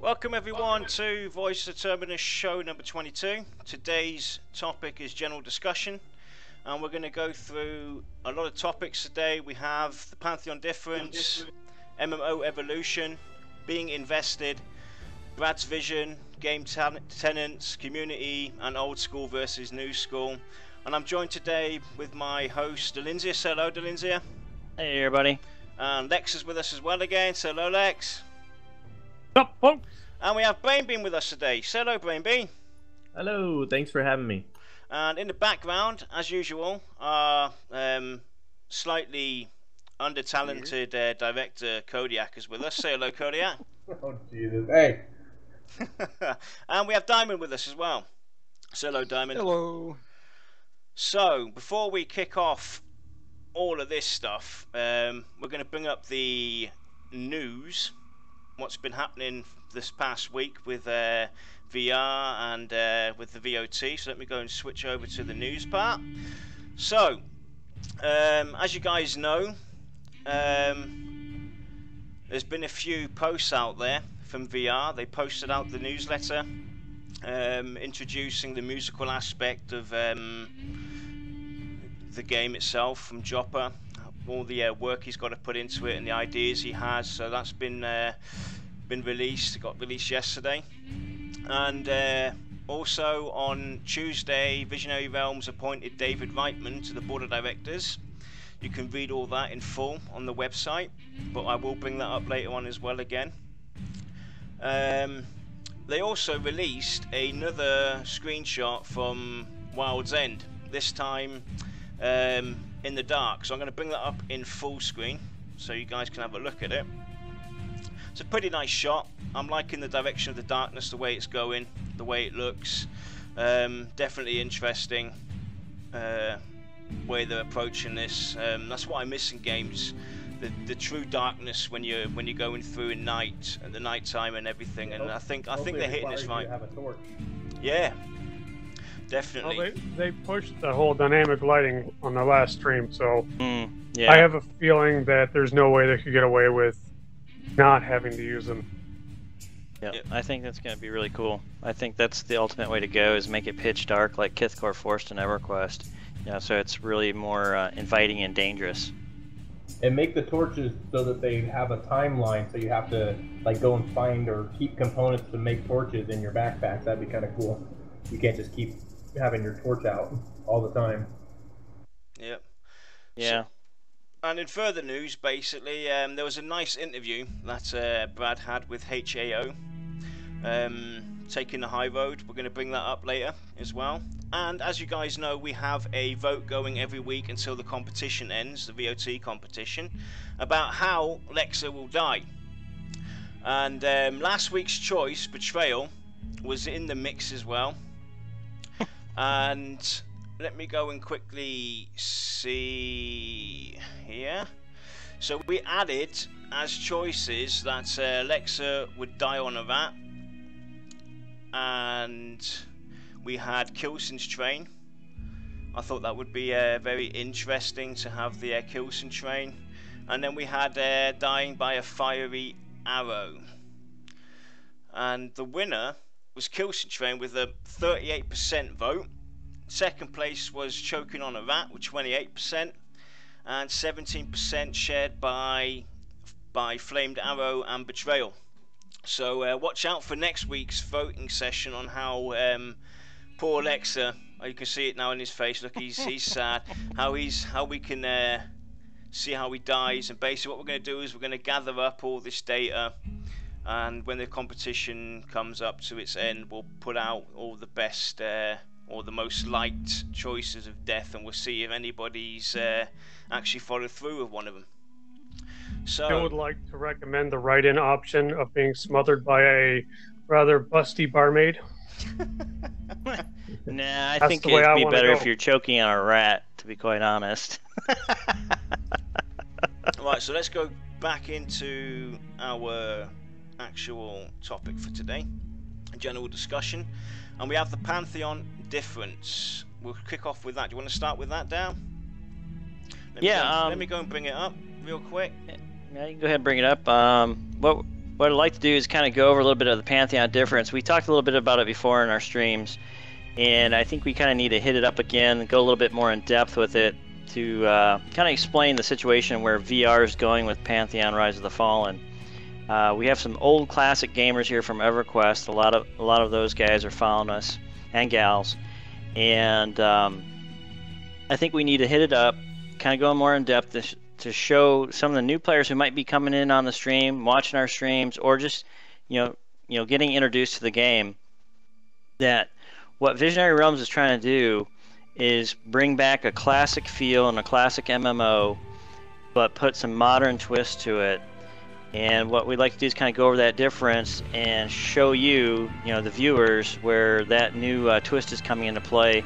Welcome everyone to Voice of Terminus show number 22. Today's topic is general discussion, and we're going to go through a lot of topics today. We have the Pantheon Diffrence, MMO evolution, being invested, Brad's vision, game tenants, community, and old school versus new school. And I'm joined today with my host Dalinsia. Say hello, Dalinsia. Hey everybody. And Lex is with us as well again. Say hello, Lex. Up, folks. And we have Brainbean with us today. Say hello, Brainbean. Hello, thanks for having me. And in the background, as usual, our slightly under-talented director Kodiack is with us. Say hello, Kodiack. Oh, Jesus. Hey. And we have Diemond with us as well. Say hello, Diemond. Hello. So, before we kick off all of this stuff, we're going to bring up the news. What's been happening this past week with VR and with the VOT. So let me go and switch over to the news part. So, as you guys know, there's been a few posts out there from VR. They posted out the newsletter introducing the musical aspect of the game itself from Joppa, all the work he's got to put into it and the ideas he has. So that's been released. It got released yesterday. And also on Tuesday, Visionary Realms appointed David Reitman to the board of directors. You can read all that in full on the website, but I will bring that up later on as well again. They also released another screenshot from Wild's End, this time in the dark. So I'm going to bring that up in full screen so you guys can have a look at it. It's a pretty nice shot. I'm liking the direction of the darkness, the way it's going, the way it looks. Definitely interesting way they're approaching this. That's what I miss in games, the true darkness when you're going through in night, at the night time and everything. Yeah, and I think they're hitting this right. Have a torch. Yeah, definitely. Well, they pushed the whole dynamic lighting on the last stream, so Yeah. I have a feeling that there's no way they could get away with not having to use them. Yep. I think that's going to be really cool. I think that's the ultimate way to go, is make it pitch dark like Kithcore forced in EverQuest. Yeah, so it's really more inviting and dangerous. And make the torches so that they have a timeline, so you have to like go and find or keep components to make torches in your backpacks. That'd be kind of cool. You can't just keep having your torch out all the time. Yep. Yeah. So, and in further news, basically, there was a nice interview that Brad had with HAO, taking the high road. We're going to bring that up later as well. And as you guys know, we have a vote going every week until the competition ends, the VOT competition, about how Leksur will die. And last week's choice, Betrayal, was in the mix as well. And let me go and quickly see here. So we added as choices that Leksur would die on a rat, and we had Kilson's train. I thought that would be very interesting to have the Kilson train. And then we had dying by a fiery arrow. And the winner was Kilson train with a 38% vote. Second place was choking on a rat with 28%, and 17% shared by Flamed Arrow and Betrayal. So watch out for next week's voting session on how poor Leksur, you can see it now in his face. Look, he's sad. How we can see how he dies. And basically, what we're going to do is we're going to gather up all this data, and when the competition comes up to its end, we'll put out all the best or the most liked choices of death, and we'll see if anybody's actually followed through with one of them. So I would like to recommend the write-in option of being smothered by a rather busty barmaid. Nah, I That's think the way it'd I be wanna better go. if you're choking on a rat, to be quite honest. right, so let's go back into our actual topic for today, general discussion, and we have the Pantheon Diffrence. We'll kick off with that. Do you want to start with that, Dal? Let me go and bring it up real quick. Yeah, you can go ahead and bring it up. What what I'd like to do is kind of go over a little bit of the Pantheon difference. We talked a little bit about it before in our streams, and I think we kind of need to hit it up again, go a little bit more in depth with it to kind of explain the situation where VR is going with Pantheon Rise of the Fallen. We have some old classic gamers here from EverQuest. A lot of those guys are following us, and gals, and I think we need to hit it up, kind of go more in depth to show some of the new players who might be coming in on the stream, watching our streams, or just getting introduced to the game, that what Visionary Realms is trying to do is bring back a classic feel and a classic MMO, but put some modern twist to it. And what we'd like to do is kind of go over that difference and show you, the viewers, where that new twist is coming into play,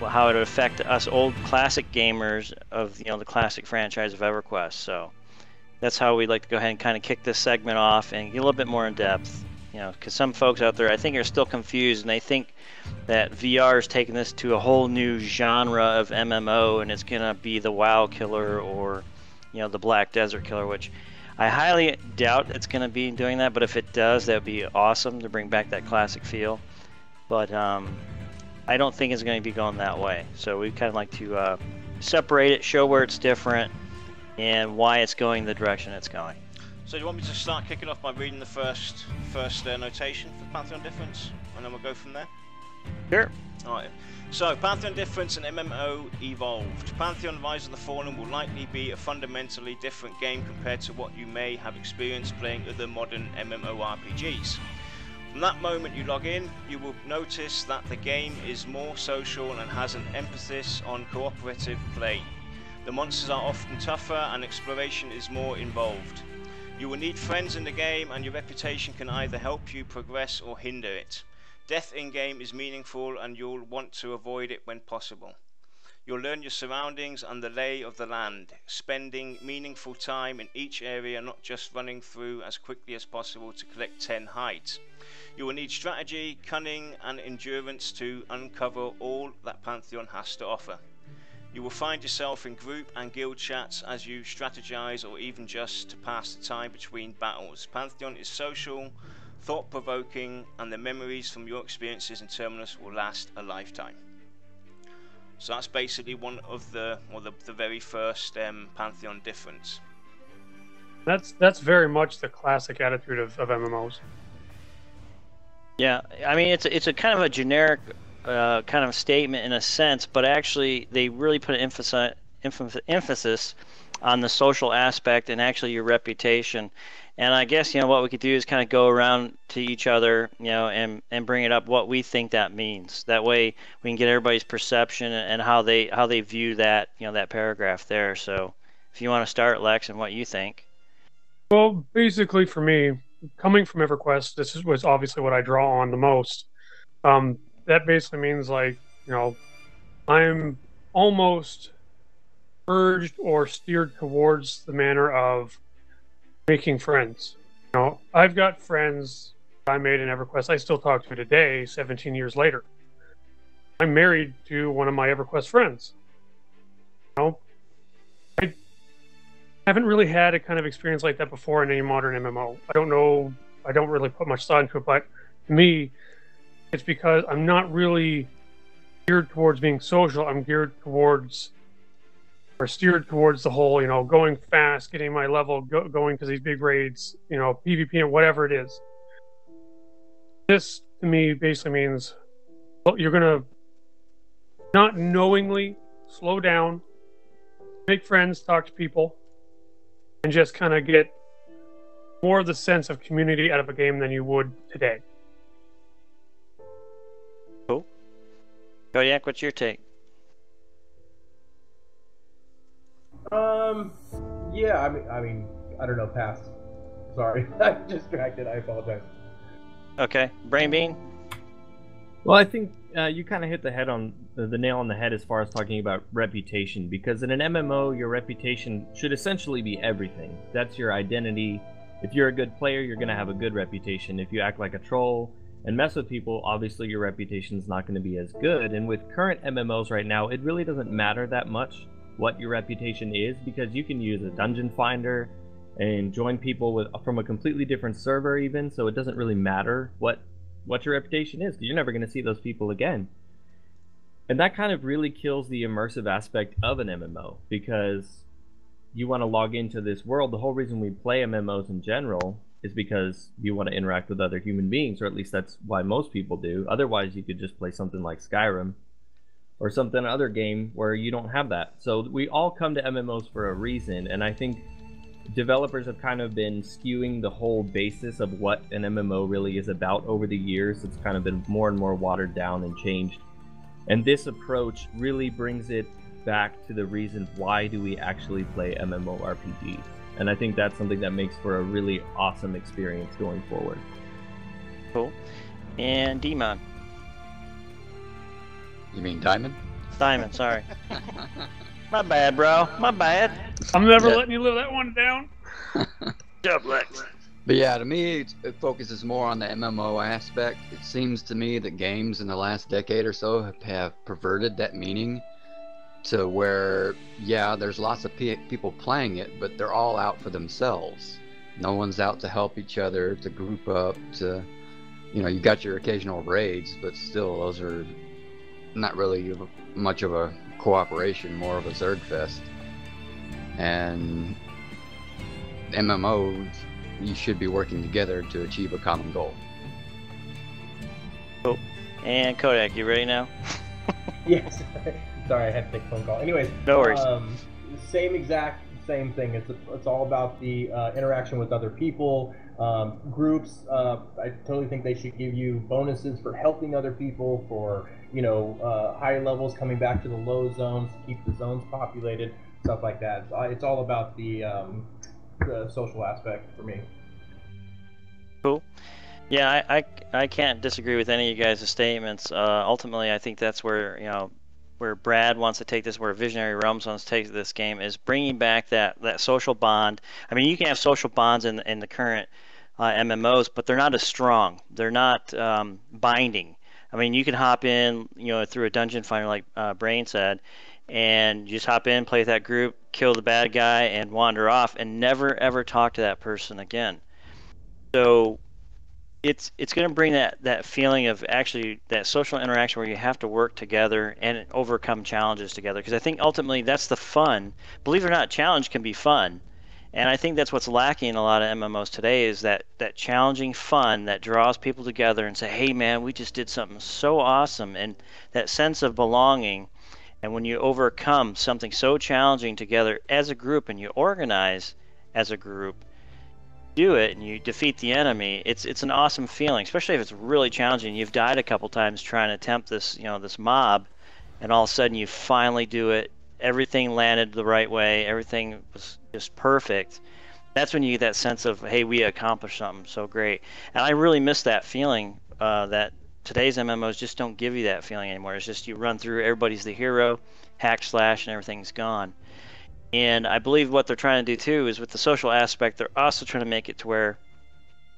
how it would affect us old classic gamers of the classic franchise of EverQuest. So that's how we'd like to go ahead and kind of kick this segment off and get a little bit more in depth. Because some folks out there, I think, are still confused, and they think that VR is taking this to a whole new genre of MMO, and it's gonna be the WoW killer or the Black Desert killer, which I highly doubt it's gonna be doing that. But if it does, that would be awesome to bring back that classic feel. But I don't think it's going to be going that way. So we kind of like to separate it, show where it's different, and why it's going the direction it's going. So do you want me to start kicking off by reading the first notation for Pantheon Diffrence, and then we'll go from there? Sure. Alright. So, Pantheon Diffrence and MMO evolved. Pantheon Rise of the Fallen will likely be a fundamentally different game compared to what you may have experienced playing other modern MMORPGs. From that moment you log in, you will notice that the game is more social and has an emphasis on cooperative play. The monsters are often tougher and exploration is more involved. You will need friends in the game, and your reputation can either help you progress or hinder it. Death in-game is meaningful, and you'll want to avoid it when possible. You'll learn your surroundings and the lay of the land, spending meaningful time in each area, not just running through as quickly as possible to collect 10 hides. You will need strategy, cunning, and endurance to uncover all that Pantheon has to offer. You will find yourself in group and guild chats as you strategize, or even just to pass the time between battles. Pantheon is social, thought-provoking, and the memories from your experiences in Terminus will last a lifetime. So that's basically one of the very first Pantheon difference. That's very much the classic attitude of MMOs. Yeah, I mean, it's a kind of a generic kind of statement in a sense, but actually they really put an emphasis on the social aspect and actually your reputation. And I guess what we could do is kind of go around to each other, and bring it up what we think that means. That way we can get everybody's perception and how they view that that paragraph there. So if you want to start, Lex, and what you think. Well, basically for me, coming from EverQuest, this was obviously what I draw on the most. That basically means I'm almost urged or steered towards the manner of making friends. I've got friends I made in EverQuest I still talk to today, 17 years later. I'm married to one of my EverQuest friends. I haven't really had a kind of experience like that before in any modern MMO. I don't know, I don't really put much thought into it, but to me, it's because I'm not really geared towards being social. I'm geared towards, or steered towards the whole, going fast, getting my level, going to these big raids, PvP and whatever it is. This, to me, basically means you're going to not knowingly slow down, make friends, talk to people, and just kind of get more of the sense of community out of a game than you would today. Cool. Kodiack, what's your take? Yeah, I mean, I don't know, pass. Sorry, I'm distracted, I apologize. Okay, Brainbean? Well, I think you kind of hit the nail on the head as far as talking about reputation, because in an MMO, your reputation should essentially be everything. That's your identity. If you're a good player, you're going to have a good reputation. If you act like a troll and mess with people, obviously your reputation is not going to be as good. And with current MMOs right now, it really doesn't matter that much what your reputation is, because you can use a dungeon finder and join people from a completely different server even, so it doesn't really matter what your reputation is, because you're never going to see those people again. And that kind of really kills the immersive aspect of an MMO, because you want to log into this world. The whole reason we play MMOs in general is because you want to interact with other human beings, or at least that's why most people do. Otherwise, you could just play something like Skyrim or something other game where you don't have that. So we all come to MMOs for a reason, and I think developers have kind of been skewing the whole basis of what an MMO really is about over the years. It's kind of been more and more watered down and changed. And this approach really brings it back to the reason why do we actually play MMORPGs. And I think that's something that makes for a really awesome experience going forward. Cool. And Diemond. You mean Diamond? Diamond, sorry. My bad, bro. My bad. I'm never letting you live that one down. Job, Lex. But yeah, to me, it focuses more on the MMO aspect. It seems to me that games in the last decade or so have perverted that meaning to where, yeah, there's lots of people playing it, but they're all out for themselves. No one's out to help each other, to group up, to, you know, you got your occasional raids, but still, those are not really much of a cooperation, more of a Zerg fest. And MMOs, you should be working together to achieve a common goal. Cool. And Kodiack, you ready now? Yes. Sorry, I had to take a phone call. Anyways, no worries. Same thing. It's all about the interaction with other people, groups. I totally think they should give you bonuses for helping other people, for high levels coming back to the low zones, to keep the zones populated, stuff like that. It's all about the social aspect for me. Cool. Yeah, I can't disagree with any of you guys' statements. Ultimately, I think that's where where Brad wants to take this, where Visionary Realms wants to take this game, is bringing back that social bond. I mean, you can have social bonds in the current MMOs, but they're not as strong. They're not binding. I mean, you can hop in, through a dungeon finder, like Brain said, and you just hop in, play with that group, kill the bad guy, and wander off, and never ever talk to that person again. So it's going to bring that feeling of actually that social interaction where you have to work together and overcome challenges together, because I think ultimately that's the fun. Believe it or not, challenge can be fun, and I think that's what's lacking in a lot of MMOs today, is that challenging fun that draws people together and say, hey man, we just did something so awesome, and that sense of belonging. And when you overcome something so challenging together as a group, and you organize as a group, do it, and you defeat the enemy, it's an awesome feeling, especially if it's really challenging. You've died a couple times trying to tempt this this mob, and all of a sudden you finally do it. Everything landed the right way. Everything was just perfect. That's when you get that sense of, hey, we accomplished something so great. And I really miss that feeling that today's MMOs just don't give you that feeling anymore. It's just you run through, everybody's the hero, hack slash, and everything's gone. And I believe what they're trying to do too is, with the social aspect, they're also trying to make it to where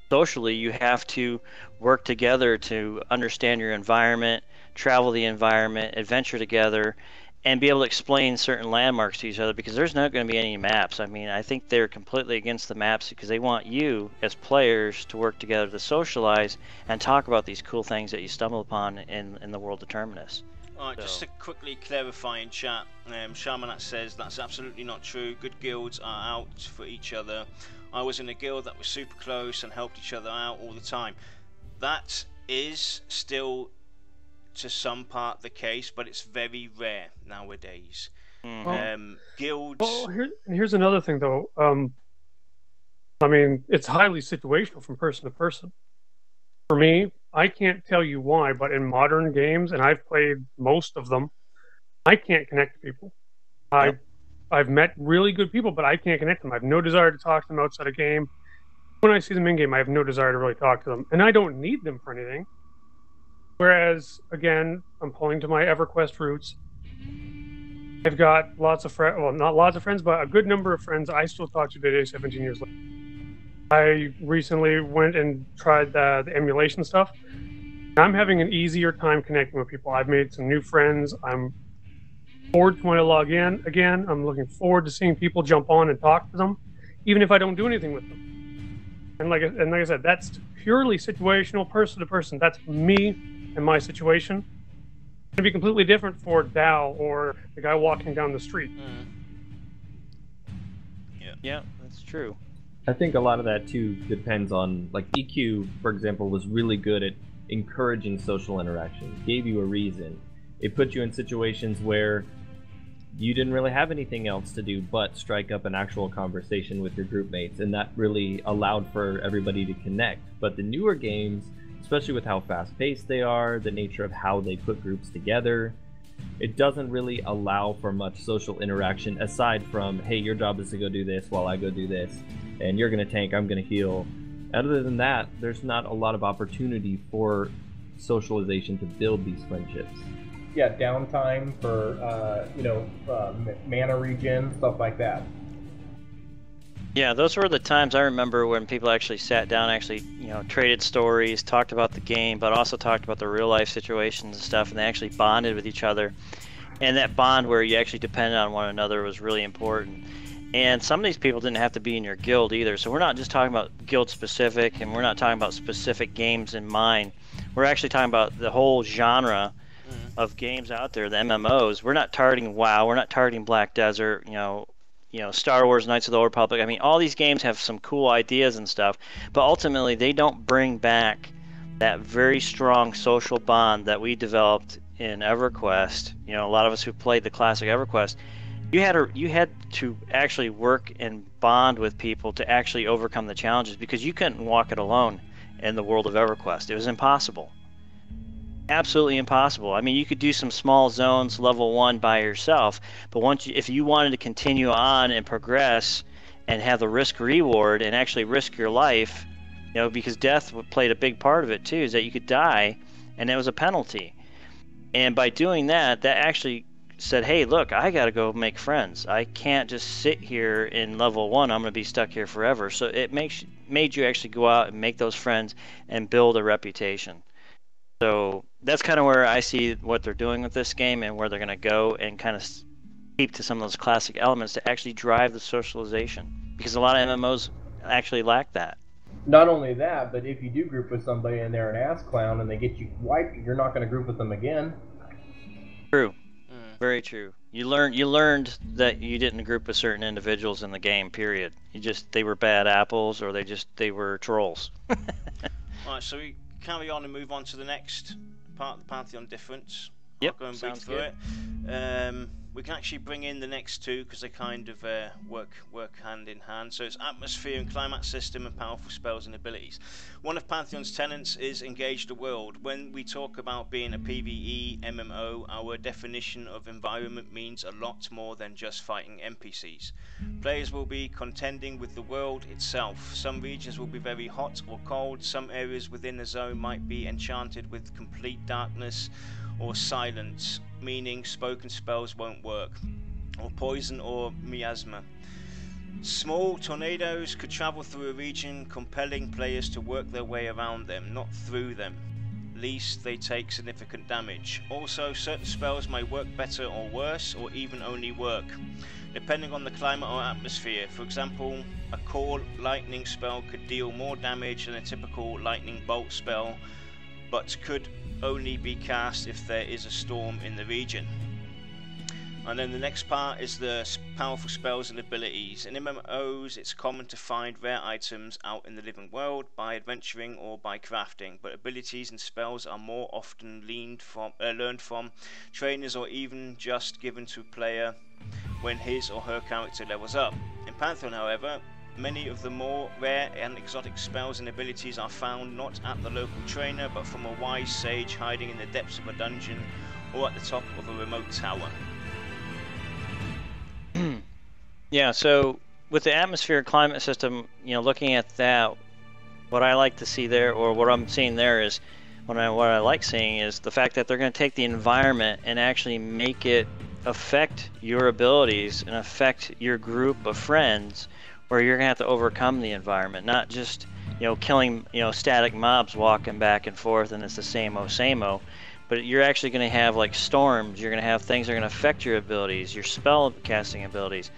socially you have to work together to understand your environment, travel the environment, adventure together, and be able to explain certain landmarks to each other, because there's not going to be any maps. I mean, I think they're completely against the maps, because they want you as players to work together to socialize and talk about these cool things that you stumble upon in the world of Terminus. Alright, just to quickly clarify in chat, Shamanat says that's absolutely not true. Good guilds are out for each other. I was in a guild that was super close and helped each other out all the time. That is still to some part the case, but it's very rare nowadays. Guilds... Well, here's another thing though. I mean, it's highly situational from person to person. For me, I can't tell you why, but in modern games, and I've played most of them, I can't connect to people. I've met really good people, but I can't connect to them. I have no desire to talk to them outside a game. When I see them in game, I have no desire to really talk to them, and I don't need them for anything. Whereas, again, I'm pulling to my EverQuest roots. I've got lots of friends, well, not lots of friends, but a good number of friends I still talk to today, 17 years later. I recently went and tried the emulation stuff. I'm having an easier time connecting with people. I've made some new friends. I'm forward to when I log in again. I'm looking forward to seeing people jump on and talk to them. even if I don't do anything with them. And like I said, that's purely situational, person to person. That's me and my situation. It's gonna be completely different for Dal or the guy walking down the street. Yeah, that's true. I think a lot of that too depends on, like, EQ, for example, was really good at encouraging social interaction, gave you a reason. It put you in situations where you didn't really have anything else to do but strike up an actual conversation with your group mates, and that really allowed for everybody to connect. But the newer games, especially with how fast-paced they are, the nature of how they put groups together, it doesn't really allow for much social interaction aside from, hey, your job is to go do this while I go do this, and you're going to tank, I'm going to heal. Other than that, there's not a lot of opportunity for socialization to build these friendships. Yeah, downtime for, mana regen, stuff like that. Yeah, those were the times I remember when people actually sat down, actually, traded stories, talked about the game, but also talked about the real life situations and stuff, and they actually bonded with each other. And that bond where you actually depended on one another was really important. And some of these people didn't have to be in your guild either. So we're not just talking about guild specific, and we're not talking about specific games in mind. We're actually talking about the whole genre of games out there, the MMOs. We're not targeting WoW, we're not targeting Black Desert, Star Wars, Knights of the Old Republic. I mean, all these games have some cool ideas and stuff, but ultimately they don't bring back that very strong social bond that we developed in EverQuest. A lot of us who played the classic EverQuest, you had to actually work and bond with people to actually overcome the challenges, because you couldn't walk it alone in the world of EverQuest. It was impossible. Absolutely impossible. I mean, you could do some small zones level 1 by yourself, but if you wanted to continue on and progress and have the risk reward and actually risk your life, because death played a big part of it too, is that you could die and it was a penalty. And by doing that, that actually said, hey, look, I got to go make friends. I can't just sit here in level 1. I'm going to be stuck here forever. So it made you actually go out and make those friends and build a reputation. So that's kind of where I see what they're doing with this game and where they're going to go, and kind of keep to some of those classic elements to actually drive the socialization, because a lot of MMOs actually lack that. Not only that, but if you do group with somebody and they're an ass clown and they get you wiped, you're not going to group with them again. True. Very true. You learned that you didn't group with certain individuals in the game, period. They were bad apples, or they were trolls. Alright, so we carry on and move on to the next part of the Pantheon Diffrence. Yep, I'll go and read sounds through good. it. We can actually bring in the next two because they kind of work hand in hand. So it's atmosphere and climate system and powerful spells and abilities. One of Pantheon's tenets is engage the world. When we talk about being a PvE MMO, our definition of environment means a lot more than just fighting NPCs. Players will be contending with the world itself. Some regions will be very hot or cold. Some areas within a zone might be enchanted with complete darkness or silence, meaning spoken spells won't work, or poison or miasma. Small tornadoes could travel through a region, compelling players to work their way around them, not through them, lest they take significant damage. Also, certain spells may work better or worse, or even only work, depending on the climate or atmosphere. For example, a core lightning spell could deal more damage than a typical lightning bolt spell, but could only be cast if there is a storm in the region. And then the next part is the powerful spells and abilities. In MMOs, it's common to find rare items out in the living world by adventuring or by crafting, but abilities and spells are more often learned from trainers, or even just given to a player when his or her character levels up. In Pantheon, however, many of the more rare and exotic spells and abilities are found not at the local trainer, but from a wise sage hiding in the depths of a dungeon or at the top of a remote tower. Yeah, so with the atmosphere climate system, looking at that, what I like to see there, or what I'm seeing there, is what I like seeing is the fact that they're going to take the environment and actually make it affect your abilities and affect your group of friends, where you're going to have to overcome the environment, not just, killing, static mobs walking back and forth and it's the same-o, but you're actually going to have like storms, you're going to have things that are going to affect your abilities, your spell casting abilities.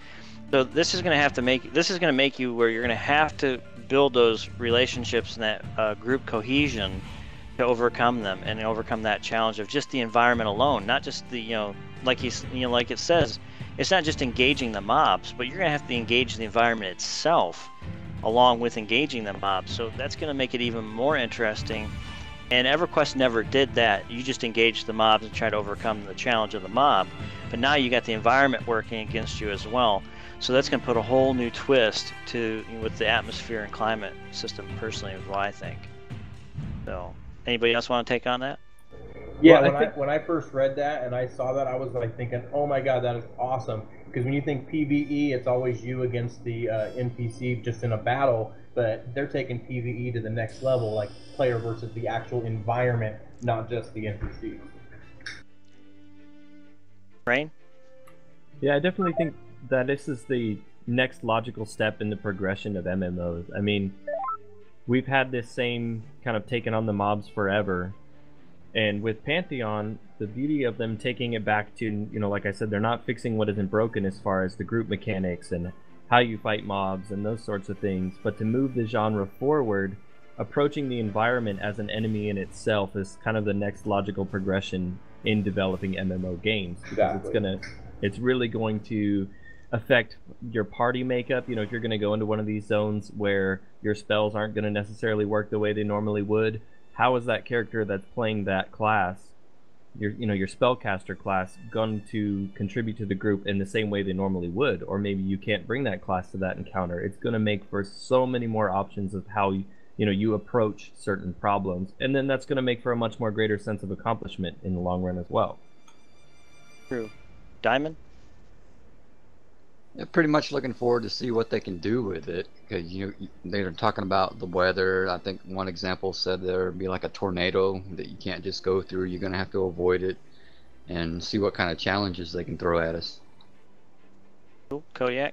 So this is going to make you where you're going to have to build those relationships and that group cohesion to overcome them and overcome that challenge of just the environment alone, not just the like it says, it's not just engaging the mobs, but you're going to have to engage the environment itself along with engaging the mobs. So that's going to make it even more interesting. And EverQuest never did that. You just engaged the mobs and tried to overcome the challenge of the mob. But now you got the environment working against you as well. So that's going to put a whole new twist with the atmosphere and climate system, personally, is what I think. So, anybody else want to take on that? Yeah, Well, when I first read that and I saw that, I was like thinking, oh my god, that is awesome. Because when you think PvE, it's always you against the NPC just in a battle, but they're taking PvE to the next level, like player versus the actual environment, not just the NPC. Rain? Yeah, I definitely think that this is the next logical step in the progression of MMOs. I mean, we've had this same kind of taking on the mobs forever, and with Pantheon, the beauty of them taking it back to, like I said, they're not fixing what isn't broken as far as the group mechanics and how you fight mobs and those sorts of things, but to move the genre forward, approaching the environment as an enemy in itself is kind of the next logical progression in developing MMO games. Exactly. It's really going to affect your party makeup. If you're going to go into one of these zones where your spells aren't going to necessarily work the way they normally would, how is that character that's playing that class, your spellcaster class, going to contribute to the group in the same way they normally would? Or maybe you can't bring that class to that encounter. It's going to make for so many more options of how you approach certain problems, and then that's going to make for a much more greater sense of accomplishment in the long run as well. True. Diamond? Yeah, pretty much looking forward to see what they can do with it, because they're talking about the weather. I think one example said there would be like a tornado that you can't just go through. You're going to have to avoid it and see what kind of challenges they can throw at us. Cool. Kodiack?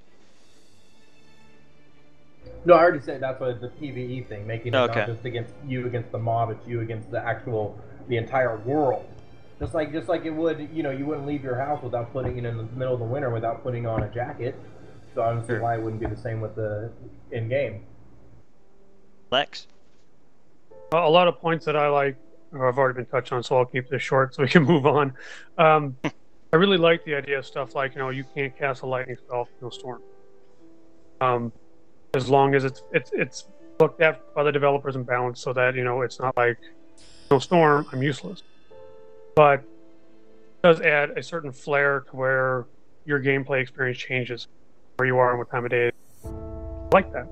No, I already said that's what the PvE thing, making it Okay. not just against the mob, it's you against the entire world. Just like it would, you wouldn't leave your house without putting it in the middle of the winter without putting on a jacket. So I don't see why it wouldn't be the same with the in-game. Lex? A lot of points that I like have already been touched on, so I'll keep this short so we can move on. I really like the idea of stuff like, you can't cast a lightning spell, no storm. As long as it's looked at by the developers and balanced so that, it's not like, no storm, I'm useless. But it does add a certain flair to where your gameplay experience changes, where you are and what time of day it is. I like that.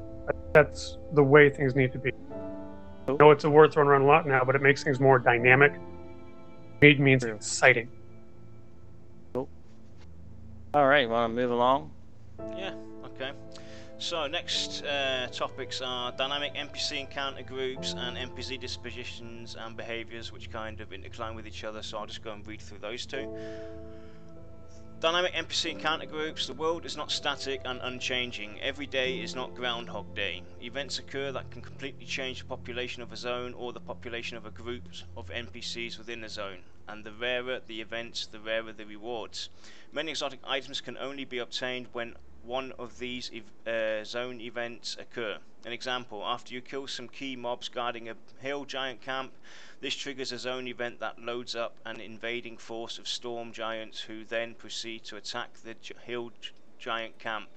That's the way things need to be. I know it's a word thrown around a lot now, but it makes things more dynamic. It means exciting. Cool. All right, want to move along? Yeah, okay. So next topics are dynamic NPC encounter groups and NPC dispositions and behaviors, which kind of intertwine with each other, so I'll just go and read through those two. Dynamic NPC encounter groups. The world is not static and unchanging. Every day is not Groundhog Day. Events occur that can completely change the population of a zone or the population of a group of NPCs within a zone, and the rarer the events, the rarer the rewards. Many exotic items can only be obtained when one of these zone events occur. An example, after you kill some key mobs guarding a hill giant camp, this triggers a zone event that loads up an invading force of storm giants who then proceed to attack the hill giant camp.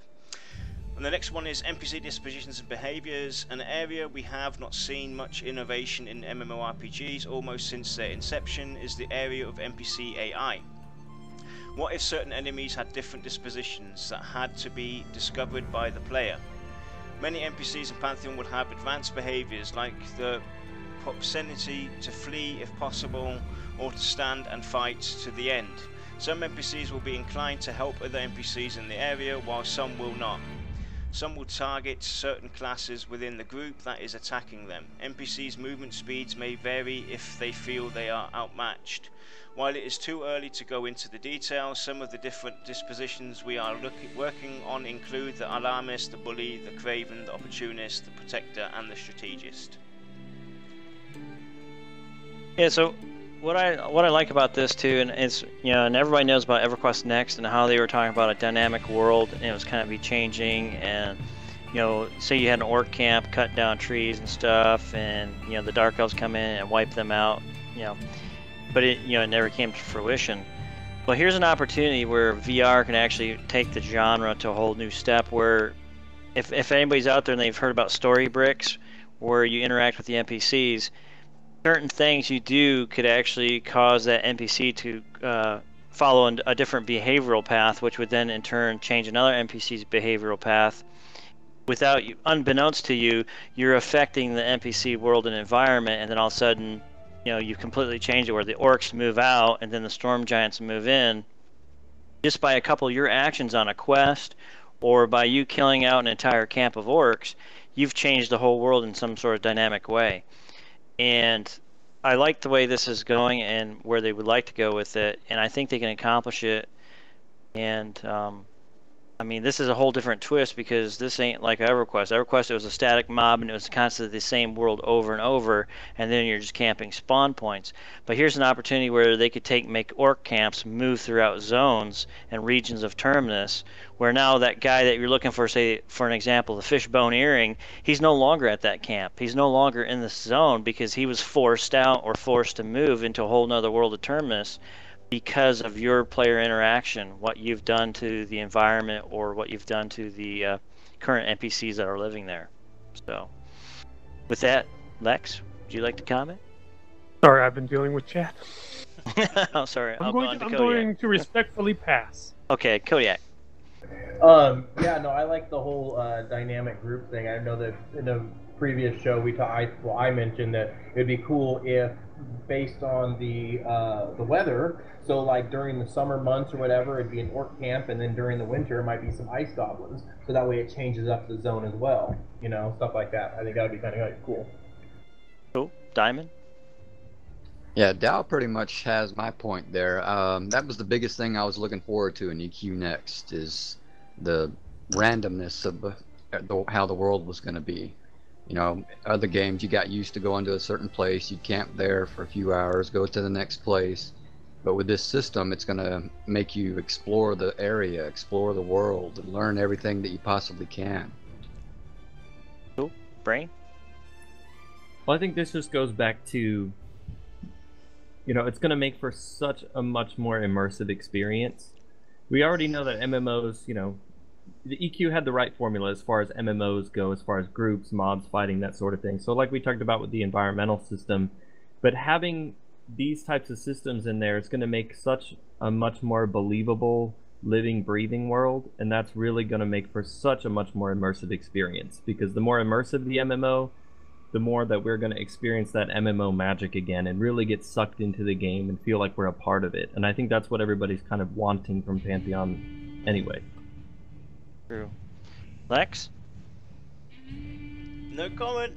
And the next one is NPC dispositions and behaviors, an area we have not seen much innovation in MMORPGs almost since their inception is the area of NPC AI. What if certain enemies had different dispositions that had to be discovered by the player? Many NPCs in Pantheon would have advanced behaviors like the propensity to flee if possible, or to stand and fight to the end. Some NPCs will be inclined to help other NPCs in the area, while some will not. Some will target certain classes within the group that is attacking them. NPCs' movement speeds may vary if they feel they are outmatched. While it is too early to go into the details, some of the different dispositions we are working on include the alarmist, the bully, the craven, the opportunist, the protector, and the strategist. Yeah, so what I like about this too, and it's, you know, and everybody knows about EverQuest Next and how they were talking about a dynamic world and it was kind of be changing, and you know, say you had an orc camp, cut down trees and stuff, and you know the dark elves come in and wipe them out, you know, but it, you know, it never came to fruition. Well, here's an opportunity where VR can actually take the genre to a whole new step, where if anybody's out there and they've heard about story bricks, where you interact with the NPCs, certain things you do could actually cause that NPC to follow a different behavioral path, which would then in turn change another NPC's behavioral path. Without you, unbeknownst to you, you're affecting the NPC world and environment, and then all of a sudden, you know, you've completely changed it where the orcs move out and then the storm giants move in. Just by a couple of your actions on a quest, or by you killing out an entire camp of orcs, you've changed the whole world in some sort of dynamic way. And I like the way this is going and where they would like to go with it, and I think they can accomplish it. And I mean, this is a whole different twist, because this ain't like EverQuest. EverQuest, it was a static mob and it was constantly the same world over and over, and then you're just camping spawn points. But here's an opportunity where they could make orc camps move throughout zones and regions of Terminus, where now that guy that you're looking for, say, for an example, the fishbone earring, he's no longer at that camp. He's no longer in this zone because he was forced out or forced to move into a whole nother world of Terminus, because of your player interaction, what you've done to the environment or what you've done to the current NPCs that are living there. So, with that, Lex, would you like to comment? Sorry, I've been dealing with chat. Oh, sorry. I'm going to respectfully pass. Okay, Kodiack. Yeah, no, I like the whole dynamic group thing. I know that in a previous show I mentioned that it'd be cool if, based on the weather, so like during the summer months or whatever, it'd be an orc camp, and then during the winter it might be some ice goblins, so that way it changes up the zone as well, you know, stuff like that. I think that would be kind of cool. Cool. Diamond? Yeah, Dow pretty much has my point there. That was the biggest thing I was looking forward to in EQ Next, is the randomness of how the world was going to be. You know, other games you got used to going to a certain place, you'd camp there for a few hours, go to the next place. But with this system, it's going to make you explore the area, explore the world, and learn everything that you possibly can. Cool. Brain? Well, I think this just goes back to, you know, it's going to make for such a much more immersive experience. We already know that MMOs, you know, the EQ had the right formula as far as MMOs go, as far as groups, mobs, fighting, that sort of thing. So like we talked about with the environmental system, but having these types of systems in there, it's going to make such a much more believable, living, breathing world, and that's really going to make for such a much more immersive experience, because the more immersive the MMO, the more that we're going to experience that MMO magic again and really get sucked into the game and feel like we're a part of it. And I think that's what everybody's kind of wanting from Pantheon anyway. True. Lex? No comment.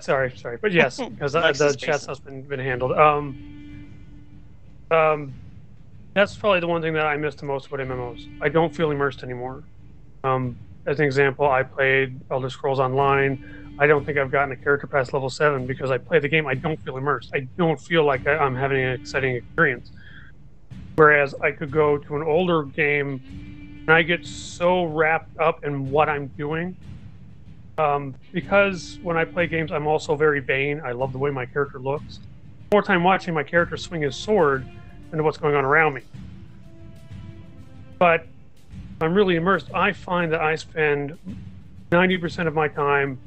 Sorry, but yes, because the chat stuff's been handled. That's probably the one thing that I miss the most about MMOs. I don't feel immersed anymore. As an example, I played Elder Scrolls Online. I don't think I've gotten a character past level 7 because I play the game. I don't feel immersed. I don't feel like I'm having an exciting experience. Whereas I could go to an older game and I get so wrapped up in what I'm doing. Because when I play games, I'm also very vain. I love the way my character looks. More time watching my character swing his sword than what's going on around me. But I'm really immersed. I find that I spend 90% of my time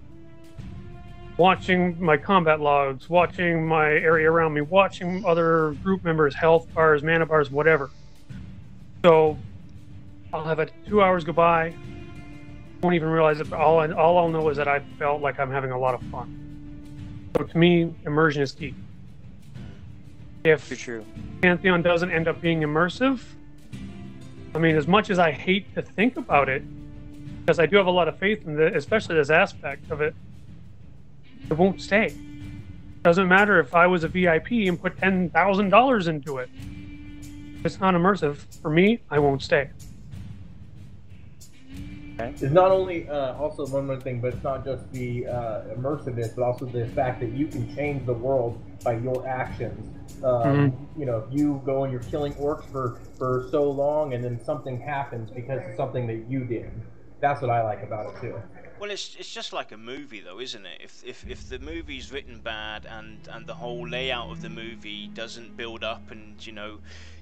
watching my combat logs, watching my area around me, watching other group members' health bars, mana bars, whatever. So I'll have 2 hours go by, won't even realize it, but all I'll know is that I felt like I'm having a lot of fun. So to me, immersion is key. If Pantheon doesn't end up being immersive, I mean, as much as I hate to think about it, because I do have a lot of faith in it, especially this aspect of it, it won't stay. Doesn't matter if I was a VIP and put $10,000 into it. If it's not immersive, for me, I won't stay. is not only also one more thing, but it's not just the immersiveness, but also the fact that you can change the world by your actions. You know, if you go and you're killing orcs for so long, and then something happens because of something that you did. That's what I like about it too. Well, it's just like a movie, though, isn't it? If the movie's written bad and the whole layout of the movie doesn't build up and, you know,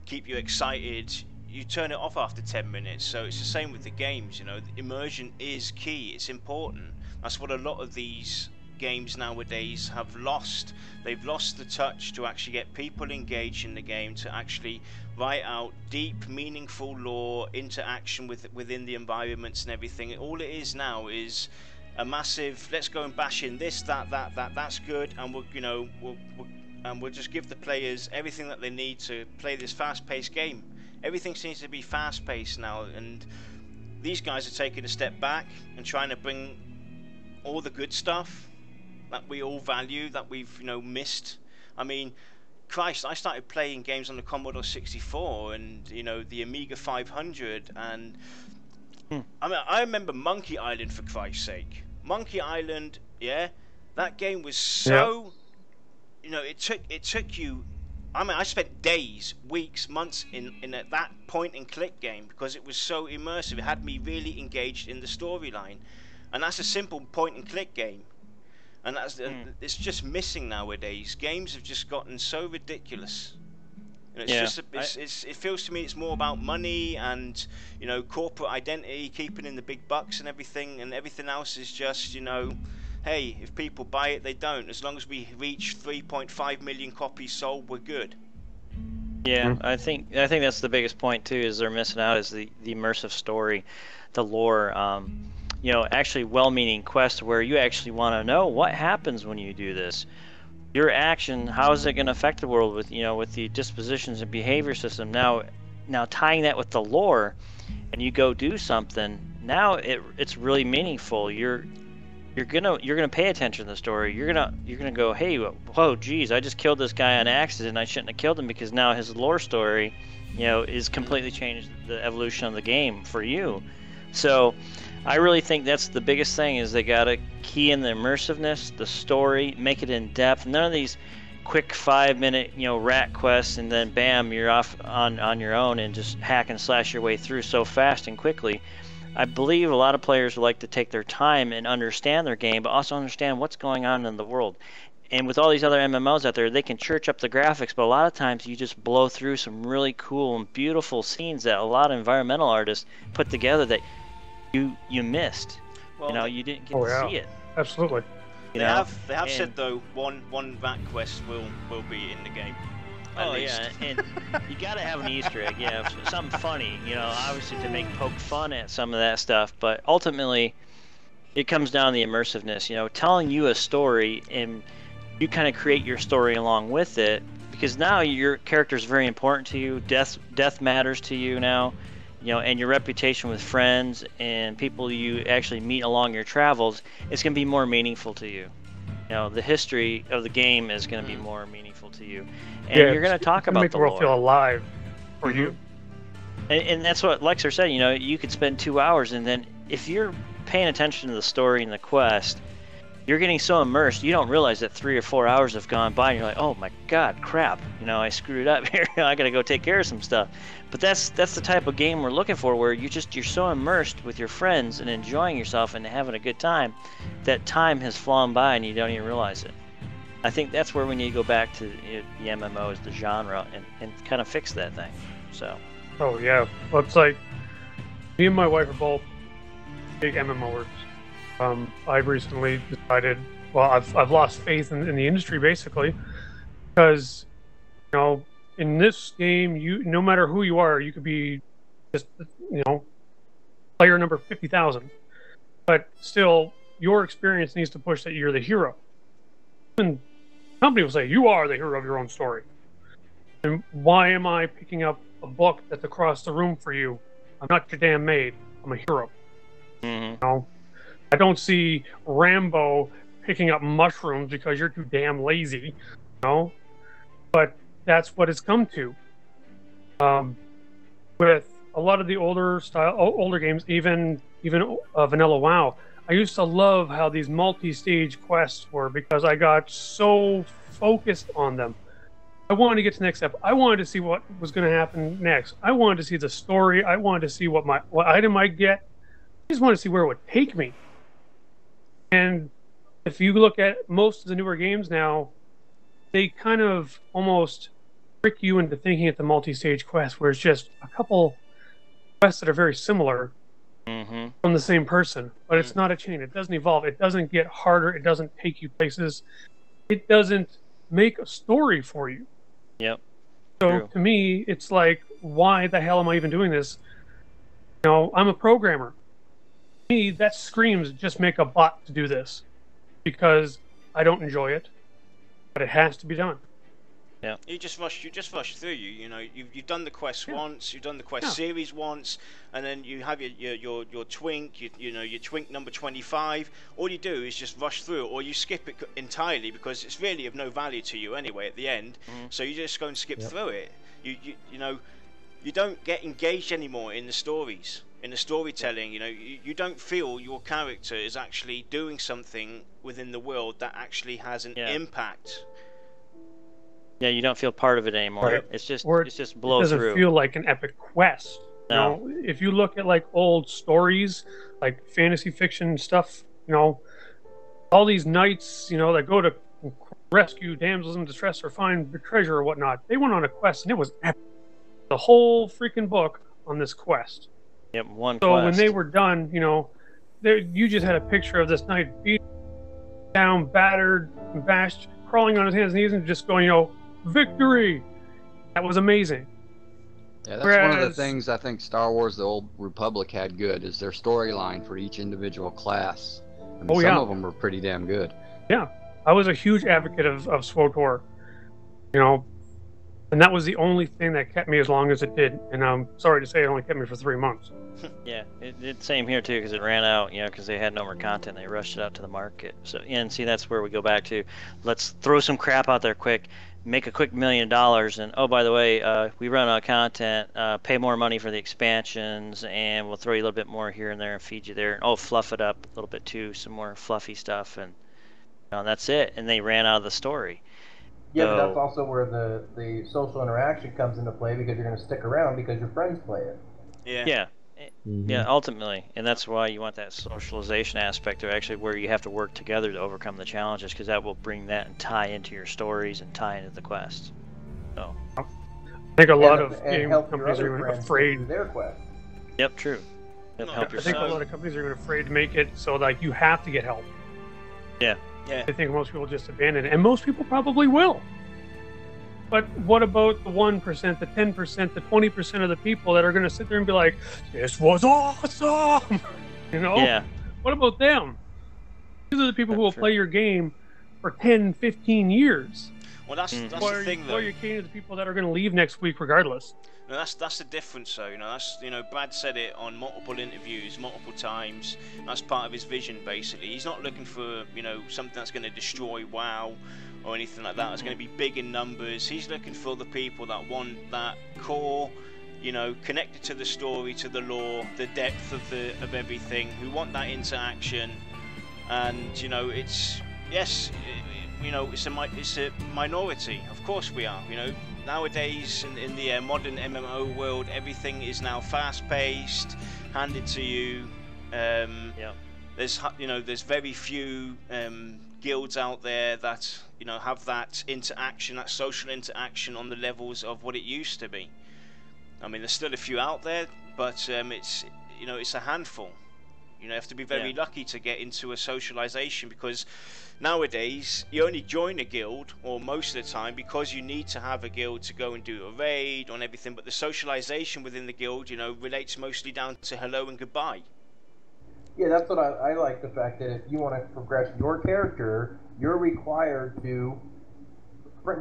keep you excited, you turn it off after 10 minutes. So it's the same with the games, you know. Immersion is key. It's important. That's what a lot of these games nowadays have lost. They've lost the touch to actually get people engaged in the game, to actually write out deep, meaningful lore, interaction within the environments and everything. All it is now is a massive, let's go and bash in this, that's good, and we'll just give the players everything that they need to play this fast-paced game. Everything seems to be fast-paced now, and these guys are taking a step back and trying to bring all the good stuff that we all value, that we've, you know, missed. I mean, Christ, I started playing games on the Commodore 64 and, you know, the Amiga 500, and I mean, I remember Monkey Island, for Christ's sake. Monkey Island, yeah, that game was so, you know, it took you. I mean, I spent days, weeks, months in that point and click game because it was so immersive. It had me really engaged in the storyline, and that's a simple point and click game. And that's it's just missing nowadays. Games have just gotten so ridiculous. You know, it feels to me it's more about money and, you know, corporate identity, keeping in the big bucks and everything else is just, you know, hey, if people buy it, they don't. As long as we reach 3.5 million copies sold, we're good. Yeah, I think that's the biggest point too. Is they're missing out is the immersive story, the lore. You know, actually well-meaning quests where you actually want to know what happens when you do this. Your action, how is it going to affect the world with, you know, with the dispositions and behavior system. Now tying that with the lore, and you go do something. Now it's really meaningful. You're gonna pay attention to the story. You're gonna go, hey, whoa, geez, I just killed this guy on accident. I shouldn't have killed him, because now his lore story, you know, is completely changed the evolution of the game for you. So I really think that's the biggest thing, is they gotta key in the immersiveness, the story, make it in depth. None of these quick 5-minute, you know, rat quests and then bam, you're off on your own and just hack and slash your way through so fast and quickly. I believe a lot of players would like to take their time and understand their game, but also understand what's going on in the world. And with all these other MMOs out there, they can church up the graphics, but a lot of times you just blow through some really cool and beautiful scenes that a lot of environmental artists put together that you missed. Well, you know, you didn't get to see it. Absolutely. They have said though one rat quest will be in the game. Oh yeah, and you gotta have an Easter egg, yeah, something funny, you know, obviously to poke fun at some of that stuff, but ultimately it comes down to the immersiveness, you know, telling you a story and you kind of create your story along with it, because now your character is very important to you. Death matters to you now, you know, and your reputation with friends and people you actually meet along your travels, it's going to be more meaningful to you. You know, the history of the game is going to be more meaningful to you, and you're going to talk about make the world feel alive for you. And that's what Leksur said. You know, you could spend 2 hours, and then if you're paying attention to the story and the quest, you're getting so immersed you don't realize that 3 or 4 hours have gone by, and you're like, oh my god, crap, you know, I screwed up here. I gotta go take care of some stuff. But that's the type of game we're looking for, where you're so immersed with your friends and enjoying yourself and having a good time that time has flown by and you don't even realize it. I think that's where we need to go back to the MMOs, the genre, and kind of fix that thing. So. Oh yeah, well, it's like me and my wife are both big MMOers. I've recently decided, well, I've lost faith in the industry basically, because, you know, in this game, no matter who you are, you could be just, you know, player number 50,000, but still your experience needs to push that you're the hero. And the company will say you are the hero of your own story. And why am I picking up a book that's across the room for you? I'm not your damn maid. I'm a hero. You know? I don't see Rambo picking up mushrooms because you're too damn lazy, you know? But that's what it's come to. With a lot of the older games, even even vanilla WoW, I used to love how these multi-stage quests were because I got so focused on them. I wanted to get to the next step. I wanted to see what was going to happen next. I wanted to see the story. I wanted to see what item I get. I just wanted to see where it would take me. And if you look at most of the newer games now, they kind of almost trick you into thinking it's a multi-stage quest where it's just a couple quests that are very similar from the same person, but it's not a chain. It doesn't evolve. It doesn't get harder. It doesn't take you places. It doesn't make a story for you. Yep. So True. to me, it's like, why the hell am I even doing this? You know, I'm a programmer. To me, that screams just make a bot to do this because I don't enjoy it, but it has to be done. Yeah. You just rush through. You know, you've done the quest once, you've done the quest series once, and then you have your twink, you know, your twink number 25. All you do is just rush through it, or you skip it entirely because it's really of no value to you anyway at the end. So you just go and skip through it. You know, you don't get engaged anymore in the stories, in the storytelling. You know, you don't feel your character is actually doing something within the world that actually has an impact. Yeah, you don't feel part of it anymore. Right. It's just Or it's just blow it doesn't through. feel like an epic quest. No. You know, if you look at like old stories, like fantasy fiction stuff, you know, all these knights, you know, that go to rescue damsels in distress or find the treasure or whatnot, they went on a quest and it was epic. The whole freaking book on this quest. Yep, one So quest. when they were done, you know, you just had a picture of this knight beat down, battered, and bashed, crawling on his hands and knees and just going, you know, victory! That was amazing. Yeah, that's one of the things I think Star Wars: The Old Republic had good is their storyline for each individual class. I mean, some of them were pretty damn good. Yeah, I was a huge advocate of SWTOR, you know, and that was the only thing that kept me as long as it did. And I'm sorry to say, it only kept me for 3 months. Yeah, it's same here too because it ran out, you know, because they had no more content. They rushed it out to the market. So and see, that's where we go back to. Let's throw some crap out there quick, make a quick $1 million, and oh, by the way, we run out of content. Pay more money for the expansions, and we'll throw you a little bit more here and there and feed you there. And oh, fluff it up a little bit too, some more fluffy stuff, and you know, that's it. And they ran out of the story. Yeah, but that's also where the social interaction comes into play because you're going to stick around because your friends play it. Yeah. Yeah, ultimately, and that's why you want that socialization aspect of actually where you have to work together to overcome the challenges, because that will bring that and tie into your stories and tie into the quests. So I think a lot of game help companies your are other even friends afraid. do their quest. Yep, true. Yep, No, help I think yourself. a lot of companies are even afraid to make it so like you have to get help. Yeah. I think most people just abandon it, and most people probably will. But what about the 1%, the 10%, the 20% of the people that are going to sit there and be like, "This was awesome," you know? Yeah. What about them? These are the people who will play your game for 10, 15 years. Well, that's the thing, though. Or you're catering to the people that are going to leave next week regardless. No, that's the difference, though. You know, that's, you know, Brad said it on multiple interviews, multiple times. That's part of his vision, basically. He's not looking for, you know, something that's going to destroy WoW or anything like that. It's going to be big in numbers. He's looking for the people that want that core, you know, connected to the story, to the lore, the depth of everything. Who want that interaction, and you know, it's you know, it's a minority. Of course we are. You know, nowadays in the modern MMO world, everything is now fast-paced, handed to you. There's very few guilds out there that, you know, have that interaction, that social interaction on the levels of what it used to be. I mean, there's still a few out there, but it's, you know, it's a handful. You know, you have to be very lucky to get into a socialization, because nowadays you only join a guild, or most of the time, because you need to have a guild to go and do a raid on everything. But the socialization within the guild, you know, relates mostly down to hello and goodbye. Yeah, that's what I like, the fact that if you want to progress your character, you're required to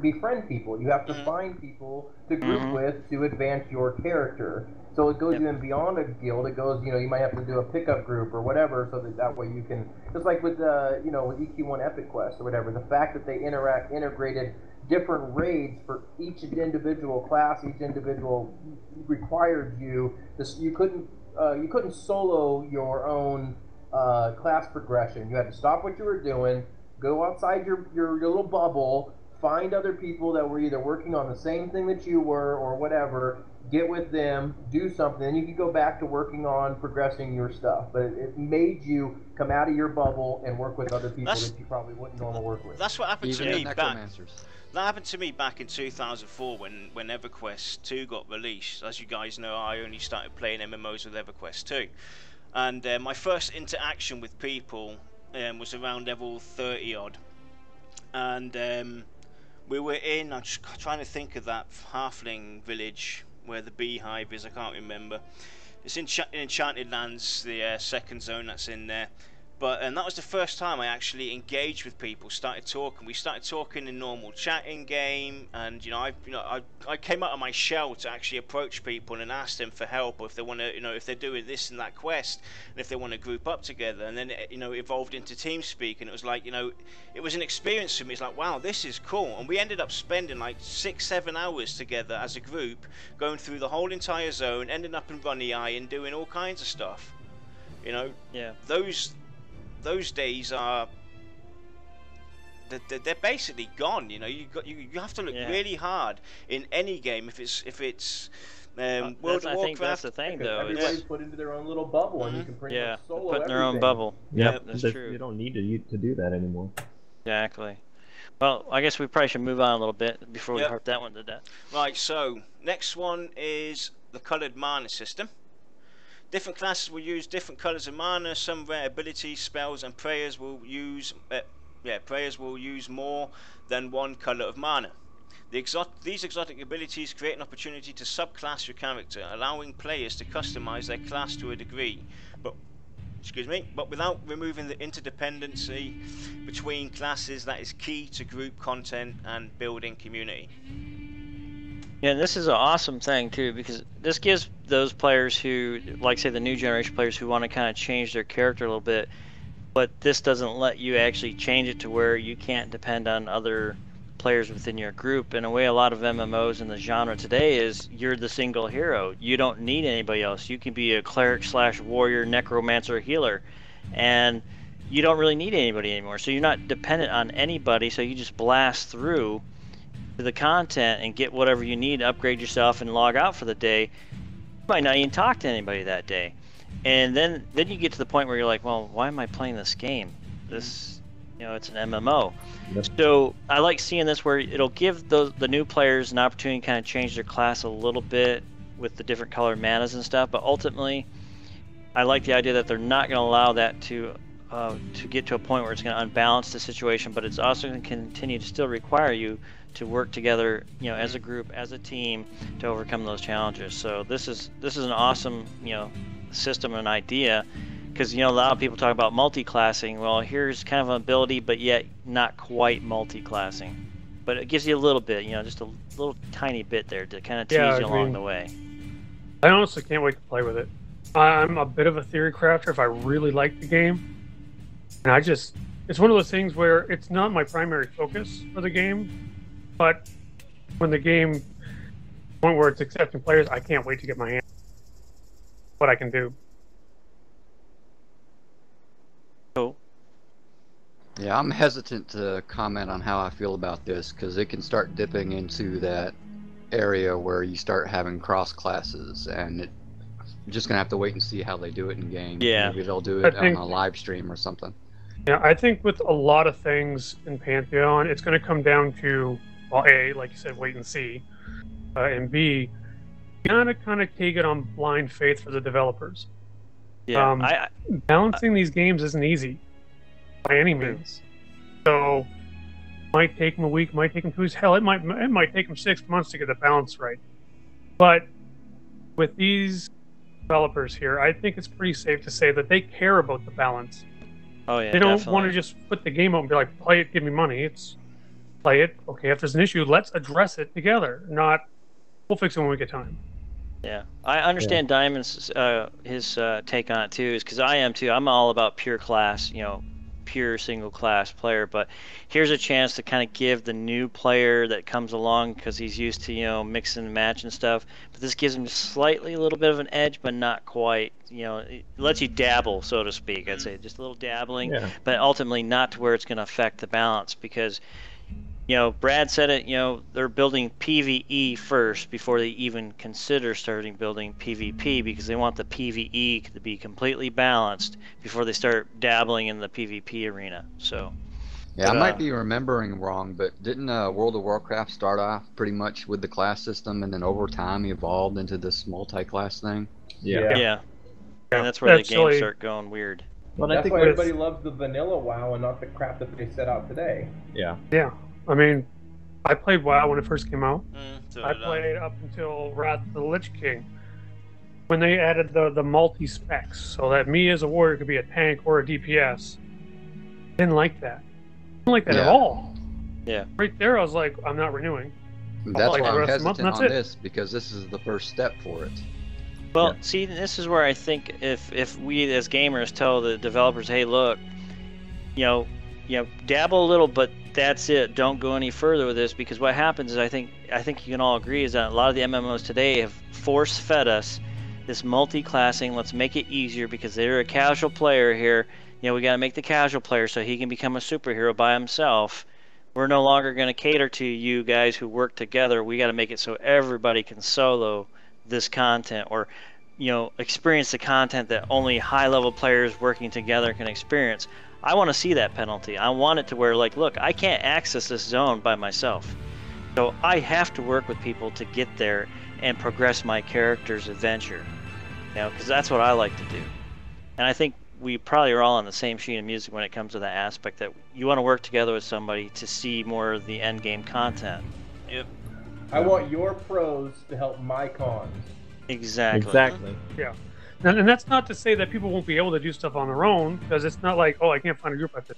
befriend people. You have to find people to group with to advance your character. So it goes even beyond a guild. It goes, you know, you might have to do a pickup group or whatever, so that way you can, just like with you know, with EQ1 Epic Quest or whatever, the fact that they integrated different raids for each individual class, each individual required you. You couldn't you couldn't solo your own class progression. You had to stop what you were doing, go outside your little bubble, find other people that were either working on the same thing that you were or whatever, get with them, do something, and you could go back to working on progressing your stuff. But it made you come out of your bubble and work with other people that you probably wouldn't normally work with. That's what happened Even to me necromancers. That happened to me back in 2004 when EverQuest 2 got released. As you guys know, I only started playing MMOs with EverQuest 2. And my first interaction with people was around level 30 odd. And we were in, I'm just trying to think of that halfling village where the beehive is, I can't remember. It's in Enchanted Lands, the second zone that's in there. And that was the first time I actually engaged with people, started talking. We started talking in normal chatting game, and I came out of my shell to actually approach people and ask them for help, or if they want to, if they're doing this and that quest, and if they want to group up together. And then it evolved into TeamSpeak, and it was like, it was an experience for me. It's like, wow, this is cool. And we ended up spending like 6-7 hours together as a group, going through the whole entire zone, ending up in Runny Eye and doing all kinds of stuff. Yeah. Those days are they're basically gone. You have to look really hard in any game if it's World of Warcraft. I think that's the thing, though. Everybody's put into their own little bubble, and you can pretty much solo put in their own bubble. Yep, that's true. You don't need to do that anymore. Exactly. Well, I guess we probably should move on a little bit before we harp that one to death. Right. So next one is the coloured mana system. Different classes will use different colours of mana. Some rare abilities, spells, and prayers will use more than one colour of mana. These exotic abilities create an opportunity to subclass your character, allowing players to customize their class to a degree, but without removing the interdependency between classes that is key to group content and building community. Yeah, and this is an awesome thing too, because this gives those players who, like say the new generation players who want to kind of change their character a little bit, but this doesn't let you actually change it to where you can't depend on other players within your group. In a way, a lot of MMOs in the genre today is you're the single hero. You don't need anybody else. You can be a cleric / warrior, necromancer, healer, and you don't really need anybody anymore. So you're not dependent on anybody, so you just blast through the content and get whatever you need, upgrade yourself, and log out for the day. You might not even talk to anybody that day, and then you get to the point where you're like, well, why am I playing this game? It's an MMO. Yep. So I like seeing this where it'll give the new players an opportunity to kind of change their class a little bit with the different colored manas and stuff, but ultimately I like the idea that they're not going to allow that to get to a point where it's going to unbalance the situation, but it's also going to continue to still require you to work together, as a group, as a team, to overcome those challenges. So this is an awesome, system and idea, because a lot of people talk about multi-classing. Well, here's kind of an ability, but yet not quite multi-classing. But it gives you a little bit, just a little tiny bit there to kind of tease you along the way. I honestly can't wait to play with it. I'm a bit of a theory crafter if I really like the game, and it's one of those things where it's not my primary focus for the game. But when the game point where it's accepting players, I can't wait to get my hand what I can do. Cool. Yeah, I'm hesitant to comment on how I feel about this because it can start dipping into that area where you start having cross classes, and you're just gonna have to wait and see how they do it in game. Yeah. Maybe they'll do it on a live stream or something. Yeah, I think with a lot of things in Pantheon, it's going to come down to, well, A, like you said, wait and see, and B, you gotta kind of take it on blind faith for the developers. Yeah, balancing these games isn't easy by any means. So, might take them a week, might take them 2 weeks. Hell, it might take them 6 months to get the balance right. But with these developers here, I think it's pretty safe to say that they care about the balance. Oh yeah, they don't want to just put the game out and be like, play it, give me money. It's play it. Okay, if there's an issue, let's address it together. Not, we'll fix it when we get time. Yeah, I understand Diamond's his take on it too, is because I am too. I'm all about pure class, pure single class player, but here's a chance to kind of give the new player that comes along, because he's used to, you know, mix and match and stuff, but this gives him slightly a little bit of an edge, but not quite. You know, it lets you dabble, so to speak. I'd say just a little dabbling, but ultimately not to where it's going to affect the balance, because, you know, Brad said it, you know, they're building PvE first before they even consider starting building PvP, because they want the PvE to be completely balanced before they start dabbling in the PvP arena. So yeah, I might be remembering wrong, but didn't World of Warcraft start off pretty much with the class system, and then over time evolved into this multi-class thing? Yeah. And that's where the games start going weird. Well, that's why everybody loves the vanilla WoW and not the crap that they set out today. Yeah. I mean, I played WoW when it first came out. I played up until Wrath of the Lich King, when they added the multi-specs, so that me as a warrior could be a tank or a DPS. Didn't like that. Didn't like that at all. Yeah. Right there, I was like, I'm not renewing. That's why I'm hesitant on this, because this is the first step for it. Well, see, this is where I think if we as gamers tell the developers, hey, look, you know, dabble a little, but that's it. Don't go any further with this, because what happens is I think you can all agree is that a lot of the MMOs today have force-fed us this multi-classing. Let's make it easier because they're a casual player here. You know, we got to make the casual player so he can become a superhero by himself. We're no longer going to cater to you guys who work together. We got to make it so everybody can solo this content, or, you know, experience the content that only high-level players working together can experience. I want to see that penalty. I want it to where, like, look, I can't access this zone by myself. So I have to work with people to get there and progress my character's adventure. You know, because that's what I like to do. And I think we probably are all on the same sheet of music when it comes to that aspect, that you want to work together with somebody to see more of the end game content. Yep. I want your pros to help my cons. Exactly. Yeah. And that's not to say that people won't be able to do stuff on their own, because it's not like, oh, I can't find a group like this.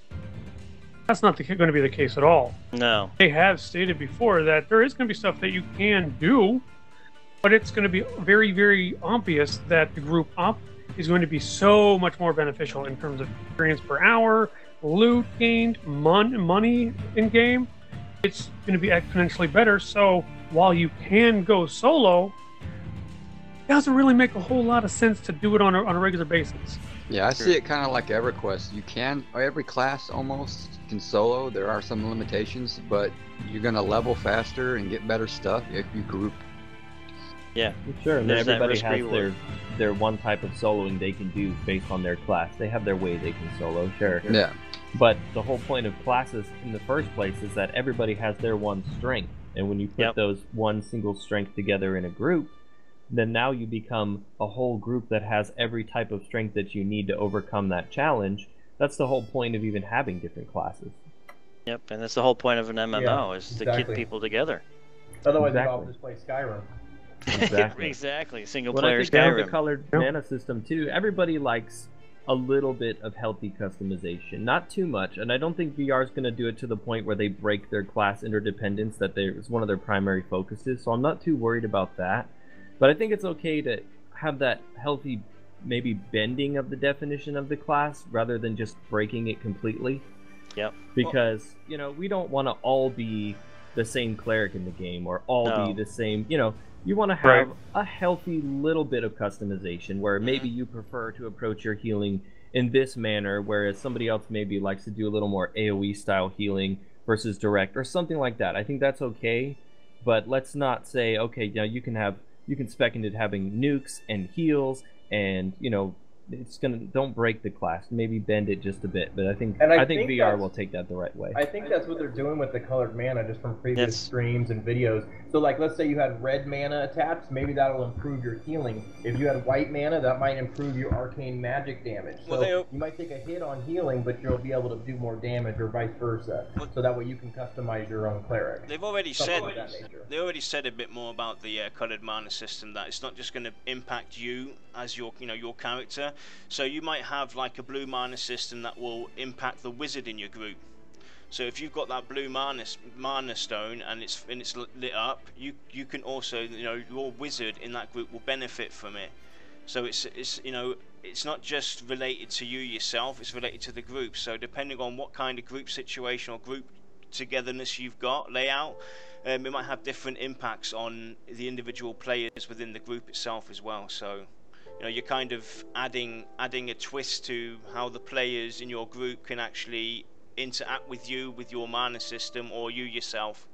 That's not going to be the case at all. No. They have stated before that there is going to be stuff that you can do, but it's going to be very, very obvious that the group up is going to be so much more beneficial in terms of experience per hour, loot gained, money in game. It's going to be exponentially better. So while you can go solo, it doesn't really make a whole lot of sense to do it on a regular basis. Yeah, I see it kind of like EverQuest. You can, every class almost can solo. There are some limitations, but you're going to level faster and get better stuff if you group. Yeah, sure. And everybody has their one type of soloing they can do based on their class. They have their way they can solo, sure. Yeah. But the whole point of classes in the first place is that everybody has their one strength. And when you put those one single strength together in a group, then now you become a whole group that has every type of strength that you need to overcome that challenge. That's the whole point of even having different classes. Yep, and that's the whole point of an MMO, is to get people together. Otherwise, we'd all just play Skyrim. Exactly. Single When player I think down Skyrim. the colored mana system too, everybody likes a little bit of healthy customization, not too much. And I don't think VR is going to do it to the point where they break their class interdependence. That is one of their primary focuses. So I'm not too worried about that. But I think it's okay to have that healthy, maybe bending of the definition of the class rather than just breaking it completely. Yep. Because you know, we don't want to all be the same cleric in the game or all be the same. You know. You want to have a healthy little bit of customization where maybe you prefer to approach your healing in this manner, whereas somebody else maybe likes to do a little more AoE style healing versus direct or something like that. I think that's okay, but let's not say, okay, you know, you can spec into having nukes and heals and, you know, don't break the class. Maybe bend it just a bit, but I think VR will take that the right way. I think that's what they're doing with the colored mana, just from previous streams and videos. So, like, let's say you had red mana attached, maybe that'll improve your healing. If you had white mana, that might improve your arcane magic damage. So you might take a hit on healing, but you'll be able to do more damage, or vice versa. So that way you can customize your own cleric. They've already said a bit more about the colored mana system, that it's not just going to impact you as your character. So you might have like a blue mana system that will impact the wizard in your group. So if you've got that blue mana stone and it's lit up, you can also, you know, your wizard in that group will benefit from it. So it's you know, it's not just related to you yourself, it's related to the group. So depending on what kind of group situation or group togetherness you've got, layout, it might have different impacts on the individual players within the group itself as well. So you're kind of adding a twist to how the players in your group can actually interact with you, with your mana system, or you yourself.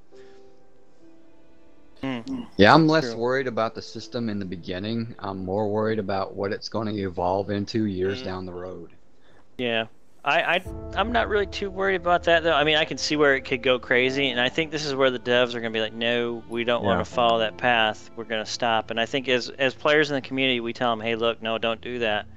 Yeah, I'm less worried about the system in the beginning. I'm more worried about what it's going to evolve into years down the road. Yeah, I'm not really too worried about that though. I mean, I can see where it could go crazy, and I think this is where the devs are going to be like, no, we don't want to follow that path. We're going to stop. And I think as players in the community, we tell them, hey, look, no, don't do that.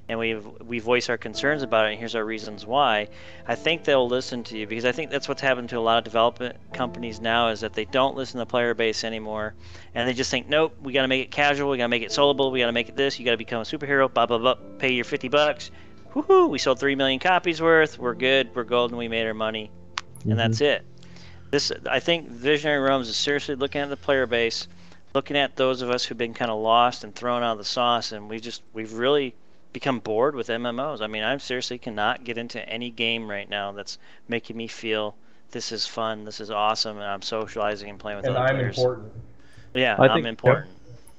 And we voice our concerns about it, and here's our reasons why. I think they'll listen to you, because I think that's what's happened to a lot of development companies now, is that they don't listen to the player base anymore, and they just think, nope, we got to make it casual, we got to make it soloable, we got to make it this, you got to become a superhero, blah blah blah, pay your $50, woohoo, we sold 3 million copies worth, we're good, we're golden, we made our money, and that's it. I think Visionary Realms is seriously looking at the player base, looking at those of us who've been kind of lost and thrown out of the sauce, and we've really become bored with MMOs. I mean, I seriously cannot get into any game right now that's making me feel this is fun, this is awesome, and I'm socializing and playing with other players. And I'm important. Yeah, I'm important.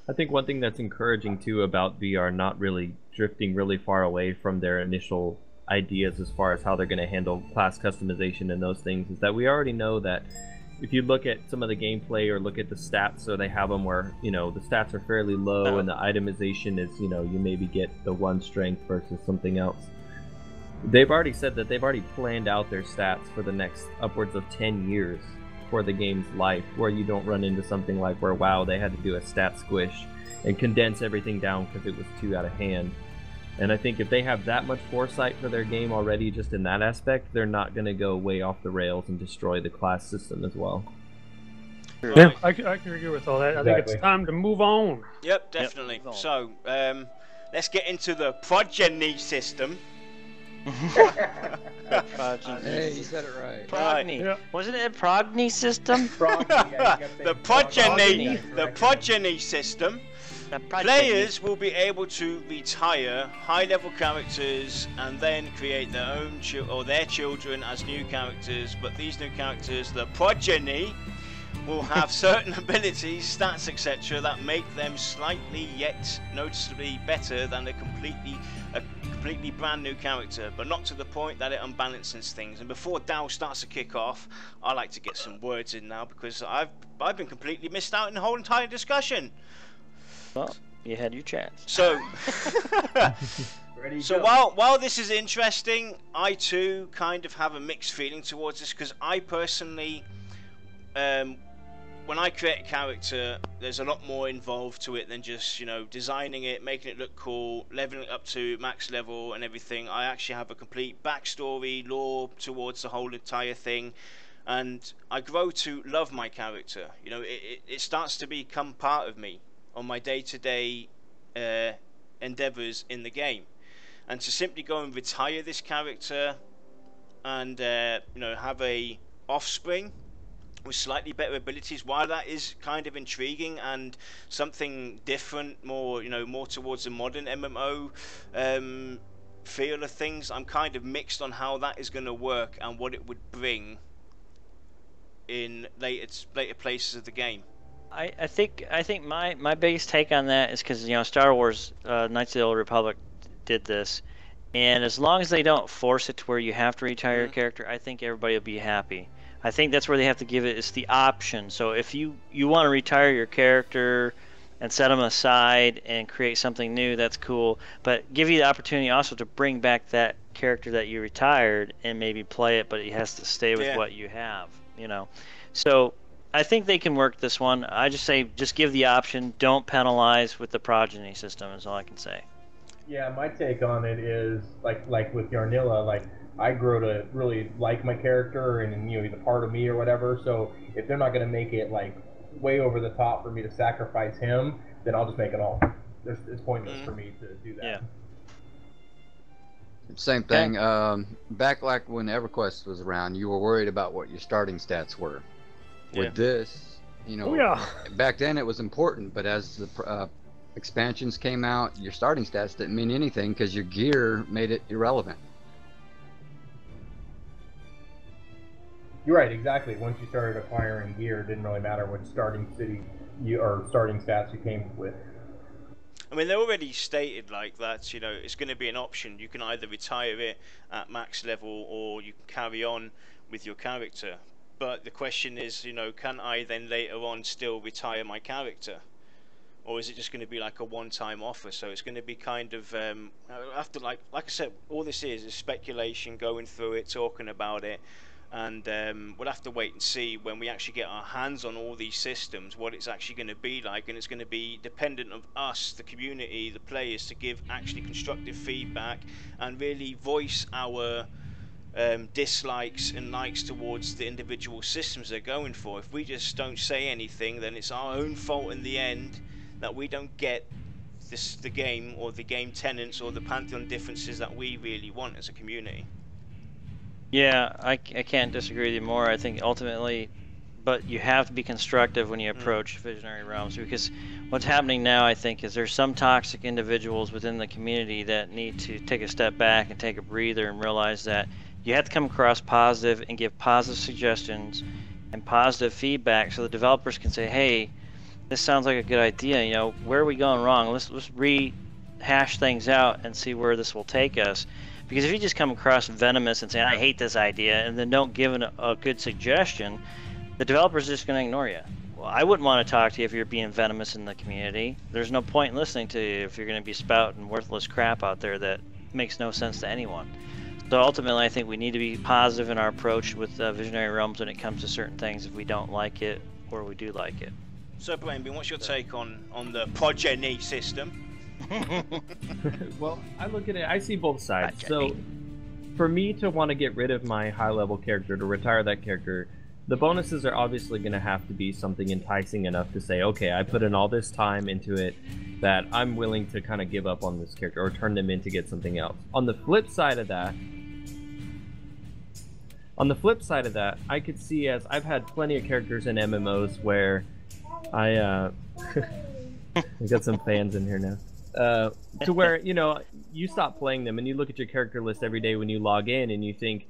I think one thing that's encouraging too about VR not really drifting really far away from their initial ideas as far as how they're going to handle class customization and those things is that we already know that if you look at some of the gameplay or look at the stats, so they have them where, the stats are fairly low and the itemization is, you maybe get the 1 strength versus something else. They've already said that they've already planned out their stats for the next upwards of 10 years for the game's life, where you don't run into something like where, wow, they had to do a stat squish and condense everything down because it was too out of hand. And I think if they have that much foresight for their game already just in that aspect, they're not going to go way off the rails and destroy the class system as well. Yeah, I can agree with all that. Exactly. I think it's time to move on. Yep, definitely. Yep. So, let's get into the progeny system. Hey, you said it right. Progeny. Yep. Wasn't it a progeny system? The progeny system. Players will be able to retire high-level characters and then create their own their children as new characters, but these new characters, the progeny, will have certain abilities, stats, etc. that make them slightly yet noticeably better than a completely brand new character, but not to the point that it unbalances things. And before Dow starts to kick off, I like to get some words in now because I've been completely missed out in the whole entire discussion. Well, you had your chance. So, while this is interesting, I too kind of have a mixed feeling towards this because I personally, when I create a character, there's a lot more involved to it than just designing it, making it look cool, leveling it up to max level and everything. I actually have a complete backstory, lore towards the whole entire thing. And I grow to love my character. It starts to become part of me on my day-to-day endeavors in the game, and to simply go and retire this character and have a offspring with slightly better abilities, while that is kind of intriguing and something different, more towards the modern MMO feel of things, I'm kind of mixed on how that is going to work and what it would bring in later places of the game. I think my biggest take on that is because Star Wars Knights of the Old Republic did this, and as long as they don't force it to where you have to retire your character, I think everybody will be happy. I think that's where they have to give it is the option. So if you want to retire your character and set them aside and create something new, that's cool. But give you the opportunity also to bring back that character that you retired and maybe play it, but it has to stay with what you have. So I think they can work this one. I just say just give the option. Don't penalize with the progeny system is all I can say. Yeah, my take on it is like with Yarnilla, like I grow to really like my character and he's a part of me or whatever. So if they're not going to make it like way over the top for me to sacrifice him, then I'll just make it all. It's pointless for me to do that. Yeah. Same thing. Back like when EverQuest was around, you were worried about what your starting stats were. With this, back then it was important, but as the expansions came out, your starting stats didn't mean anything because your gear made it irrelevant. You're right, exactly. Once you started acquiring gear, it didn't really matter what starting city or starting stats you came with. I mean, they already stated like that, you know, it's going to be an option. You can either retire it at max level or you can carry on with your character. But the question is, you know, can I then later on still retire my character? Or is it just going to be like a one-time offer? So it's going to be kind of, after like I said, all this is speculation, going through it, talking about it. And we'll have to wait and see when we actually get our hands on all these systems what it's actually going to be like, and it's going to be dependent of us, the community, the players, to give actually constructive feedback and really voice our dislikes and likes towards the individual systems they're going for. If we just don't say anything, then it's our own fault in the end that we don't get the game or the game tenets or the Pantheon differences that we really want as a community. Yeah, I can't disagree with you more. I think ultimately, but you have to be constructive when you approach Visionary Realms, because what's happening now, I think, is there's some toxic individuals within the community that need to take a step back and take a breather and realize that you have to come across positive and give positive suggestions and positive feedback so the developers can say, hey, this sounds like a good idea, you know, where are we going wrong? Let's rehash things out and see where this will take us. Because if you just come across venomous and say, I hate this idea, and then don't give a good suggestion, the developer's just going to ignore you. Well, I wouldn't want to talk to you if you're being venomous in the community. There's no point in listening to you if you're going to be spouting worthless crap out there that makes no sense to anyone. So ultimately, I think we need to be positive in our approach with Visionary Realms when it comes to certain things if we don't like it or we do like it. So, Brainbean, what's your take on the progeny system? Well, I look at it, I see both sides. So, for me to want to get rid of my high-level character, to retire that character, the bonuses are obviously going to have to be something enticing enough to say, okay, I put in all this time into it that I'm willing to kind of give up on this character or turn them in to get something else. On the flip side of that, I could see, as I've had plenty of characters in MMOs where I got some fans in here now. To where, you know, you stop playing them and you look at your character list every day when you log in and you think,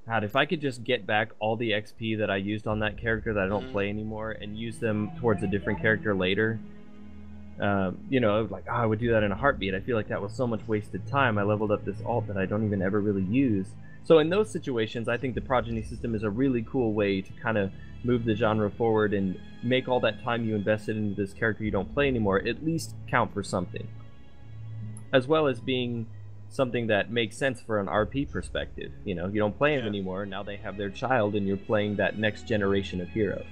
God, if I could just get back all the XP that I used on that character that I don't play anymore and use them towards a different character later, you know, like, I would do that in a heartbeat. I feel like that was so much wasted time. I leveled up this alt that I don't even ever really use. So in those situations, I think the progeny system is a really cool way to kind of move the genre forward and make all that time you invested into this character you don't play anymore at least count for something, as well as being something that makes sense for an RP perspective. You know, you don't play them anymore, now they have their child and you're playing that next generation of hero.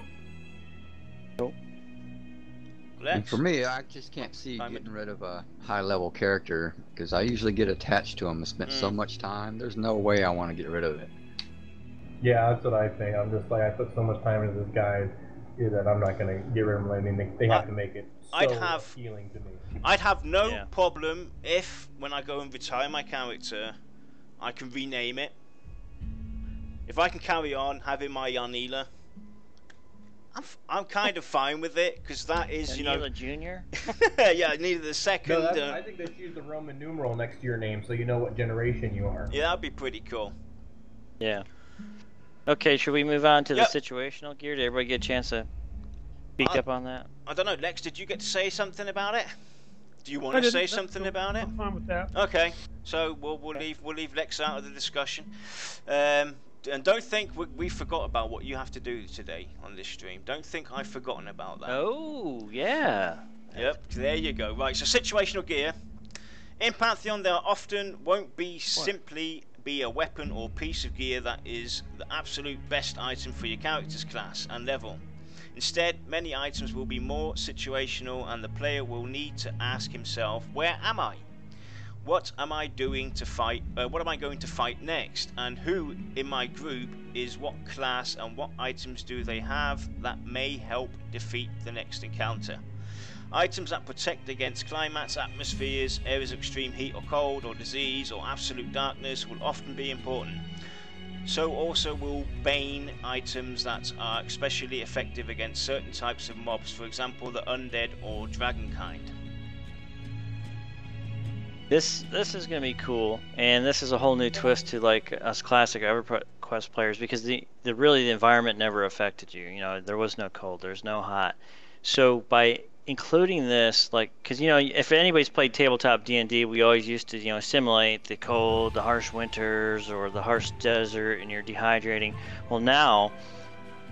And for me, I just can't see getting rid of a high-level character because I usually get attached to him and spent so much time. There's no way I want to get rid of it. Yeah, that's what I think. I'm just like, I put so much time into this guy that I'm not going to get rid of him. I mean, they have to make it so appealing to me. I'd have no problem if, when I go and retire my character, I can rename it. If I can carry on having my Yanila, I'm kind of fine with it, because that is, you know... Yanila Jr.? Yeah, neither the second... No, I think they should use the Roman numeral next to your name so you know what generation you are. Yeah, that'd be pretty cool. Yeah. Okay, should we move on to the situational gear? Did everybody get a chance to speak up on that? I don't know, Lex, did you get to say something about it? Do you want to say something about it? I'm fine with that. Okay, so we'll leave Lex out of the discussion. And don't think we forgot about what you have to do today on this stream. Don't think I've forgotten about that. Oh, yeah. Yep, there you go. Right, so situational gear. In Pantheon, there often won't be simply be a weapon or piece of gear that is the absolute best item for your character's class and level. Instead, many items will be more situational and the player will need to ask himself, where am I? What am I doing to fight? What am I going to fight next? And who in my group is what class and what items do they have that may help defeat the next encounter? Items that protect against climates, atmospheres, areas of extreme heat or cold or disease or absolute darkness will often be important. So also will Bane items that are especially effective against certain types of mobs, for example the undead or dragon kind. This is gonna be cool, and this is a whole new twist to like us classic EverQuest players, because the environment never affected you. You know, there was no cold, there's no hot. So by including this, like, because you know, if anybody's played tabletop D&D, we always used to, you know, simulate the cold, the harsh winters, or the harsh desert, and you're dehydrating. Well, now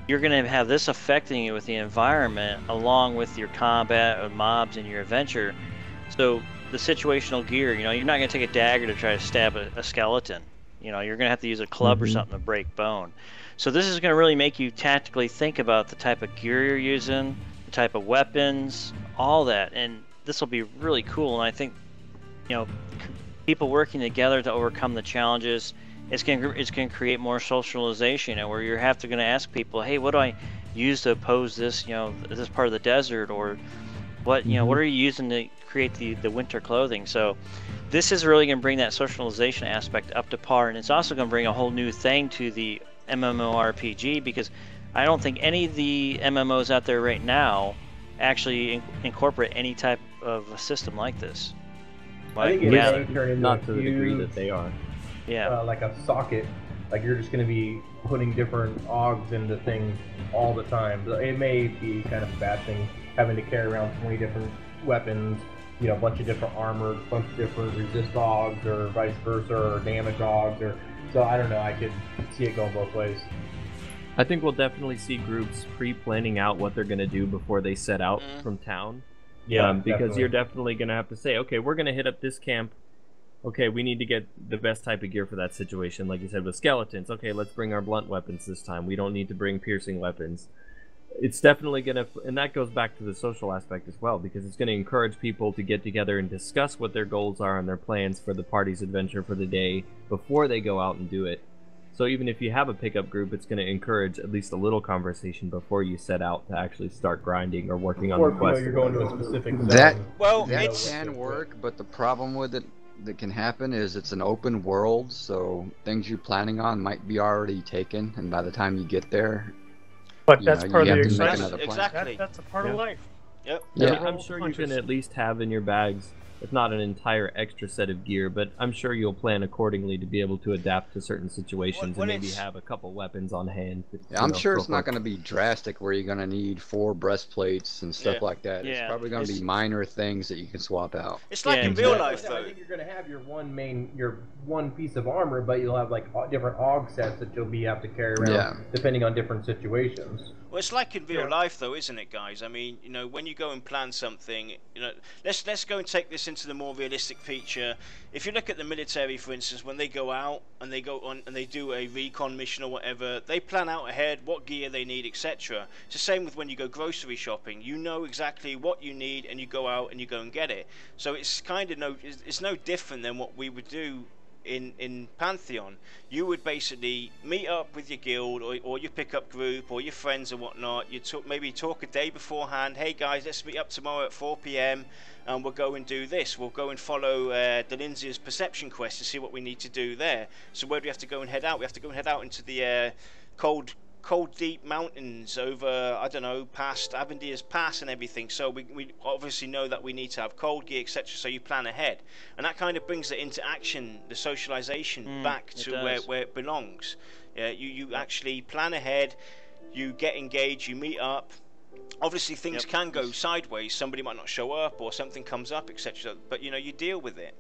you're going to have this affecting you with the environment, along with your combat of mobs and your adventure. So the situational gear, you know, you're not going to take a dagger to try to stab a skeleton. You know, you're going to have to use a club or something to break bone. So this is going to really make you tactically think about the type of gear you're using, the type of weapons, all that. And this will be really cool. And I think, you know, people working together to overcome the challenges, it's going to create more socialization, and where you're going to ask people, hey, what do I use to oppose this, you know, this part of the desert, or what, you know, what are you using to create the winter clothing? So this is really going to bring that socialization aspect up to par, and it's also going to bring a whole new thing to the MMORPG, because I don't think any of the MMOs out there right now actually incorporate any type of a system like this. I think it may turn into not to the degree that they are. Yeah. Like a socket, like you're just going to be putting different augs into things all the time. It may be kind of a bad thing having to carry around 20 different weapons, you know, a bunch of different armor, a bunch of different resist augs, or vice versa, or damage augs, or so I don't know. I could see it going both ways. I think we'll definitely see groups pre-planning out what they're going to do before they set out from town. Yeah, because definitely. you're definitely going to have to say, okay, we're going to hit up this camp. Okay, we need to get the best type of gear for that situation. Like you said, with skeletons. Okay, let's bring our blunt weapons this time. We don't need to bring piercing weapons. It's definitely going to, and that goes back to the social aspect as well, because it's going to encourage people to get together and discuss what their goals are and their plans for the party's adventure for the day before they go out and do it. So even if you have a pickup group, it's going to encourage at least a little conversation before you set out to actually start grinding or working on the quest. Or you're going to a specific zone. That it's can work, but the problem with it that can happen is it's an open world, so things you're planning on might be already taken, and by the time you get there, but that's part of the excitement. Exactly. That's a part of life. Yep. Yeah, I'm sure you can at least have in your bags, if not an entire extra set of gear, but I'm sure you'll plan accordingly to be able to adapt to certain situations and maybe have a couple weapons on hand. Yeah, I'm sure it's not going to be drastic where you're going to need 4 breastplates and stuff like that. Yeah. It's probably going to be minor things that you can swap out. It's like in real life, though. I think you're going to have your one piece of armor, but you'll have like different AUG sets that you'll have to carry around depending on different situations. Well, it's like in real life, though, isn't it, guys? I mean, you know, when you go and plan something, you know, let's go and take this into the more realistic feature. If you look at the military, for instance, when they go out and they go on and they do a recon mission or whatever, they plan out ahead what gear they need, etc. It's the same with when you go grocery shopping. You know exactly what you need, and you go out and you go and get it. So it's kind of it's no different than what we would do in Pantheon. You would basically meet up with your guild or your pickup group or your friends or whatnot. You maybe talk a day beforehand. Hey guys, let's meet up tomorrow at 4 PM and we'll go and do this. We'll go and follow Dalinsia's perception quest to see what we need to do there. So where do we have to go and head out? We have to go and head out into the cold deep mountains over, I don't know, past Avendir's Pass and everything. So we obviously know that we need to have cold gear, etc. So you plan ahead, and that kind of brings it into action, the socialization back to where it belongs. You actually plan ahead, you get engaged, you meet up. Obviously things can go sideways, somebody might not show up or something comes up, etc. But you know, you deal with it.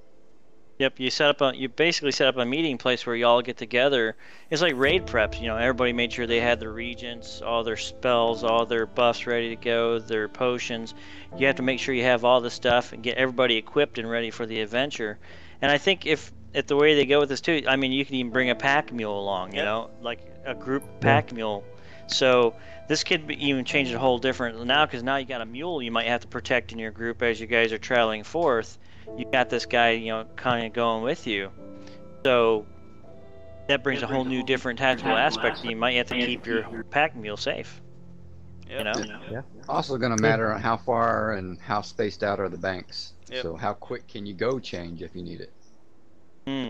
Yep, you basically set up a meeting place where you all get together. It's like raid preps, you know, everybody made sure they had their regents, all their spells, all their buffs ready to go, their potions. You have to make sure you have all the stuff and get everybody equipped and ready for the adventure. And I think if the way they go with this too, I mean, you can even bring a pack mule along, you know, like a group pack mule. So this could even change it a whole different now, because now you got a mule you might have to protect in your group as you guys are traveling forth. You got this guy, you know, kind of going with you. So that brings a whole new different tactical aspect. You might have to keep your pack mule safe. You know? Yeah. Also going to matter on how far and how spaced out are the banks. Yep. So how quick can you go change if you need it?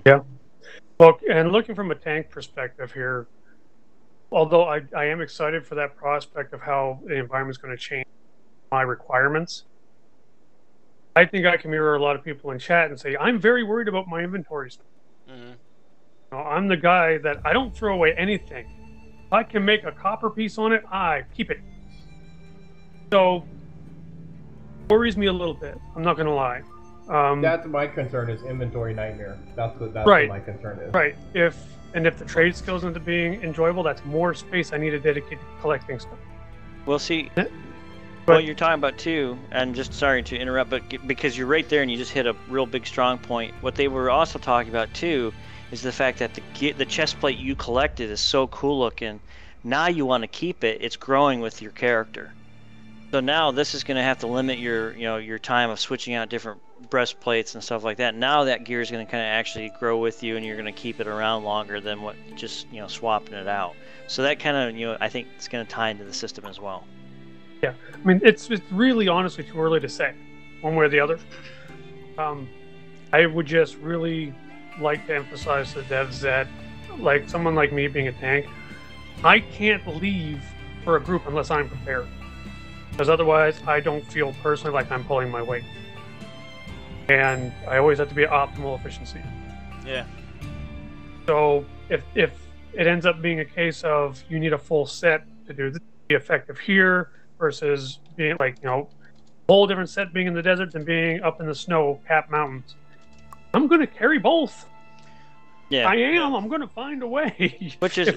Yeah. Well, and looking from a tank perspective here, although I am excited for that prospect of how the environment's going to change my requirements, I think I can mirror a lot of people in chat and say, I'm very worried about my inventory space. I'm the guy that I don't throw away anything. If I can make a copper piece on it, I keep it. So, worries me a little bit. I'm not going to lie. That's my concern, is inventory nightmare. That's what my concern is. Right. If the trade skills into being enjoyable, that's more space I need to dedicate to collecting stuff. We'll see. What you're talking about too, and just sorry to interrupt, but because you're right there and you just hit a real big strong point. What they were also talking about too is the fact that the chest plate you collected is so cool looking. Now you want to keep it. It's growing with your character. So now this is going to have to limit your time of switching out different breastplates and stuff like that. Now that gear is going to kind of actually grow with you, and you're going to keep it around longer than what just swapping it out. So that kind of I think it's going to tie into the system as well. Yeah, I mean it's really honestly too early to say one way or the other. I would just really like to emphasize to the devs that, like someone like me being a tank, I can't leave for a group unless I'm prepared. Because otherwise, I don't feel personally like I'm pulling my weight. And I always have to be at optimal efficiency. Yeah. So if it ends up being a case of you need a full set to do the effective here versus being like, a whole different set being in the desert than being up in the snow-capped mountains, I'm going to carry both. Yeah. I am. I'm going to find a way. Which is,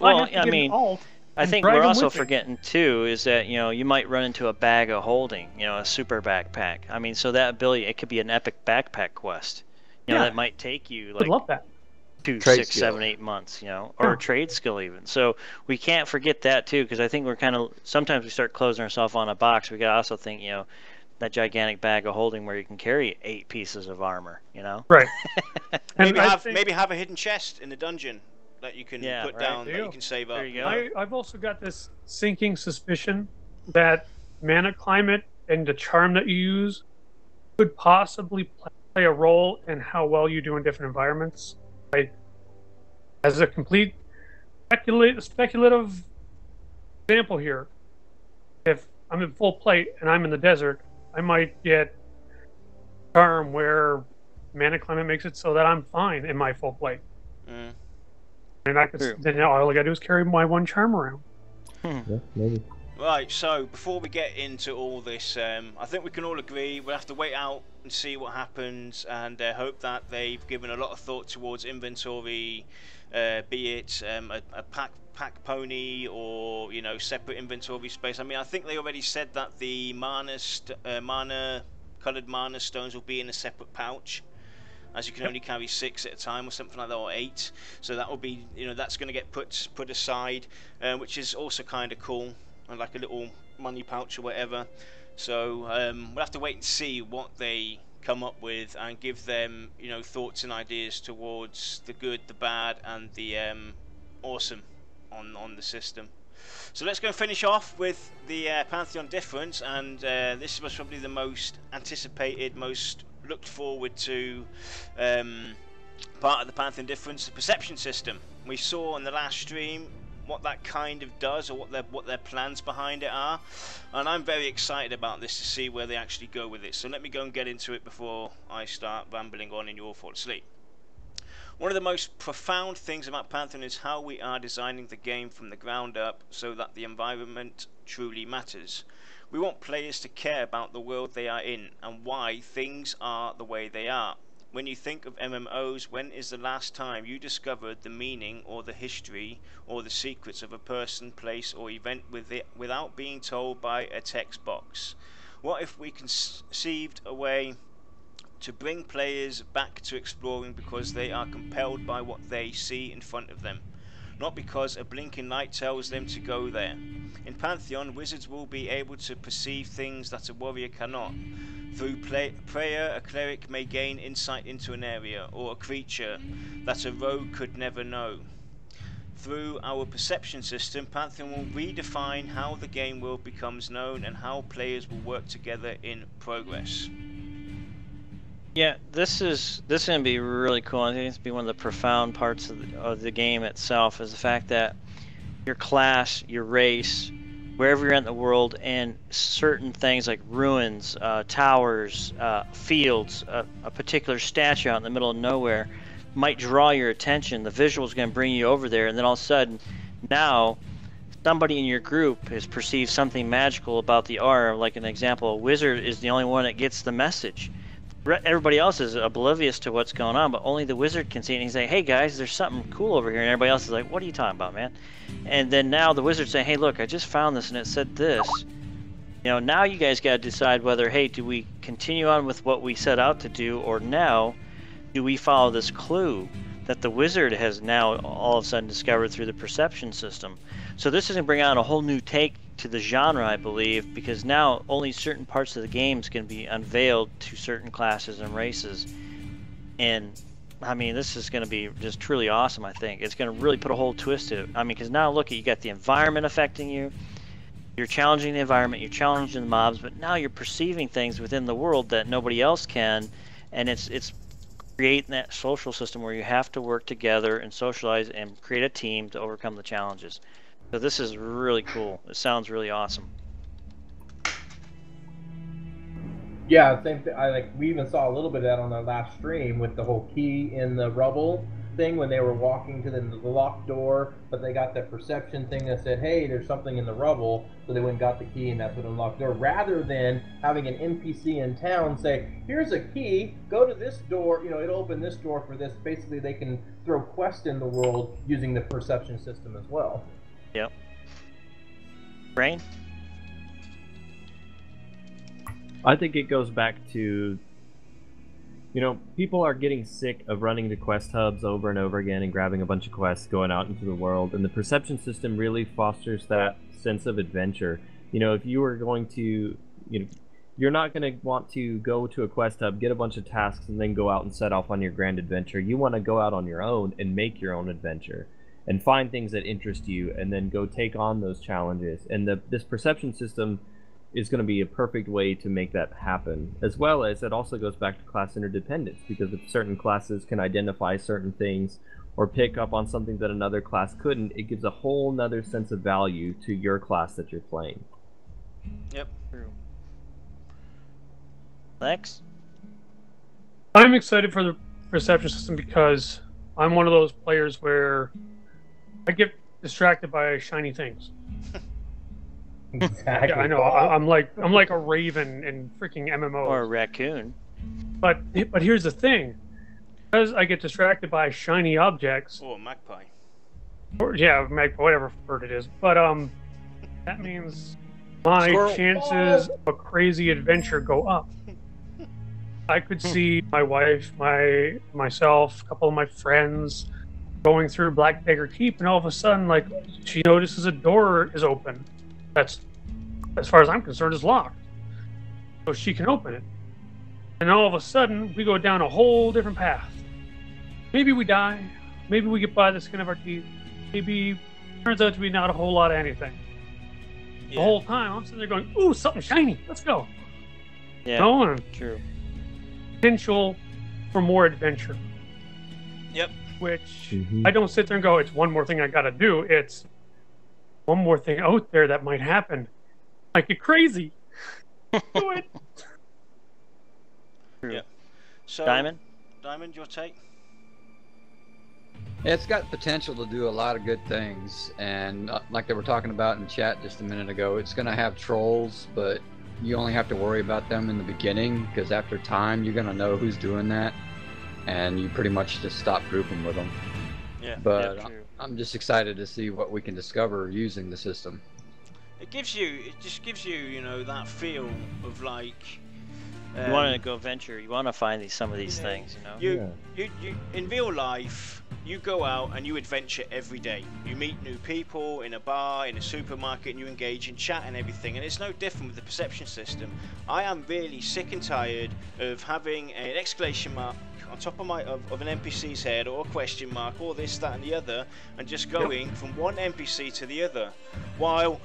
I think we're also forgetting too is that you might run into a bag of holding, a super backpack. I mean, so that ability, it could be an epic backpack quest. That might take you like I love that. 2, 6, 7, 8 months, or a trade skill even. So we can't forget that too, because I think we're kind of sometimes we start closing ourselves on a box. We got to also think, that gigantic bag of holding where you can carry 8 pieces of armor. Right. maybe have a hidden chest in the dungeon that you can put down, that you can save up. There you go. I've also got this sinking suspicion that mana climate and the charm that you use could possibly play a role in how well you do in different environments. Right? As a complete speculative example here, if I'm in full plate and I'm in the desert, I might get charm where mana climate makes it so that I'm fine in my full plate. And I could then all I gotta do is carry my 1 charm around. Yeah, maybe. Right, so before we get into all this, I think we can all agree we'll have to wait out and see what happens, and hope that they've given a lot of thought towards inventory, be it a pack pony or separate inventory space. I mean, I think they already said that the coloured mana stones will be in a separate pouch, as you can only carry 6 at a time or something like that, or 8. So that will be, that's going to get put aside, which is also kind of cool, like a little money pouch or whatever. So we'll have to wait and see what they come up with, and give them thoughts and ideas towards the good, the bad, and the awesome on the system. So let's go and finish off with the Pantheon Diffrence, and this was probably the most anticipated, most looked forward to part of the Pantheon Diffrence, the perception system. We saw in the last stream what that kind of does, or what their plans behind it are, and I'm very excited about this to see where they actually go with it. So let me go and get into it before I start rambling on and you all fall asleep. One of the most profound things about Pantheon is how we are designing the game from the ground up so that the environment truly matters. We want players to care about the world they are in and why things are the way they are. When you think of MMOs, when is the last time you discovered the meaning or the history or the secrets of a person, place or event without being told by a text box? What if we conceived a way to bring players back to exploring because they are compelled by what they see in front of them, not because a blinking light tells them to go there? In Pantheon, wizards will be able to perceive things that a warrior cannot. Through prayer, a cleric may gain insight into an area or a creature that a rogue could never know. Through our perception system, Pantheon will redefine how the game world becomes known and how players will work together in progress. Yeah, this is going to be really cool. I think it's going to be one of the profound parts of the game itself, is the fact that your class, your race, wherever you're at in the world, and certain things like ruins, towers, fields, a particular statue out in the middle of nowhere might draw your attention. The visual is going to bring you over there, and then all of a sudden, now somebody in your group has perceived something magical about the aura. Like an example, a wizard is the only one that gets the message. Everybody else is oblivious to what's going on, but only the wizard can see it. And he's like, hey guys, there's something cool over here. And everybody else is like, what are you talking about, man? And then now the wizard's saying, hey, look, I just found this and it said this. You know, now you guys got to decide whether, hey, do we continue on with what we set out to do, or now do we follow this clue that the wizard has now all of a sudden discovered through the perception system? So this is going to bring out a whole new take to the genre, I believe, because now only certain parts of the game is going to be unveiled to certain classes and races. And I mean, this is going to be just truly awesome. I think it's going to really put a whole twist to it. I mean, because now look, you got the environment affecting you. You're challenging the environment, you're challenging the mobs, but now you're perceiving things within the world that nobody else can, and it's creating that social system where you have to work together and socialize and create a team to overcome the challenges. So this is really cool. It sounds really awesome. Yeah, same thing. We even saw a little bit of that on our last stream with the whole key in the rubble thing when they were walking to the locked door, but they got that perception thing that said, hey, there's something in the rubble, so they went and got the key, and that's what unlocked the door, rather than having an NPC in town say, here's a key, go to this door, you know, it'll open this door for this. Basically, they can throw quests in the world using the perception system as well. Yep. Brain? I think it goes back to, you know, people are getting sick of running the quest hubs over and over again and grabbing a bunch of quests, going out into the world, and the perception system really fosters that sense of adventure. You know, if you were going to, you know, you're not going to want to go to a quest hub, get a bunch of tasks, and then go out and set off on your grand adventure. You want to go out on your own and make your own adventure and find things that interest you, and then go take on those challenges. And this perception system is going to be a perfect way to make that happen, as well as it also goes back to class interdependence, because if certain classes can identify certain things or pick up on something that another class couldn't, it gives a whole nother sense of value to your class that you're playing. Yep. True. Lex? I'm excited for the perception system because I'm one of those players where I get distracted by shiny things. Exactly. Yeah, I know. I'm like a raven in freaking MMOs. Or a raccoon. But here's the thing, because I get distracted by shiny objects. Or a magpie. Or yeah, magpie, whatever bird it is. But that means my chances of a crazy adventure go up. I could see my wife, myself, a couple of my friends going through Black Dagger Keep, and all of a sudden, like, she notices a door is open. That's, as far as I'm concerned, is locked. So she can open it. And all of a sudden, we go down a whole different path. Maybe we die. Maybe we get by the skin of our teeth. Maybe it turns out to be not a whole lot of anything. Yeah. The whole time, I'm sitting there going, ooh, something shiny. Let's go. Yeah, no, true. Potential for more adventure. Yep. Which I don't sit there and go, it's one more thing I gotta do. It's one more thing out there that might happen. Like, get crazy. Do it. True. Yeah. So, Diamond, your take? It's got potential to do a lot of good things, and like they were talking about in chat just a minute ago, it's going to have trolls, but you only have to worry about them in the beginning, because after time you're going to know who's doing that, and you pretty much just stop grouping with them. Yeah. But yeah, true. I'm just excited to see what we can discover using the system. It just gives you, you know, that feel of like. You want to go venture. You want to find some of these things, you know. You in real life, you go out and you adventure every day. You meet new people in a bar, in a supermarket, and you engage in chat and everything. And it's no different with the perception system. I am really sick and tired of having an exclamation mark on top of of an NPC's head, or a question mark, or this, that, and the other, and just going from one NPC to the other. While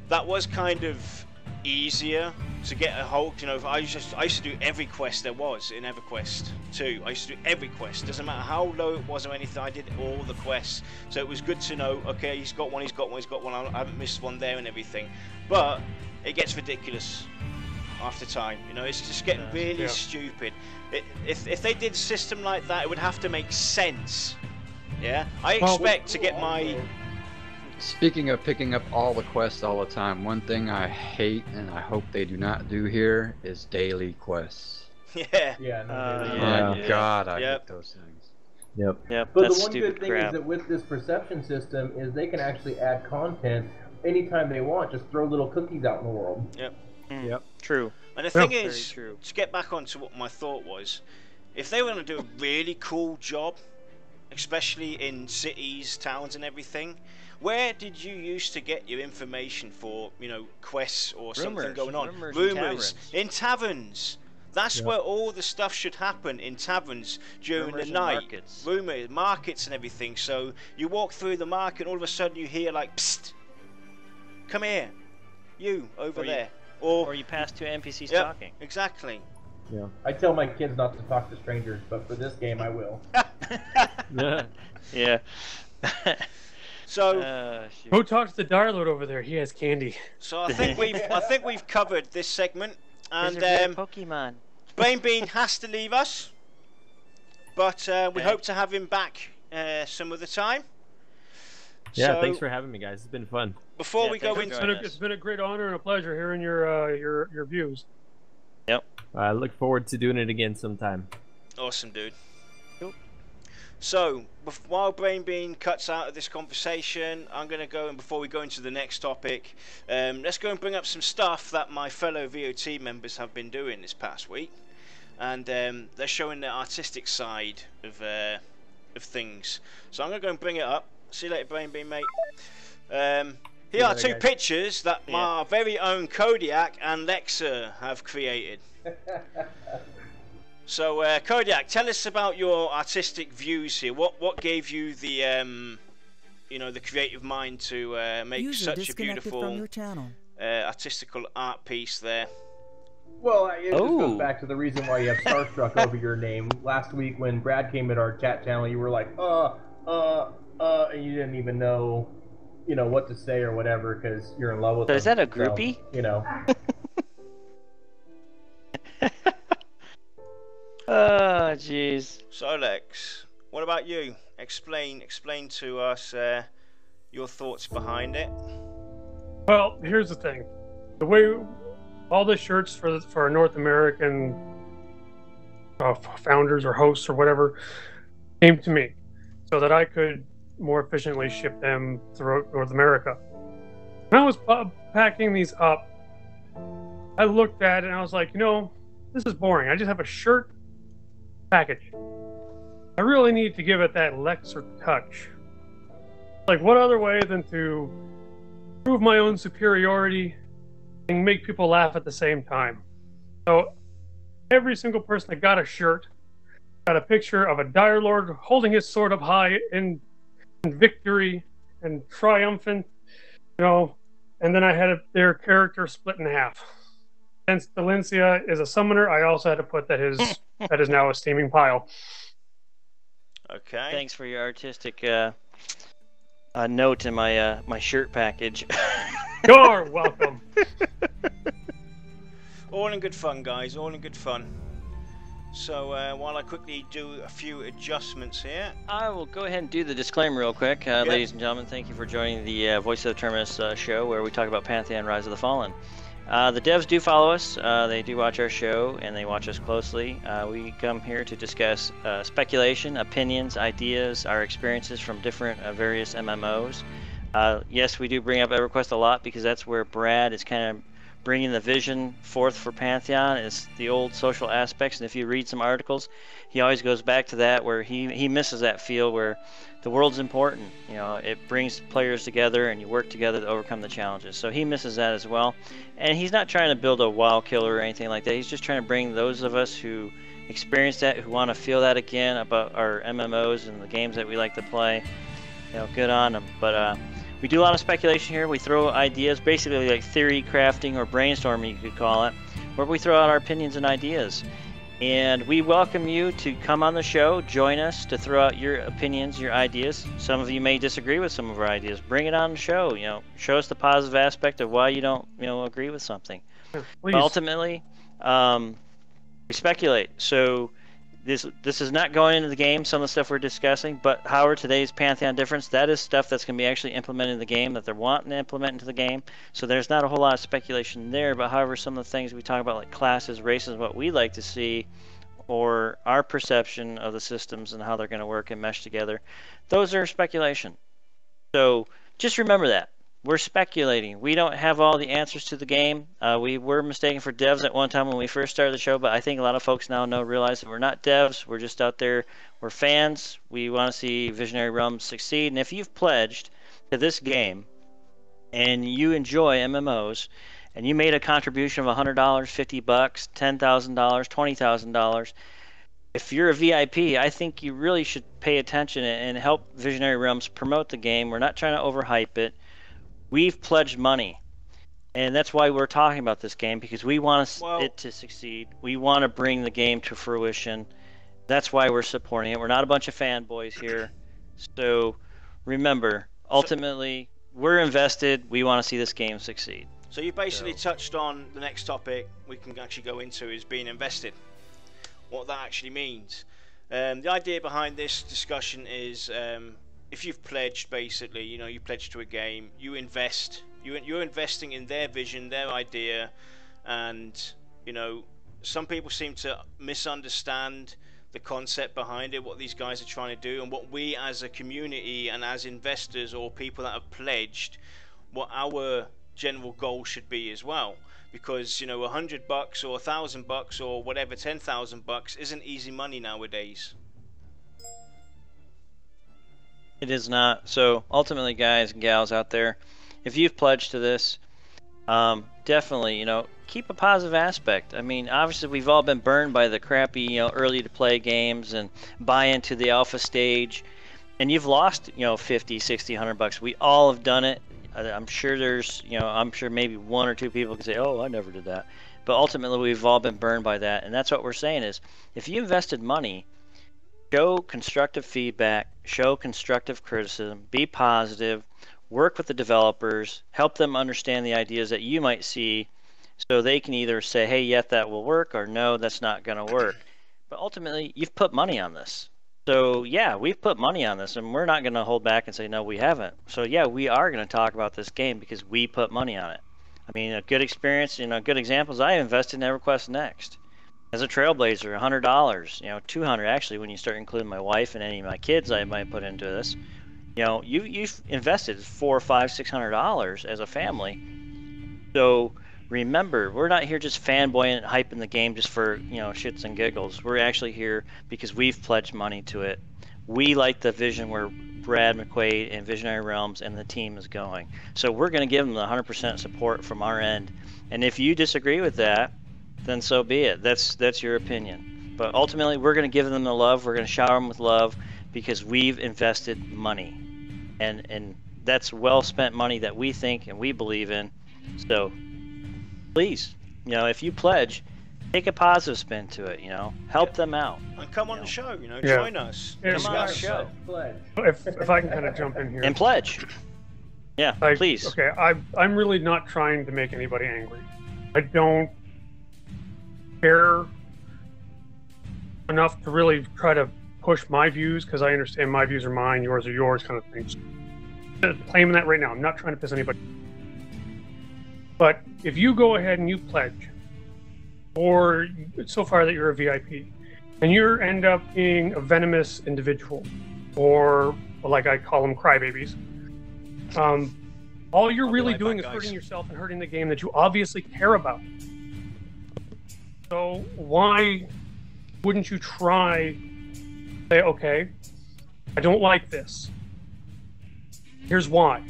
that was kind of easier to get a hold. You know, I used to do every quest there was in EverQuest 2. I used to do every quest. Doesn't matter how low it was or anything. I did all the quests. So it was good to know. Okay, he's got one. He's got one. He's got one. I haven't missed one there and everything. But it gets ridiculous after time. You know, it's just getting really stupid. If they did a system like that, it would have to make sense. Yeah, I expect to get my. Speaking of picking up all the quests all the time, one thing I hate and I hope they do not do here is daily quests. Yeah. Yeah. No, My God, I hate those things. Yep. But That's the one stupid good thing crap. is that with this perception system is they can actually add content anytime they want. Just throw little cookies out in the world. Yep. True. And the thing Very is, true. to get back onto what my thought was, if they were going to do a really cool job, especially in cities, towns and everything, where did you used to get your information for, you know, quests or something going on? Rumors in taverns. That's where all the stuff should happen, in taverns during Rumors the and night. markets. Rumors, markets and everything. So you walk through the market and all of a sudden you hear like, psst, come here, you over there. Or you pass two NPCs talking. Exactly. Yeah. I tell my kids not to talk to strangers, but for this game I will. Yeah. So, Go talk to the Direlord over there. He has candy. so I think we've covered this segment, and Pokemon. Brainbean has to leave us, but we hope to have him back some other time. Yeah, So, thanks for having me, guys. It's been fun. Before Yeah, we go thanks for into joining us. It's been a great honor and a pleasure hearing your views. I look forward to doing it again sometime. awesome, dude. Cool. So, while Brainbean cuts out of this conversation, I'm going to go, and before we go into the next topic, let's go and bring up some stuff that my fellow VOT members have been doing this past week. And they're showing the artistic side of things. So I'm going to go and bring it up. See you later, Brainbean, mate. Here are two pictures that my very own Kodiack and Leksur have created. So, Kodiack, tell us about your artistic views here. What gave you the, the creative mind to make such a beautiful, artistical art piece there? Well, it just goes back to the reason why you have Starstruck over your name. Last week when Brad came at our chat channel, you were like, and you didn't even know, what to say or whatever because you're in love with So him. is that a groupie? So, Oh, jeez. So, Lex, what about you? Explain to us your thoughts behind it. Well, here's the thing: the way all the shirts for North American founders or hosts or whatever came to me, so that I could more efficiently ship them throughout North America. When I was packing these up, I looked at it and I was like, this is boring. I just have a shirt package. I really need to give it that Leksur touch. Like, what other way than to prove my own superiority and make people laugh at the same time? So every single person that got a shirt got a picture of a Dire Lord holding his sword up high in victory and triumphant, and then I had their character split in half. Since Dalinsia is a summoner, I also had to put that that is now a steaming pile. Okay. Thanks for your artistic note in my shirt package. You're welcome. All in good fun, guys. All in good fun. So while I quickly do a few adjustments here. I will go ahead and do the disclaimer real quick. Ladies and gentlemen, thank you for joining the Voice of the Terminus show where we talk about Pantheon, Rise of the Fallen. The devs do follow us, they do watch our show, and they watch us closely. We come here to discuss speculation, opinions, ideas, our experiences from different various MMOs. Yes, we do bring up EverQuest a lot because that's where Brad is kind of bringing the vision forth for Pantheon, is the old social aspects. And if you read some articles, he always goes back to that where he misses that feel where the world's important. It brings players together and you work together to overcome the challenges. So he misses that as well. And he's not trying to build a WoW killer or anything like that. He's just trying to bring those of us who experience that, who want to feel that again about our MMOs and the games that we like to play. Good on them. But We do a lot of speculation here. We throw ideas, basically like theory crafting or brainstorming, you could call it, where we throw out our opinions and ideas. And we welcome you to come on the show, join us to throw out your opinions, your ideas. Some of you may disagree with some of our ideas. Bring it on the show. Show us the positive aspect of why you don't, agree with something. Please. But ultimately, we speculate. So this is not going into the game, some of the stuff we're discussing, but Howard, today's Pantheon Diffrence, that is stuff that's going to be actually implemented in the game, that they're wanting to implement into the game. So there's not a whole lot of speculation there, but however, some of the things we talk about, like classes, races, what we like to see, or our perception of the systems and how they're going to work and mesh together, those are speculation. So just remember that. We're speculating. We don't have all the answers to the game. We were mistaken for devs at one time when we first started the show, but I think a lot of folks now realize that we're not devs. We're just out there. We're fans. We want to see Visionary Realms succeed. And if you've pledged to this game and you enjoy MMOs and you made a contribution of $100, $50, $10,000, $20,000, if you're a VIP, I think you really should pay attention and help Visionary Realms promote the game. We're not trying to overhype it. We've pledged money, and that's why we're talking about this game, because we want it to succeed. We want to bring the game to fruition. That's why we're supporting it. We're not a bunch of fanboys here. So remember, ultimately, we're invested. We want to see this game succeed. So you basically touched on the next topic we can actually go into, is being invested. What that actually means. The idea behind this discussion is, if you've pledged, basically, you pledge to a game, you invest. You're investing in their vision, their idea, and some people seem to misunderstand the concept behind it, what these guys are trying to do, and what we as a community and as investors or people that have pledged, what our general goal should be as well. Because $100 or $1,000 or whatever, $10,000 isn't easy money nowadays. It is not. So ultimately, guys and gals out there, if you've pledged to this, definitely, keep a positive aspect. I mean, obviously, we've all been burned by the crappy, early to play games and buy into the alpha stage, and you've lost, 50, 60, $100. We all have done it. I'm sure there's, I'm sure maybe one or two people can say, oh, I never did that. But ultimately, we've all been burned by that, and that's what we're saying is, if you invested money, show constructive feedback, show constructive criticism, be positive, work with the developers, help them understand the ideas that you might see so they can either say, hey, yeah, that will work, or no, that's not going to work. But ultimately, you've put money on this. So, yeah, we've put money on this, and we're not going to hold back and say, no, we haven't. So, yeah, we are going to talk about this game because we put money on it. I mean, a good experience, good examples, I invested in EverQuest Next. As a Trailblazer, $100, $200 actually when you start including my wife and any of my kids I might put into this. You've invested $400, $500, $600 as a family. So remember, we're not here just fanboying and hyping the game just for shits and giggles. We're actually here because we've pledged money to it. We like the vision where Brad McQuaid and Visionary Realms and the team is going. So we're going to give them the 100% support from our end. And if you disagree with that, then so be it. That's your opinion. But ultimately, we're going to give them the love. We're going to shower them with love because we've invested money. And that's well-spent money that we think and we believe in. So please, if you pledge, take a positive spin to it, help them out. And come on the show, join us. Come on the show. If I can kind of jump in here. And pledge. Yeah, please. Okay, I'm really not trying to make anybody angry. I don't care enough to really try to push my views, because I understand my views are mine, yours are yours, kind of things. I'm claiming that right now. I'm not trying to piss anybody. But if you go ahead and you pledge, or so far that you're a VIP, and you end up being a venomous individual, or like I call them crybabies, all you're really doing is hurting yourself and hurting the game that you obviously care about. So why wouldn't you try say, okay, I don't like this. Here's why.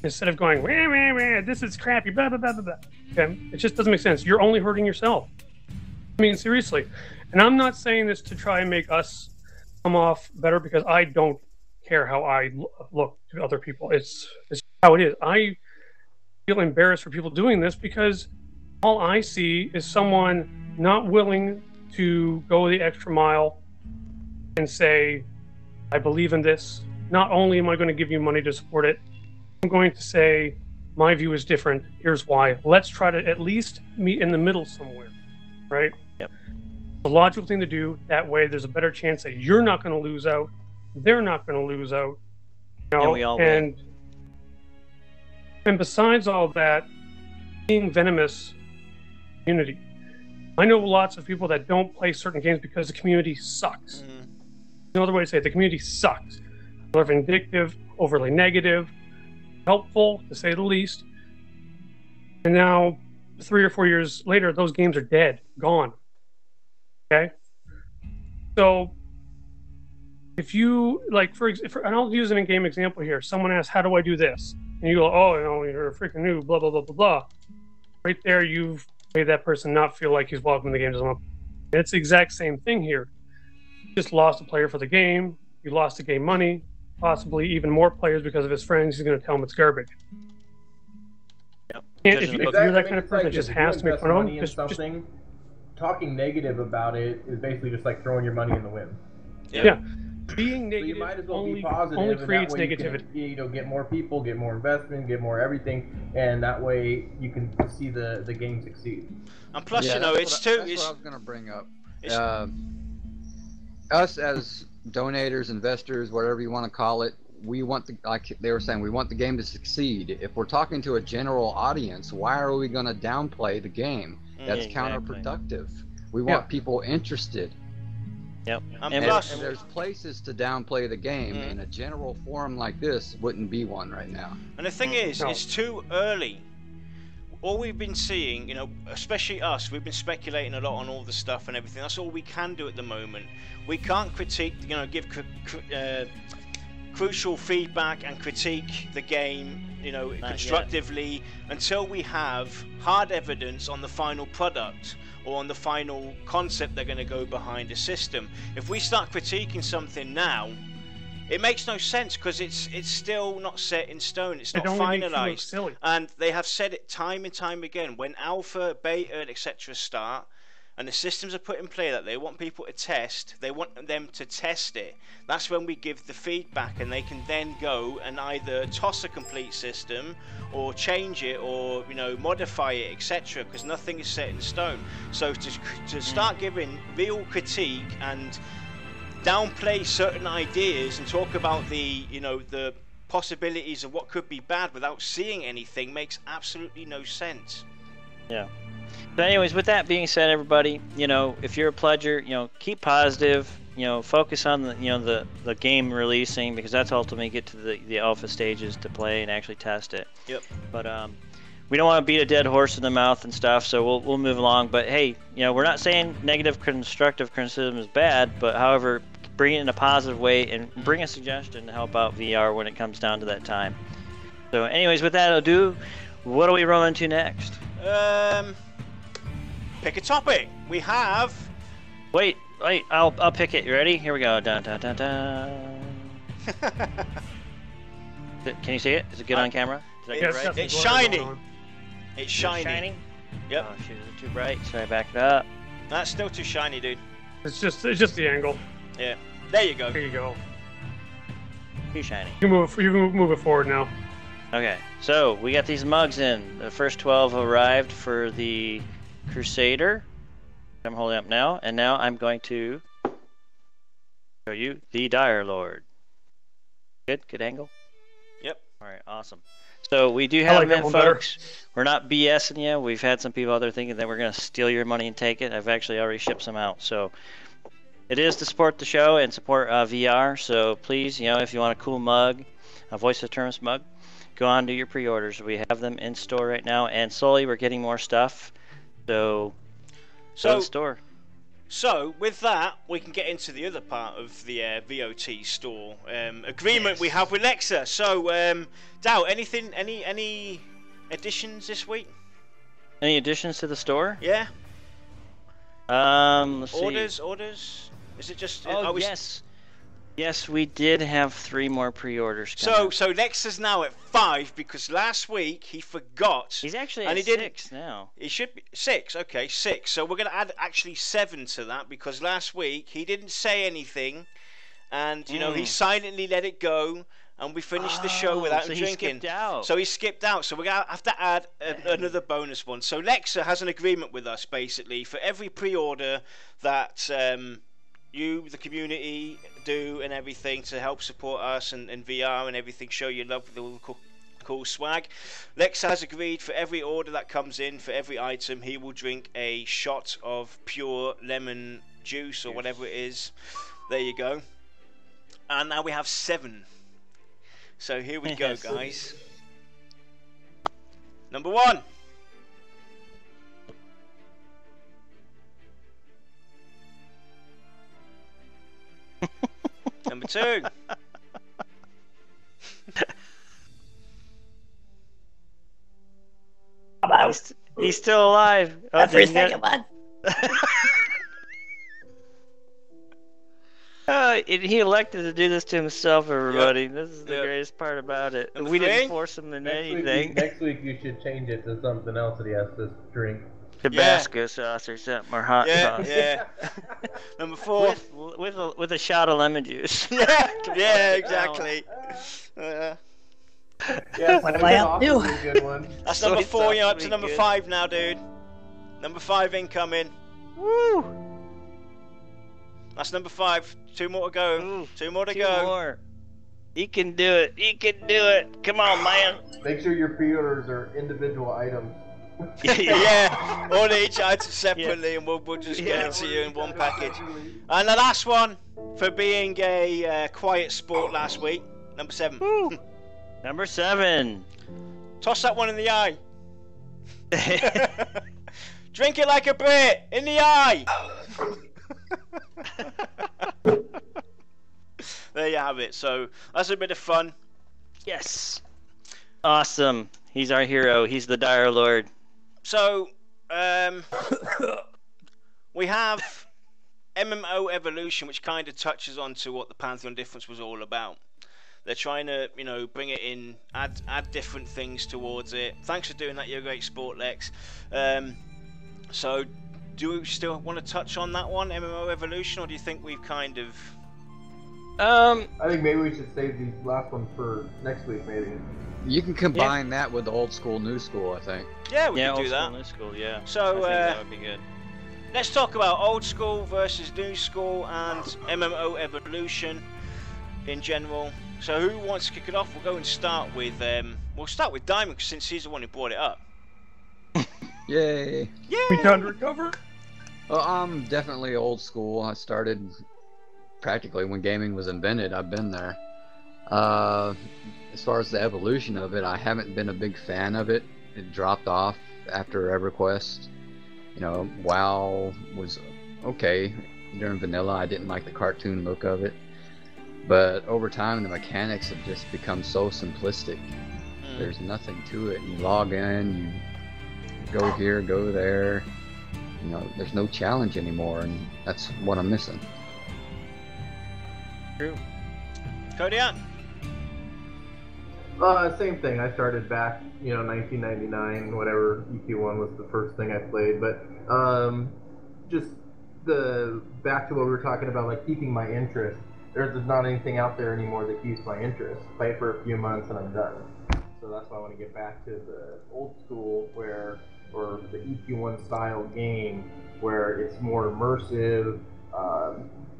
Instead of going, wah, wah, wah, this is crappy, blah, blah, blah, blah, blah. Okay? It just doesn't make sense. You're only hurting yourself. I mean, seriously. And I'm not saying this to try and make us come off better, because I don't care how I look to other people. It's how it is. I feel embarrassed for people doing this because all I see is someone not willing to go the extra mile and say, I believe in this. Not only am I going to give you money to support it, I'm going to say, my view is different. Here's why. Let's try to at least meet in the middle somewhere, right? Yep. The logical thing to do. That way, there's a better chance that you're not going to lose out. They're not going to lose out. You know? And we all win. And besides all that, being venomous community. I know lots of people that don't play certain games because the community sucks. Another way to say it, the community sucks. They're vindictive, overly negative, helpful, to say the least. And now, 3 or 4 years later, those games are dead, gone. Okay? So, if you, like, and I'll use an in-game example here. Someone asks, how do I do this? And you go, oh, you know, you're a freaking noob, blah, blah, blah, blah, blah. Right there, you've made that person not feel like he's welcome in the game. Doesn't want. It's the exact same thing here. You just lost a player for the game. You lost the game money. Possibly even more players because of his friends. He's going to tell him it's garbage. Yep. And if you're that kind of person that just has to make fun of him, just talking negative about it is basically just like throwing your money in the wind. Yeah. Being So negative you might as well only, be positive, only and that creates way negativity. you can, get more people, get more investment, get more everything, and that way you can see the game succeed. And plus, Yeah, you know, that's it's what too. That's It's, what I was going to bring up. Us as donators, investors, whatever you want to call it, we want like they were saying, we want the game to succeed. If we're talking to a general audience, why are we going to downplay the game? That's Exactly. counterproductive. We want people interested. Yep. and plus, And there's places to downplay the game, and a general forum like this wouldn't be one right now. and the thing is, No. it's too early. All we've been seeing, you know, especially us, we've been speculating a lot on all the stuff and everything. That's all we can do at the moment. We can't critique, you know, give crucial feedback and critique the game, you know, constructively until we have hard evidence on the final product or on the final concept they're going to go behind the system. If we start critiquing something now, it makes no sense because it's still not set in stone. It's not finalized, Silly. and they have said it time and time again. When alpha, beta, etc. start, and the systems are put in play that they want people to test, they want them to test it. That's when we give the feedback, and they can then go and either toss a complete system, or change it, or modify it, etc. Because nothing is set in stone. So to start giving real critique and downplay certain ideas and talk about the possibilities of what could be bad without seeing anything makes absolutely no sense. Yeah. But anyways, with that being said, everybody, if you're a pledger, keep positive. Focus on the game releasing, because that's ultimately get to the alpha stages to play and actually test it. Yep. But we don't want to beat a dead horse in the mouth and stuff, so we'll move along. But hey, we're not saying negative constructive criticism is bad, but however, bring it in a positive way and bring a suggestion to help out VR when it comes down to that time. So anyways, with that ado, what are we rolling to next? Pick a topic. We have... Wait, I'll pick it. You ready? Here we go. Dun, dun, dun, dun. Can you see it? Is it good on camera? Did I get it right? It's shiny. It's shiny. Shiny? Yep. Oh shoot, is it too bright? Sorry, back it up. That's still too shiny, dude. It's just the angle. Yeah. There you go. There you go. Too shiny. You can move it forward now. Okay, so we got these mugs in. The first 12 arrived for the Crusader. I'm holding up now, and now I'm going to show you the Dire Lord. Good angle? Yep. Alright, awesome. So we do have like them in, that one folks. We're not BSing you. We've had some people out there thinking that we're going to steal your money and take it. I've actually already shipped some out. So it is to support the show and support VR. So please, if you want a cool mug, a Voice of Terminus mug, go on to your pre-orders. We have them in store right now, and slowly we're getting more stuff. So go to the store. So with that, we can get into the other part of the VOT store agreement we have with Leksur. So, Dow, any additions this week? Any additions to the store? Yeah. Let's see. Orders. Is it just? Oh yes. Yes, we did have 3 more pre-orders coming. So Lex is now at 5 because last week he forgot. He's actually and at he 6 now. He should be 6. Okay, 6. So we're going to add actually 7 to that because last week he didn't say anything, and you know he silently let it go, and we finished the show without him drinking. He skipped out. So he skipped out. So we're going to have to add another bonus one. So Lexa has an agreement with us basically for every pre-order that you, the community, do and everything to help support us and VR and everything, show your love with all the cool swag. Lex has agreed for every order that comes in, for every item, he will drink a shot of pure lemon juice or whatever it is. There you go. And now we have 7. So here we go, guys. Number 1. Number 2. He's still alive. Every second one. He elected to do this to himself, everybody. Yep. This is the greatest part about it. Number We 3? didn't force him into anything. Next week you should change it to something else that he has to drink. Tabasco sauce or something, or hot sauce. Yeah. Number 4. With a shot of lemon juice. Yeah, exactly. Yes, What do I have to do? Good one. That's Soy number 4. sauce You're up would to be number good. 5 now, dude. Number 5 incoming. Woo! That's number 5. 2 more to go. Ooh, 2 more to 2 go. more. He can do it. He can do it. Come on, man. Make sure your pre-orders are individual items. Yeah, all each item separately, and we'll just get it to you in one package. And the last one for being a quiet sport last week, number 7. Number 7. Toss that one in the eye. Drink it like a Brit in the eye. There you have it. So that's a bit of fun. Yes. Awesome. He's our hero. He's the Dire Lord. So we have MMO Evolution, which kind of touches on to what the Pantheon Diffrence was all about. They're trying to, you know, bring it in, add different things towards it. Thanks for doing that. You're a great sport, Lex. So, do you still want to touch on that one, MMO Evolution, or do you think we've kind of? I think maybe we should save these last ones for next week, maybe. You can combine that with the old school, new school, I think. Yeah, we can old do that. School, new school, yeah. So, I think that would be good. Let's talk about old school versus new school and MMO Evolution in general. So, who wants to kick it off? We'll go and start with we'll start with Diemond since he's the one who brought it up. Yay! We done recover? Well, I'm definitely old school. I started practically when gaming was invented. I've been there. As far as the evolution of it, I haven't been a big fan of it. It dropped off after EverQuest. You know, WoW was okay during vanilla. I didn't like the cartoon look of it. But over time, the mechanics have just become so simplistic. There's nothing to it. You log in, you go here, go there. You know, there's no challenge anymore, and that's what I'm missing. True. Kodiack? Same thing. I started back, 1999, whatever, EP1 was the first thing I played. But just back to what we were talking about, like keeping my interest. There's not anything out there anymore that keeps my interest. Play it for a few months and I'm done. So that's why I want to get back to the old school or the EP1 style game where it's more immersive,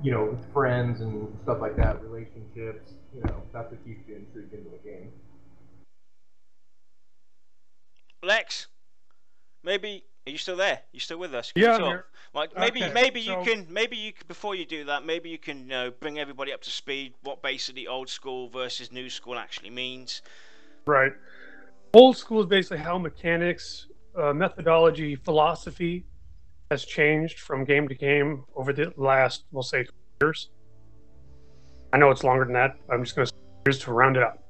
with friends and stuff like that, relationships. That's what keeps you intrigued into a game. Lex, maybe are you still there? You still with us? Can Yeah, you I'm talk? here. Like Okay, maybe so- you can before you do that, maybe you can bring everybody up to speed what basically old school versus new school actually means. Right. Old school is basically how mechanics, methodology, philosophy has changed from game to game over the last, we'll say, 20 years. I know it's longer than that. I'm just going to say years to round it up.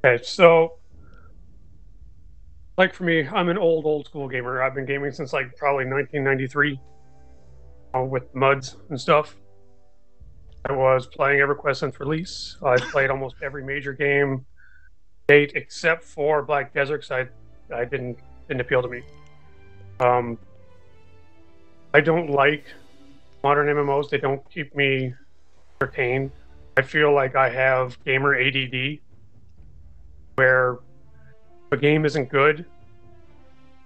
Okay, so like for me, I'm an old school gamer. I've been gaming since like probably 1993 with MUDs and stuff. I was playing EverQuest since release. I've played almost every major game date except for Black Desert because I didn't appeal to me. I don't like modern MMOs. They don't keep me entertained. I feel like I have gamer ADD, where if a game isn't good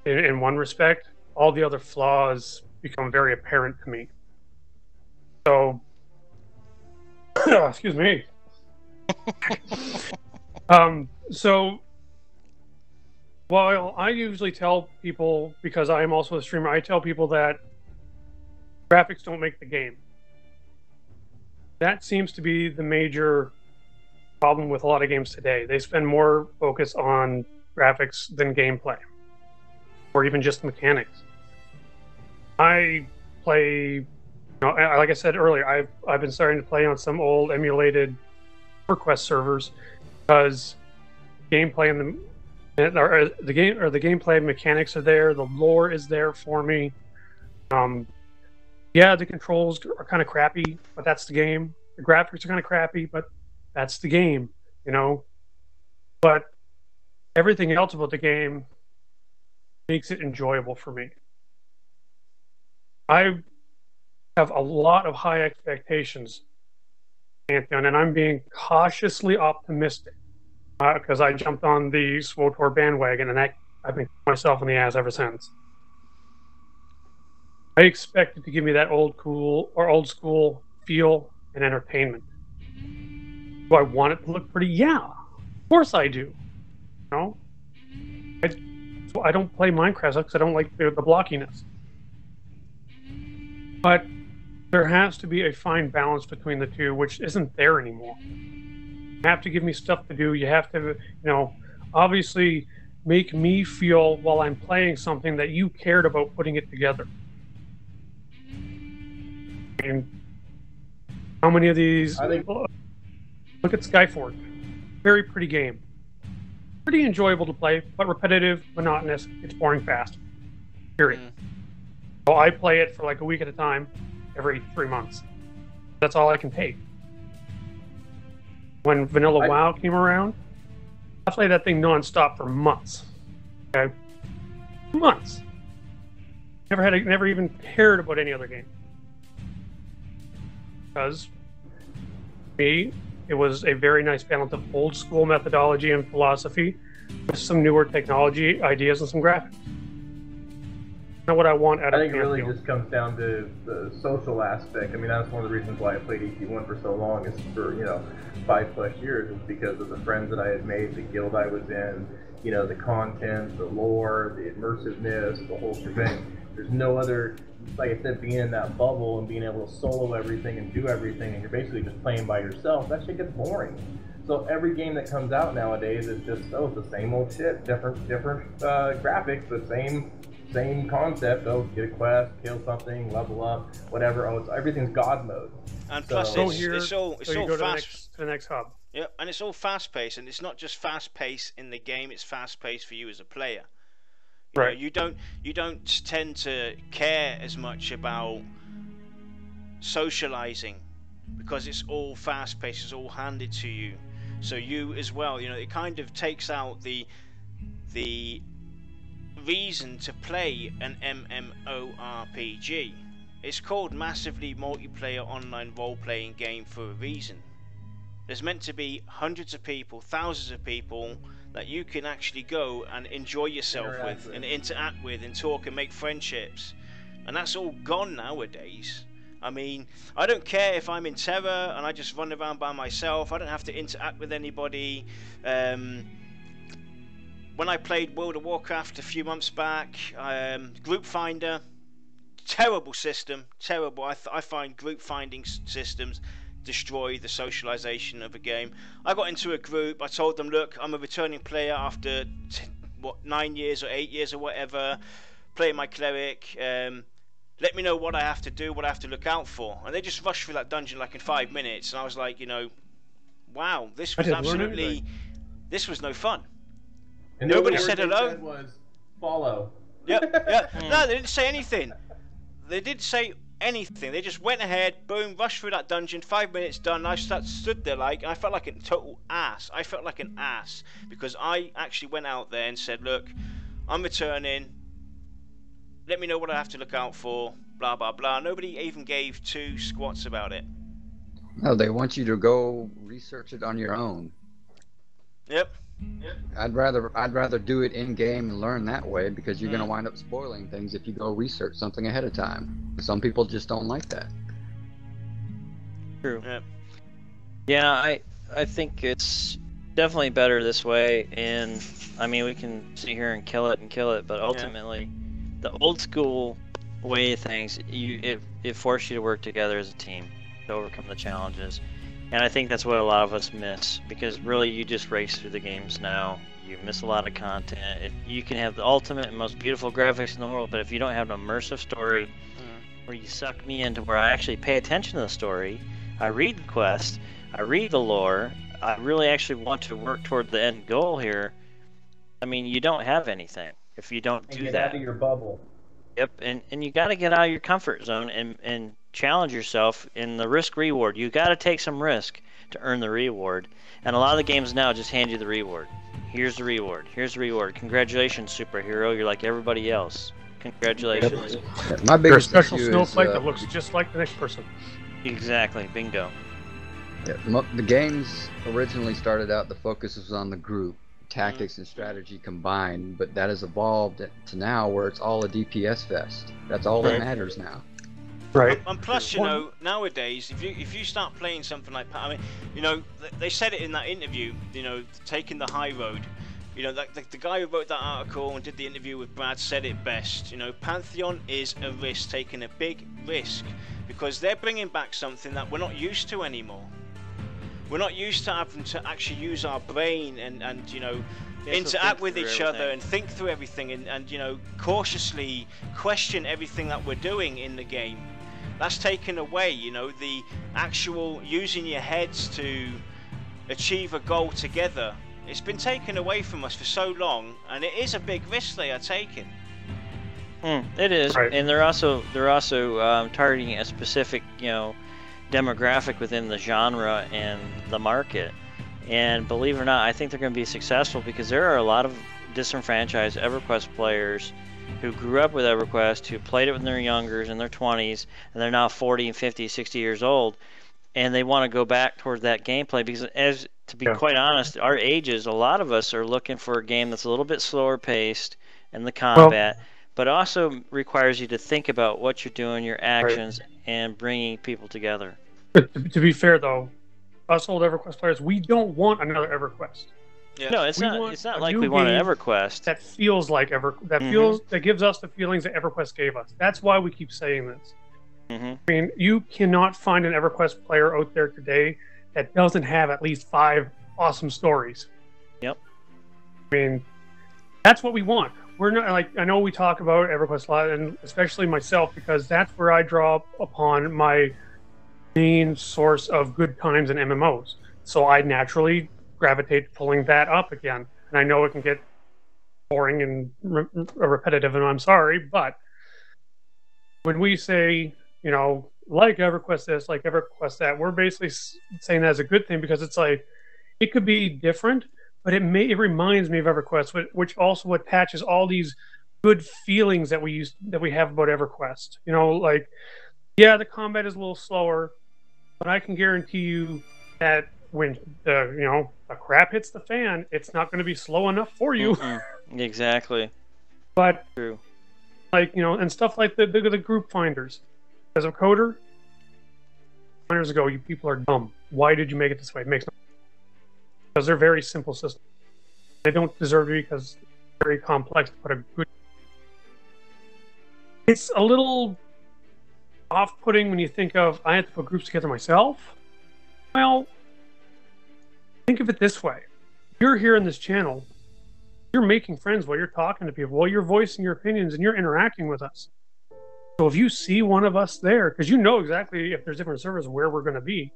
in one respect, all the other flaws become very apparent to me. So, excuse me. So, while I usually tell people, because I am also a streamer, I tell people that graphics don't make the game. That seems to be the major problem with a lot of games today. They spend more focus on graphics than gameplay, or even just mechanics. I play, like I said earlier, I've been starting to play on some old emulated EverQuest servers because gameplay and the gameplay mechanics are there. The lore is there for me. Yeah, the controls are kind of crappy, but that's the game. The graphics are kind of crappy, but that's the game, But everything else about the game makes it enjoyable for me. I have a lot of high expectations, Pantheon, and I'm being cautiously optimistic because I jumped on the SWTOR bandwagon, and I've been myself in the ass ever since. I expect it to give me that old school feel and entertainment. Do I want it to look pretty? Yeah, of course I do. I don't play Minecraft because I don't like the blockiness. But there has to be a fine balance between the two, which isn't there anymore. You have to give me stuff to do. You have to, obviously make me feel while I'm playing something that you cared about putting it together. And how many of these? Look at Skyforge. Very pretty game. Pretty enjoyable to play, but repetitive, monotonous. It's boring fast. Period. So I play it for like a week at a time, every 3 months. That's all I can take. When Vanilla WoW came around, I played that thing nonstop for months. Okay, months. Never even cared about any other game. Because me, it was a very nice balance of old school methodology and philosophy with some newer technology ideas and some graphics. Not what I want out of I think it really just comes down to the social aspect. I mean, that's one of the reasons why I played ET1 for so long, is for 5+ years, is because of the friends that I had made, the guild I was in, the content, the lore, the immersiveness, the whole shebang. There's no other, like I said, being in that bubble and being able to solo everything and do everything, and you're basically just playing by yourself. That shit gets boring. So every game that comes out nowadays is just it's the same old shit, different graphics, but same concept. Get a quest, kill something, level up, whatever. Everything's God mode. And plus, it's all fast. To the next hub. Yeah, and it's all fast paced, and it's not just fast paced in the game. It's fast paced for you as a player. Right. You don't tend to care as much about socializing because it's all fast paced. It's all handed to you. So you as well. It kind of takes out the reason to play an MMORPG. It's called Massively Multiplayer Online Role-Playing Game for a reason. There's meant to be hundreds of people, thousands of people that you can actually go and enjoy yourself with and interact with and talk and make friendships. And that's all gone nowadays. I mean, I don't care if I'm in Terra and I just run around by myself. I don't have to interact with anybody. When I played World of Warcraft a few months back, Group Finder, terrible system, terrible. I find group finding systems destroy the socialization of a game. I got into a group, I told them, look, I'm a returning player after 9 years or 8 years or whatever, playing my cleric, let me know what I have to do, what I have to look out for. And they just rushed through that dungeon like in 5 minutes, and I was like, wow, this was this was no fun. And nobody said hello. Said was follow. Yeah. No, they didn't say anything. They did say anything. They just went ahead, boom, rushed through that dungeon, 5 minutes done. I stood there like, and I felt like a total ass. I felt like an ass because I actually went out there and said, look, I'm returning. Let me know what I have to look out for. Blah blah blah. Nobody even gave two squats about it. No, they want you to go research it on your own. Yep. I'd rather do it in game and learn that way, because you're gonna wind up spoiling things if you go research something ahead of time. Some people just don't like that. True. Yep. Yeah, I think it's definitely better this way, and I mean we can sit here and kill it, but ultimately, the old school way of things, it forced you to work together as a team to overcome the challenges. And I think that's what a lot of us miss, because really you just race through the games now. You miss a lot of content. You can have the ultimate and most beautiful graphics in the world, but if you don't have an immersive story where you suck me into where I actually pay attention to the story, I read the quest, I read the lore, I really actually want to work toward the end goal here, I mean, you don't have anything if you don't do get that. out of your bubble. Yep, and you got to get out of your comfort zone and challenge yourself in the risk-reward. You got to take some risk to earn the reward. And a lot of the games now just hand you the reward. Here's the reward. Here's the reward. Congratulations, superhero. You're like everybody else. Congratulations. Yep. My You're a biggest special issue snowflake is, that looks just like the next person. Exactly. Bingo. the games originally started out, the focus was on the group, tactics and strategy combined, but that has evolved to now where it's all a DPS fest. That's all that matters now. Right. And plus, you know, nowadays, if you start playing something like, I mean, you know, they said it in that interview, you know, taking the high road. You know, the guy who wrote that article and did the interview with Brad said it best. You know, Pantheon is a risk, taking a big risk, because they're bringing back something that we're not used to anymore. We're not used to having to actually use our brain and you know, interact with each other and think through everything and you know, cautiously question everything that we're doing in the game. That's taken away, you know, the actual using your heads to achieve a goal together. It's been taken away from us for so long, and it is a big risk they are taking. It is, Right. and they're also targeting a specific, you know, demographic within the genre and the market. And believe it or not, I think they're going to be successful because there are a lot of disenfranchised EverQuest players who grew up with EverQuest, who played it when they're younger, in their 20s, and they're now 40 and 50, 60 years old, and they want to go back towards that gameplay because, as to be quite honest, our ages, a lot of us are looking for a game that's a little bit slower paced in the combat, but also requires you to think about what you're doing, your actions, and bringing people together. But to be fair, though, us old EverQuest players, we don't want another EverQuest. Yeah. No, it's We not. want It's not a like new we want an game EverQuest. That feels like that gives us the feelings that EverQuest gave us. That's why we keep saying this. I mean, you cannot find an EverQuest player out there today that doesn't have at least 5 awesome stories. Yep. I mean, that's what we want. We're not like, I know we talk about EverQuest a lot, and especially myself, because that's where I draw upon my main source of good times in MMOs. So I naturally gravitate to pulling that up again. And I know it can get boring and repetitive, and I'm sorry, but when we say, you know, like EverQuest this, like EverQuest that, we're basically saying that as a good thing, because it's like, it could be different, but it reminds me of EverQuest, which also attaches all these good feelings that we have about EverQuest. You know, like, yeah, the combat is a little slower, but I can guarantee you that when the crap hits the fan, it's not going to be slow enough for you. Exactly. But True. like, you know, and stuff like the group finders. As a coder, finders go, you people are dumb. Why did you make it this way? It makes no sense. Because they're very simple systems. They don't deserve to be, because it's very complex to put a good. It's a little off-putting when you think of, I have to put groups together myself. Well, think of it this way. You're here in this channel, you're making friends while you're talking to people, while you're voicing your opinions, and you're interacting with us. So if you see one of us there, because you know exactly if there's different servers where we're going to be,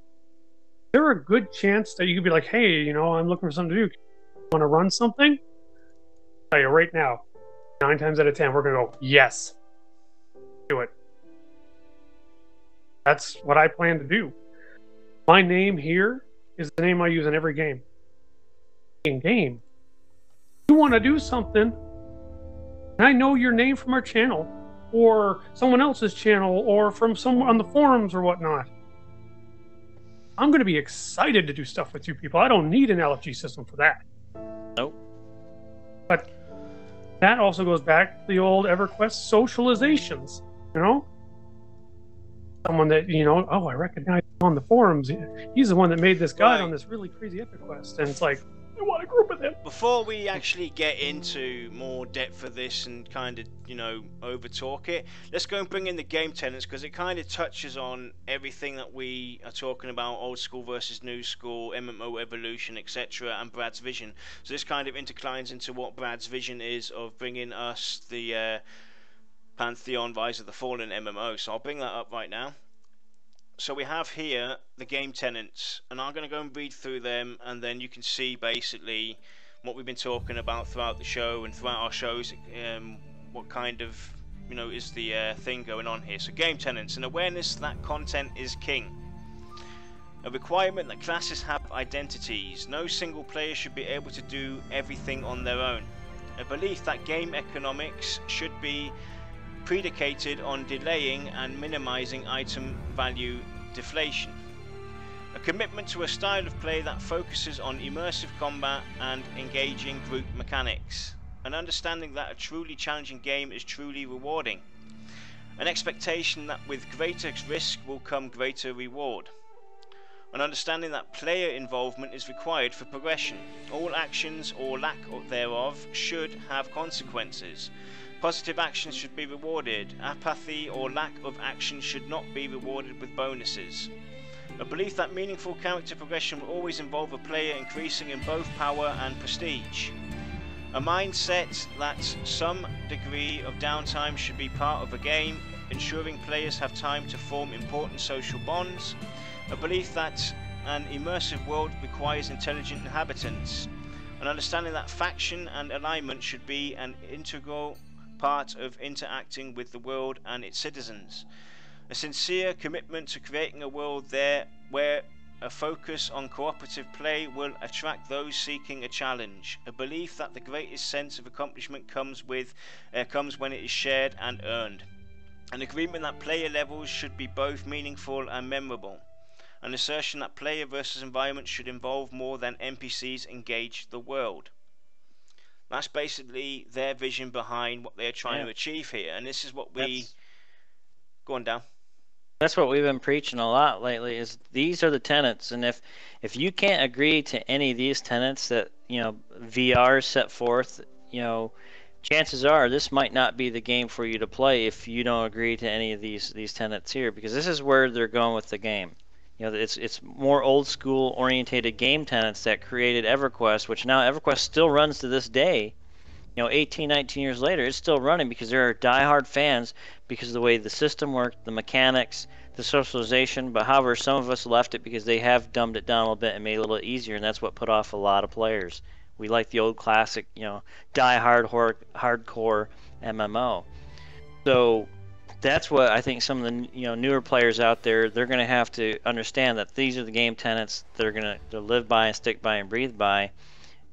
there are a good chance that you could be like, hey, you know, I'm looking for something to do. Want to run something? I'll tell you right now, 9 times out of 10, we're going to go, yes. Do it. That's what I plan to do. My name here is the name I use in every game. In game, you want to do something, and I know your name from our channel, or someone else's channel, or from someone on the forums or whatnot. I'm going to be excited to do stuff with you people. I don't need an LFG system for that. Nope. But that also goes back to the old EverQuest socializations, you know? Someone that, you know, oh, I recognize him on the forums. He's the one that made this guide on this really crazy EverQuest. And it's like, I want to group with him. Before we actually get into more depth of this and kind of, you know, over talk it, let's go and bring in the game tenets, because it kind of touches on everything that we are talking about: old school versus new school, MMO evolution, etc., and Brad's vision. So this kind of interclines into what Brad's vision is of bringing us the Pantheon Rise of the Fallen MMO. So I'll bring that up right now. So we have here the game tenets, and I'm going to go and read through them, and then you can see basically what we've been talking about throughout the show and throughout our shows, what kind of, you know, is the thing going on here. So game tenets: an awareness that content is king, a requirement that classes have identities, no single player should be able to do everything on their own, a belief that game economics should be predicated on delaying and minimizing item value deflation, a commitment to a style of play that focuses on immersive combat and engaging group mechanics, an understanding that a truly challenging game is truly rewarding, an expectation that with greater risk will come greater reward, an understanding that player involvement is required for progression, all actions or lack thereof should have consequences, positive actions should be rewarded, apathy or lack of action should not be rewarded with bonuses, a belief that meaningful character progression will always involve a player increasing in both power and prestige, a mindset that some degree of downtime should be part of a game, ensuring players have time to form important social bonds, a belief that an immersive world requires intelligent inhabitants, an understanding that faction and alignment should be an integral part of interacting with the world and its citizens, a sincere commitment to creating a world there where a focus on cooperative play will attract those seeking a challenge, a belief that the greatest sense of accomplishment comes when it is shared and earned, an agreement that player levels should be both meaningful and memorable, an assertion that player versus environment should involve more than NPCs engage the world. That's basically their vision behind what they're trying to achieve here, and this is what go on down. That's what we've been preaching a lot lately. Is these are the tenets, and if you can't agree to any of these tenets that, you know, VR set forth, you know, chances are this might not be the game for you to play if you don't agree to any of these tenets here, because this is where they're going with the game. You know, it's more old school orientated game tenets that created EverQuest, which now EverQuest still runs to this day. You know, 18, 19 years later, it's still running because there are diehard fans because of the way the system worked, the mechanics, the socialization. But however, some of us left it because they have dumbed it down a little bit and made it a little easier, and that's what put off a lot of players. We like the old classic, you know, diehard hardcore MMO. So that's what I think some of the, you know, newer players out there, they're going to have to understand that these are the game tenets they're going to live by and stick by and breathe by,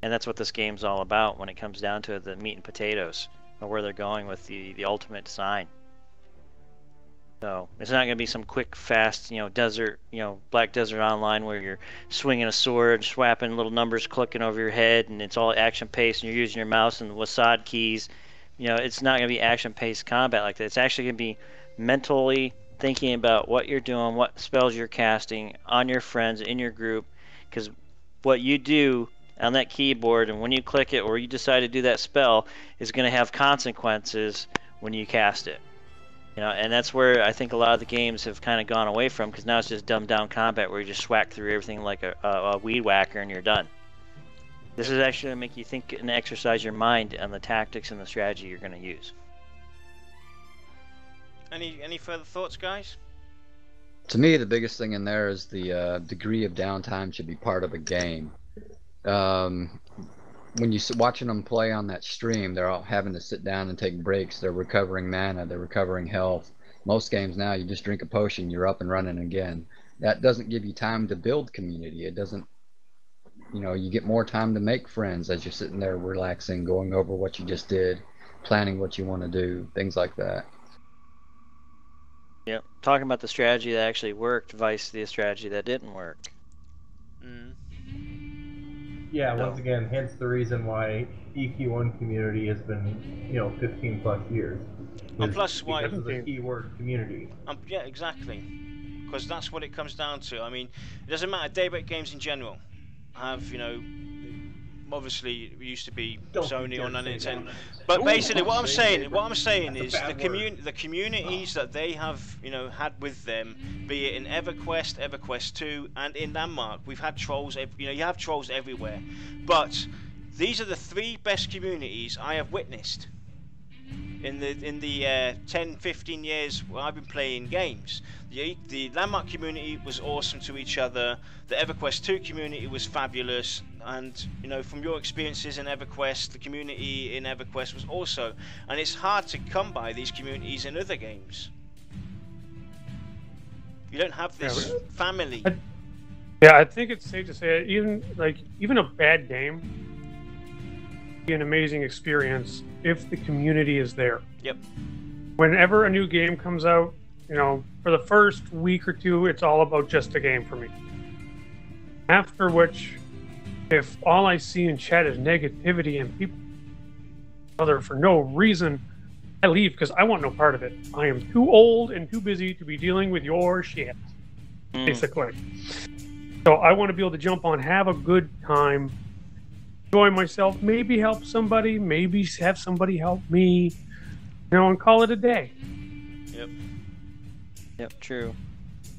and that's what this game's all about when it comes down to the meat and potatoes, or where they're going with the ultimate design. So it's not going to be some quick, fast, you know, desert, you know, Black Desert Online where you're swinging a sword, swapping little numbers, clicking over your head, and it's all action-paced, and you're using your mouse and the WASD keys. You know, it's not going to be action-paced combat like that. It's actually going to be mentally thinking about what you're doing, what spells you're casting on your friends, in your group, because what you do on that keyboard and when you click it or you decide to do that spell is going to have consequences when you cast it. You know, and that's where I think a lot of the games have kind of gone away from, because now it's just dumbed down combat where you just whack through everything like a weed whacker and you're done. This is actually going to make you think and exercise your mind on the tactics and the strategy you're going to use. Any further thoughts, guys? To me, the biggest thing in there is the degree of downtime should be part of a game. When you're watching them play on that stream, they're all having to sit down and take breaks. They're recovering mana, they're recovering health, Most games now, you just drink a potion, you're up and running again. That doesn't give you time to build community. It doesn't, you get more time to make friends as you're sitting there relaxing, going over what you just did, planning what you want to do, things like that. Yep. Talking about the strategy that actually worked, vice the strategy that didn't work. Yeah, once again, hence the reason why EQ1 community has been, 15 plus years. And plus, why? Because of the keyword community. Yeah, exactly. Because that's what it comes down to. I mean, it doesn't matter. Daybreak games in general have, obviously it used to be Sony on Nintendo, but basically what I'm saying is the communities that they have had with them, be it in EverQuest, EverQuest 2, and in Landmark, we've had trolls. You have trolls everywhere, but these are the 3 best communities I have witnessed in the 10-15 years I've been playing games. The Landmark community was awesome to each other. The EverQuest 2 community was fabulous, and from your experiences in EverQuest, the community in EverQuest was also. And it's hard to come by these communities in other games. You don't have this family. Yeah, I think it's safe to say even a bad game can be an amazing experience if the community is there. Yep. Whenever a new game comes out, for the first week or 2, it's all about just a game for me. After which, if all I see in chat is negativity and people other for no reason, I leave because I want no part of it. I am too old and too busy to be dealing with your shit, basically. So I want to be able to jump on, have a good time, enjoy myself, maybe help somebody, maybe have somebody help me, and call it a day. Yep, true.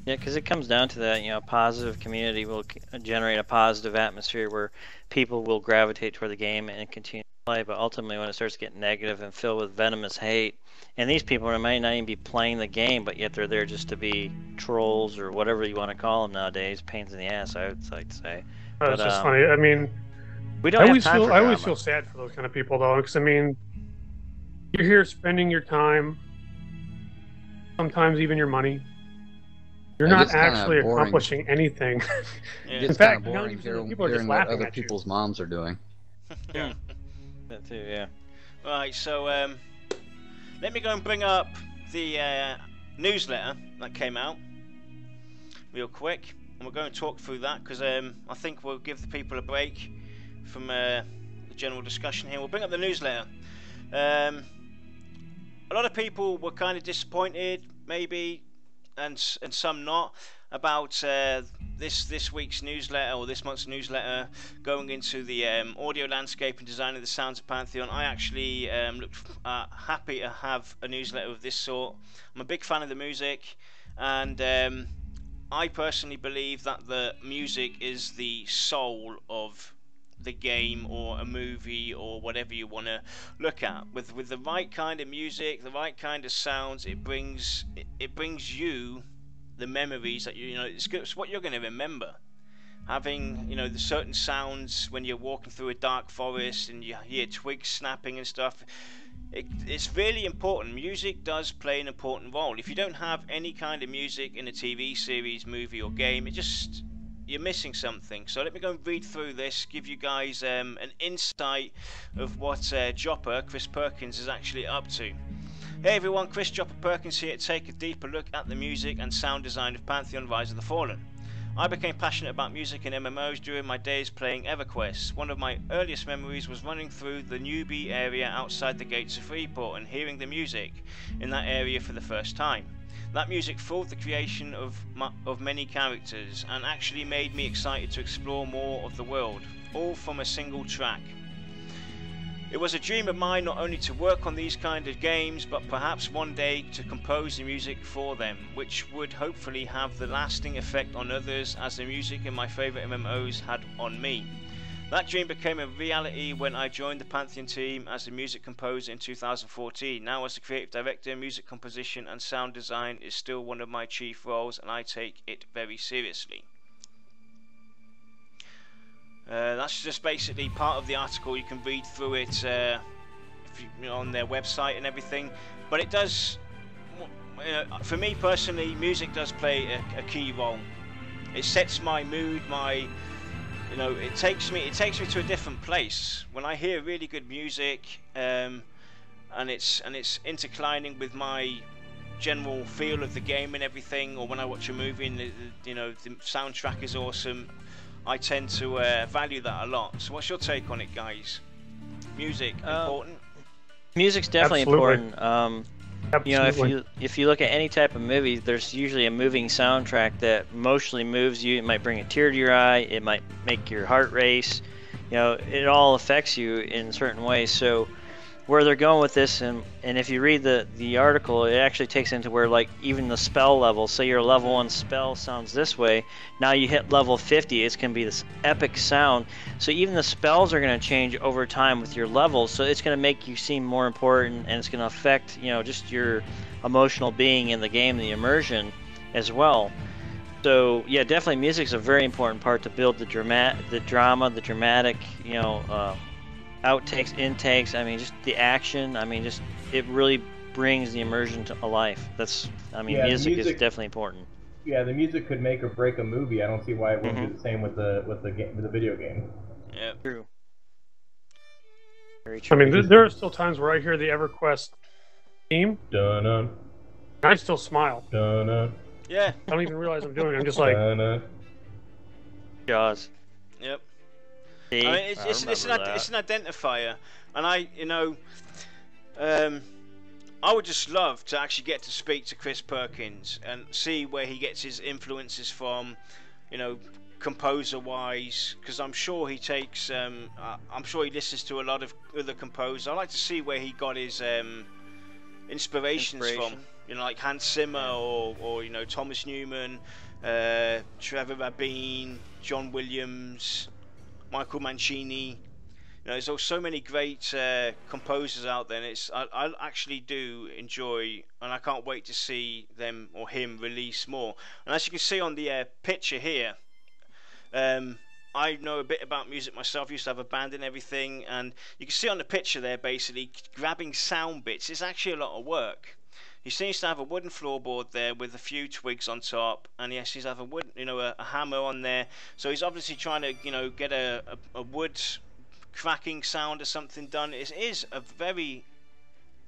Yeah, because it comes down to that, a positive community will generate a positive atmosphere where people will gravitate toward the game and continue to play, but ultimately when it starts to get negative and filled with venomous hate, and these people might not even be playing the game, but yet they're there just to be trolls or whatever you want to call them nowadays, pains in the ass, I would like to say. It's just funny. I mean, I always feel sad for those kind of people, though, because, you're here spending your time, sometimes even your money. You're not actually accomplishing anything. In fact, people are just laughing what other people's moms are doing. Yeah, that too. Yeah. Right. So let me go and bring up the newsletter that came out real quick, and we're going to talk through that because I think we'll give the people a break from the general discussion here. We'll bring up the newsletter. A lot of people were kind of disappointed, maybe, and some not, about this week's newsletter or this month's newsletter going into the audio landscape and design of the sounds of Pantheon. I actually looked happy to have a newsletter of this sort. I'm a big fan of the music, and I personally believe that the music is the soul of the game or a movie or whatever you want to look at. With the right kind of music, the right kind of sounds, it brings you the memories that it's what you're going to remember. Having the certain sounds when you're walking through a dark forest and you hear twigs snapping and stuff. It's really important. Music does play an important role. If you don't have any kind of music in a TV series, movie or game, you're missing something. So let me go and read through this, give you guys an insight of what Chris Perkins is actually up to. Hey everyone, Chris Chopper Perkins here to take a deeper look at the music and sound design of Pantheon Rise of the Fallen. I became passionate about music and MMOs during my days playing EverQuest. One of my earliest memories was running through the newbie area outside the gates of Freeport and hearing the music in that area for the first time. That music fueled the creation of many characters and actually made me excited to explore more of the world, all from a single track. It was a dream of mine not only to work on these kind of games, but perhaps one day to compose the music for them, which would hopefully have the lasting effect on others as the music in my favourite MMOs had on me. That dream became a reality when I joined the Pantheon team as a music composer in 2014. Now as the creative director, music composition and sound design is still one of my chief roles and I take it very seriously. That's just basically part of the article. You can read through it on their website and everything. But it does, for me personally, music does play a key role. It sets my mood, it takes me to a different place when I hear really good music, and it's intertwining with my general feel of the game and everything. Or when I watch a movie and the soundtrack is awesome, I tend to value that a lot. So what's your take on it, guys? Music important? Music's definitely Absolutely. important. Absolutely. If you look at any type of movie, there's usually a moving soundtrack that emotionally moves you. It might bring a tear to your eye. It might make your heart race. It all affects you in certain ways. So where they're going with this, and if you read the article, it actually takes into where, like, even the spell level. Say your level 1 spell sounds this way. Now you hit level 50, it's going to be this epic sound. So even the spells are going to change over time with your levels. So it's going to make you seem more important, and it's going to affect just your emotional being in the game, the immersion as well. So yeah, definitely music's a very important part to build the drama, the dramatic, outtakes, intakes. I mean, just the action. I mean, just it really brings the immersion to life. Music is definitely important. Yeah, the music could make or break a movie. I don't see why it wouldn't be the same with the video game. Yeah, true. Very I true. mean, there are still times where I hear the EverQuest theme, Dun-dun, and I still smile. dun-dun, yeah, I don't even realize I'm doing it. I'm just like, dun-dun. Jaws. yep. See? I mean, it's an identifier, and I would just love to actually get to speak to Chris Perkins and see where he gets his influences from, composer-wise, because I'm sure he takes, I'm sure he listens to a lot of other composers. I'd like to see where he got his inspirations from, like Hans Zimmer or Thomas Newman, Trevor Rabin, John Williams, Michael Mancini. There's so many great composers out there, and I actually do enjoy, and I can't wait to see them or him release more. And as you can see on the picture here, I know a bit about music myself. I used to have a band and everything, and you can see on the picture there, basically grabbing sound bits is actually a lot of work. He seems to have a wooden floorboard there with a few twigs on top, and yes, he's have a wood, a hammer on there. So he's obviously trying to, get a wood cracking sound or something done. It is a very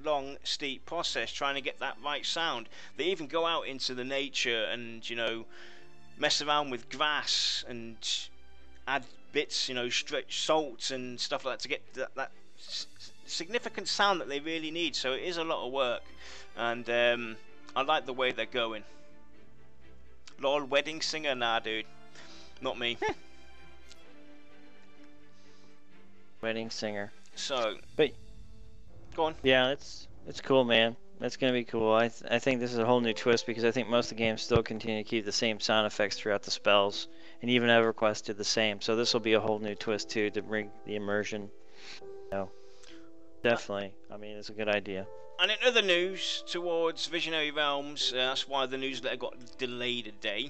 long, steep process trying to get that right sound. They even go out into the nature and mess around with grass and add bits, stretch salts and stuff like that to get that significant sound that they really need. So it is a lot of work, and I like the way they're going. Lol, wedding singer? Nah, dude, not me. Wedding singer. So, but go on. Yeah, it's cool, man. That's gonna be cool. I think this is a whole new twist, because I think most of the games still continue to keep the same sound effects throughout the spells, and even EverQuest did the same. So this will be a whole new twist too, to bring the immersion. Definitely. I mean, it's a good idea. And in other news towards Visionary Realms, that's why the newsletter got delayed a day,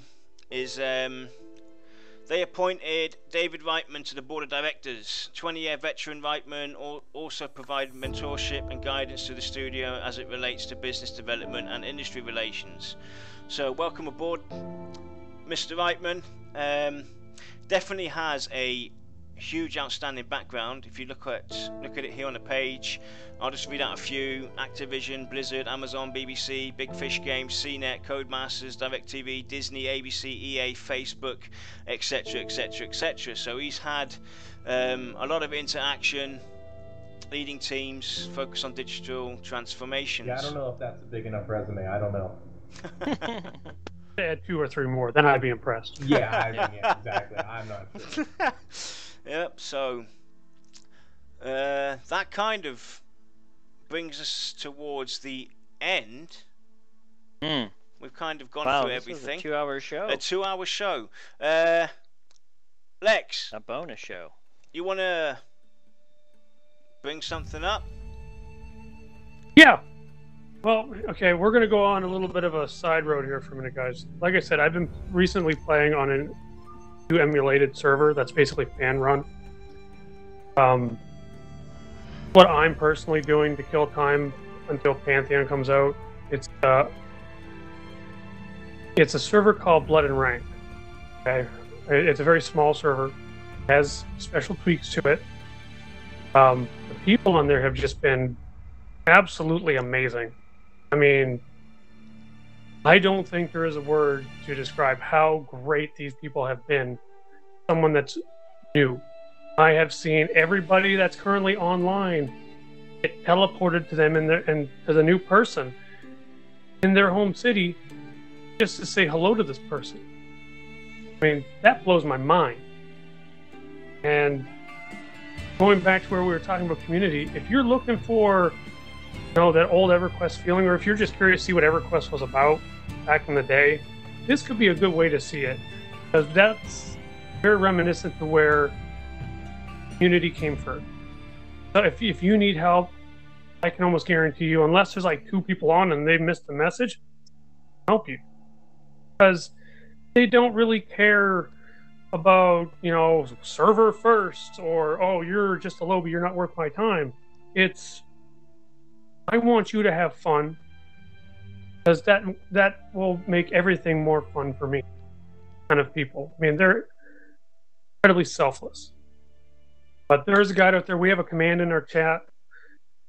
is they appointed David Reitman to the board of directors. 20-year veteran Reitman also provided mentorship and guidance to the studio as it relates to business development and industry relations. So welcome aboard, Mr. Reitman. Definitely has a huge outstanding background. If you look at it here on the page, I'll just read out a few: Activision, Blizzard, Amazon, BBC, Big Fish Games, CNET, Codemasters, DirecTV, Disney, ABC, EA, Facebook, etc, etc, etc. So he's had a lot of interaction, leading teams, focus on digital transformations. Yeah, I don't know if that's a big enough resume. I don't know. add 2 or 3 more, then I'd be impressed. Yeah, exactly. I'm not sure. Yep, so that kind of brings us towards the end. We've kind of gone through everything. This is a 2-hour show. A 2-hour show. Lex, a bonus show. You want to bring something up? Yeah. Well, okay, we're going to go on a little bit of a side road here for a minute, guys. Like I said, I've been recently playing on a new emulated server that's basically fan run. What I'm personally doing to kill time until Pantheon comes out, it's It's a server called Blood and Rank. Okay, it's a very small server. It has special tweaks to it. The people on there have just been absolutely amazing. I mean, I don't think there is a word to describe how great these people have been. Someone that's new. I have seen everybody that's currently online get teleported to them and to the new person in their home city just to say hello to this person. I mean, that blows my mind. And going back to where we were talking about community, if you're looking for, that old EverQuest feeling, or if you're just curious to see what EverQuest was about back in the day, this could be a good way to see it, because that's very reminiscent to where community came first. So if you need help, I can almost guarantee you, unless there's like 2 people on and they missed the message, I'll help you, because they don't really care about server first, or oh, you're just a lobby, you're not worth my time. It's, I want you to have fun, because that will make everything more fun for me. Kind of people. I mean, they're incredibly selfless. But there's a guide out there. We have a command in our chat,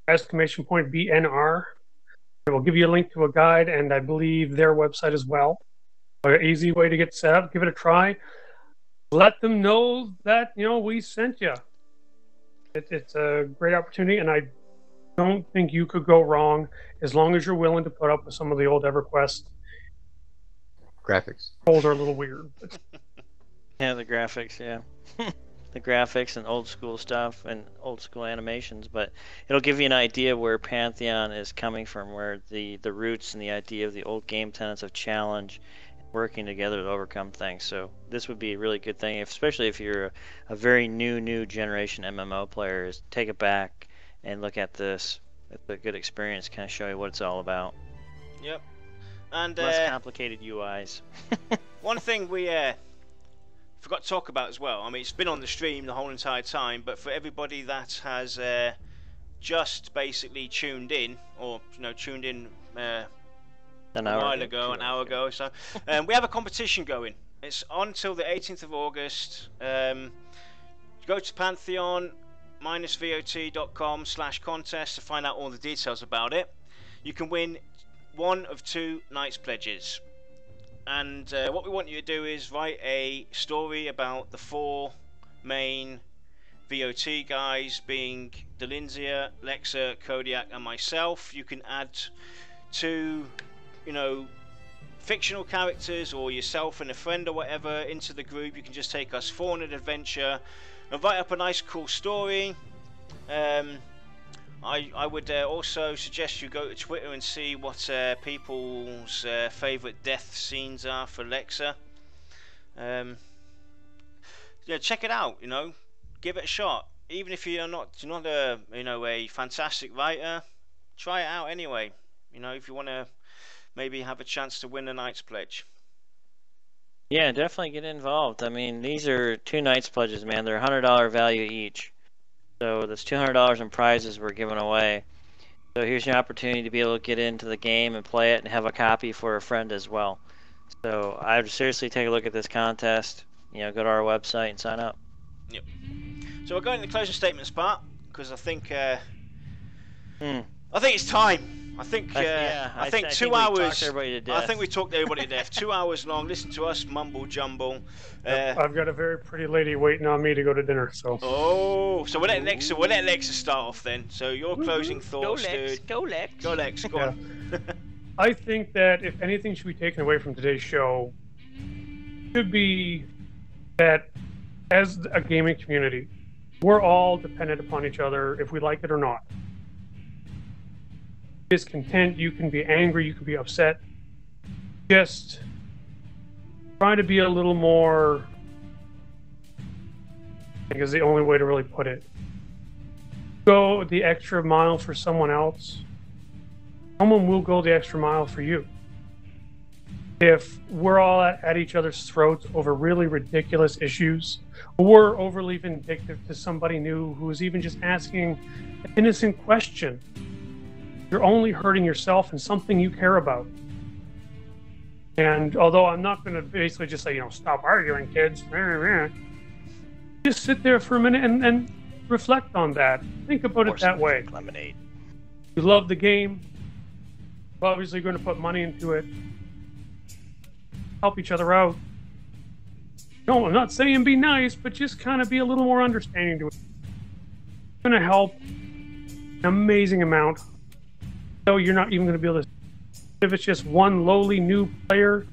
exclamation point BNR. It will give you a link to a guide, and I believe their website as well. An easy way to get set up. Give it a try. Let them know that we sent you. It's a great opportunity, and I don't think you could go wrong as long as you're willing to put up with some of the old EverQuest graphics. Old are a little weird. But... yeah, the graphics, yeah. The graphics and old school stuff and old school animations, but it'll give you an idea where Pantheon is coming from, where the roots and the idea of the old game tenets of challenge, working together to overcome things. So this would be a really good thing, especially if you're a very new generation MMO player, is take it back and look at this. It's a good experience, kind of show you what it's all about. Yep. And less complicated UIs. One thing we forgot to talk about as well. I mean, it's been on the stream the whole entire time, but for everybody that has just basically tuned in, or tuned in an hour ago or so, we have a competition going. It's on till the 18th of August. Go to Pantheon-VOT.com/contest to find out all the details about it. You can win one of 2 Knights pledges. And what we want you to do is write a story about the 4 main VOT guys, being Dalinsia, Leksur, Kodiack, and myself. You can add 2, fictional characters, or yourself and a friend or whatever into the group. You can just take us 4 on an adventure and write up a nice, cool story. I would also suggest you go to Twitter and see what people's favourite death scenes are for Leksur. Check it out. Give it a shot. Even if you're not a a fantastic writer, try it out anyway. If you want to maybe have a chance to win a Knight's pledge. Yeah, definitely get involved. I mean, these are 2 Knight's pledges, man. They're $100 value each. So that's $200 in prizes we're giving away. So here's your opportunity to be able to get into the game and play it and have a copy for a friend as well. So I would seriously take a look at this contest. Go to our website and sign up. Yep. So we're going to the closing statements part, because I think it's time. I think 2 hours. I think we talked everybody to death. 2 hours long. Listen to us mumble jumble. I've got a very pretty lady waiting on me to go to dinner. So. Oh, so we'll let Leksur start off then. So your closing thoughts, dude. Go Lex. Go Lex. Go on. I think that if anything should be taken away from today's show, should be that as a gaming community, we're all dependent upon each other, if we like it or not. Discontent, you can be angry, you can be upset. Just try to be a little more, I think is the only way to really put it. Go the extra mile for someone else. Someone will go the extra mile for you. If we're all at each other's throats over really ridiculous issues, or overly vindictive to somebody new who is even just asking an innocent question, you're only hurting yourself and something you care about. And although I'm not going to basically just say, stop arguing, kids, just sit there for a minute and reflect on that. Think about it that way. Lemonade. You love the game. You're obviously going to put money into it. Help each other out. No, I'm not saying be nice, but just kind of be a little more understanding to it. It's going to help an amazing amount. So you're not even going to be able to. If it's just one lowly new player,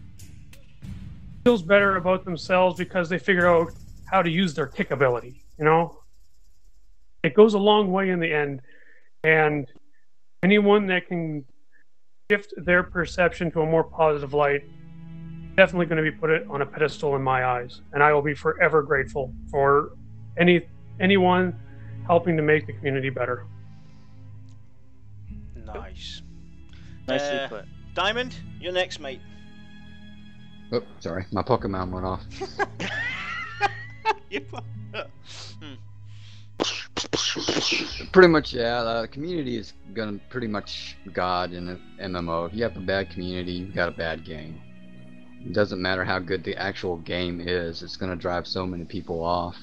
feels better about themselves because they figure out how to use their kick ability. It goes a long way in the end, and anyone that can shift their perception to a more positive light, definitely going to be put it on a pedestal in my eyes, and I will be forever grateful for anyone helping to make the community better. Nice. Nicely put. Diamond, you're next, mate. Oh, sorry, my Pokemon went off. Pretty much, yeah. The community is gonna pretty much God in an MMO. If you have a bad community, you've got a bad game. It doesn't matter how good the actual game is, it's gonna drive so many people off.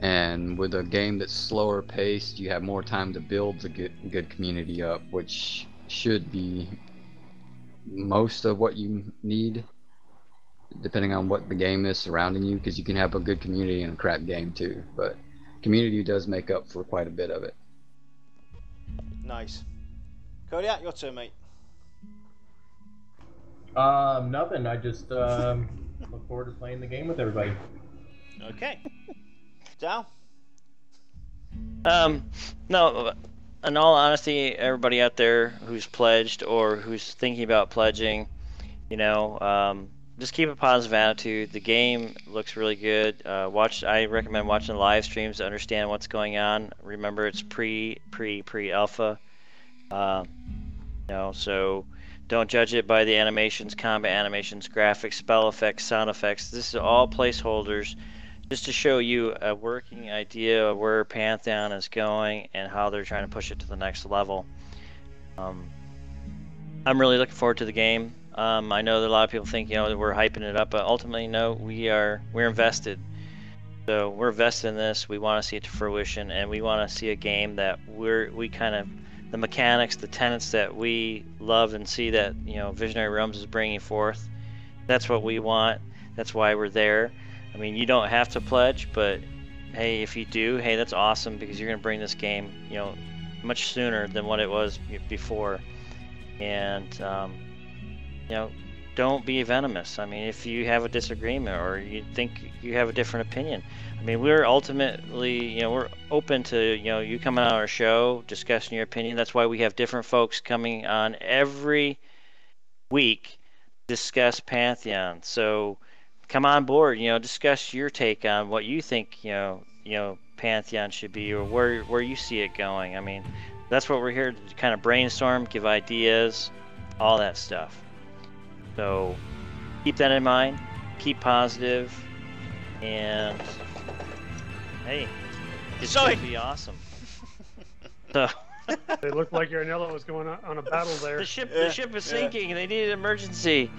And with a game that's slower paced, you have more time to build the good community up, which should be most of what you need, depending on what the game is surrounding you, because you can have a good community and a crap game too, but community does make up for quite a bit of it. Nice. Kodiack, your turn, mate. Nothing. I just look forward to playing the game with everybody. Okay. Dal? No, in all honesty, everybody out there who's pledged or who's thinking about pledging, just keep a positive attitude. The game looks really good. I recommend watching the live streams to understand what's going on. Remember, it's pre-alpha. So don't judge it by the animations, combat animations, graphics, spell effects, sound effects. This is all placeholders just to show you a working idea of where Pantheon is going and how they're trying to push it to the next level. I'm really looking forward to the game. I know that a lot of people think, that we're hyping it up, but ultimately, no, we're invested. So we're invested in this. We want to see it to fruition, and we want to see a game that the mechanics, the tenets that we love and see that Visionary Realms is bringing forth. That's what we want. That's why we're there. I mean, you don't have to pledge, but hey, if you do, hey, that's awesome, because you're going to bring this game, much sooner than what it was before. And don't be venomous. I mean, if you have a disagreement or you think you have a different opinion, I mean, we're ultimately, we're open to, you coming on our show, discussing your opinion. That's why we have different folks coming on every week, discuss Pantheon. So come on board, discuss your take on what you think, Pantheon should be, or where you see it going. I mean, that's what we're here to kind of brainstorm, give ideas, all that stuff. So keep that in mind, keep positive, and hey, it's going to be awesome. So It looked like Yarnella was going on a battle there. the ship is sinking. They need an emergency.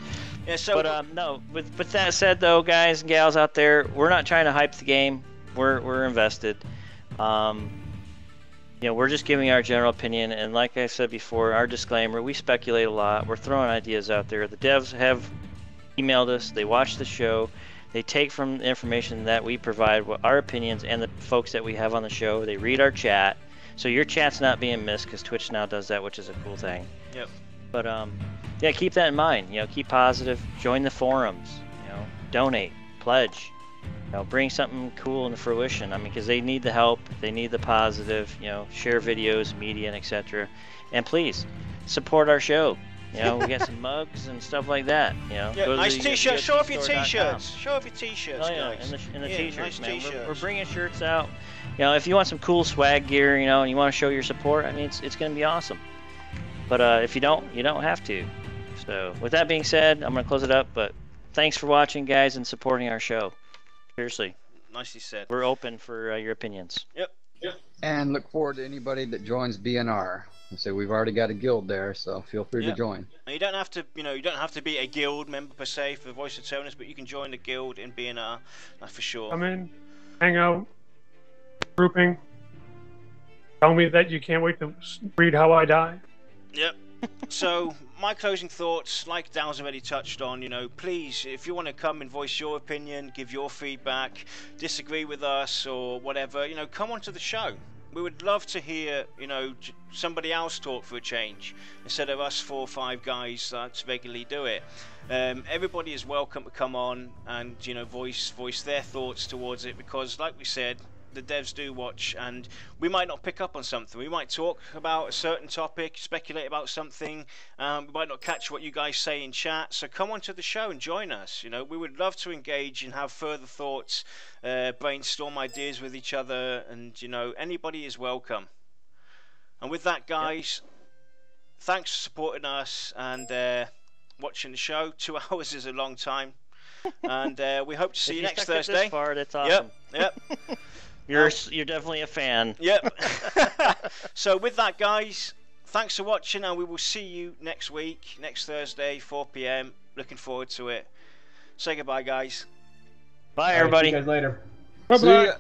Yeah, so... But no, with that said, though, guys and gals out there, we're not trying to hype the game. We're invested. We're just giving our general opinion, and like I said before, our disclaimer, we speculate a lot. We're throwing ideas out there. The devs have emailed us. They watch the show. They take from the information that we provide, our opinions, and the folks that we have on the show. They read our chat. So your chat's not being missed, because Twitch now does that, which is a cool thing. Yep. But yeah, keep that in mind. Keep positive. Join the forums. Donate, pledge. Bring something cool into fruition. I mean, because they need the help, they need the positive. Share videos, media, and etc. And please support our show. We got some mugs and stuff like that. Yeah, nice t-shirts. Show off your t-shirts. Show off your t-shirts, oh, yeah, guys. And the t-shirts, nice man. t-shirts. We're bringing shirts out. If you want some cool swag gear, and you want to show your support, I mean, it's going to be awesome. But if you don't have to. So with that being said, I'm going to close it up. But thanks for watching, guys, and supporting our show. Seriously. Nicely said. We're open for your opinions. Yep. And look forward to anybody that joins BNR. So we've already got a guild there, so feel free to join. And you don't have to, you don't have to be a guild member per se for the Voice of Terminus, but you can join the guild in BNR, that's for sure. Come in, hang out, grouping. Tell me that you can't wait to read How I Die. Yep. So, my closing thoughts, like Dal's already touched on, please, if you want to come and voice your opinion, give your feedback, disagree with us or whatever, come onto the show. We would love to hear, somebody else talk for a change, instead of us 4 or 5 guys that regularly do it. Everybody is welcome to come on and, voice their thoughts towards it, because, like we said, the devs do watch, and we might not pick up on something. We might talk about a certain topic, speculate about something. We might not catch what you guys say in chat. So come onto the show and join us. We would love to engage and have further thoughts, brainstorm ideas with each other, and anybody is welcome. And with that, guys, thanks for supporting us and watching the show. 2 hours is a long time, and we hope to see you next Thursday. This far, that's awesome. Yep. You're definitely a fan. Yep. So with that, guys, thanks for watching, and we will see you next week, next Thursday, 4 PM. Looking forward to it. Say goodbye, guys. Bye, everybody. See you guys later. Bye-bye. See ya.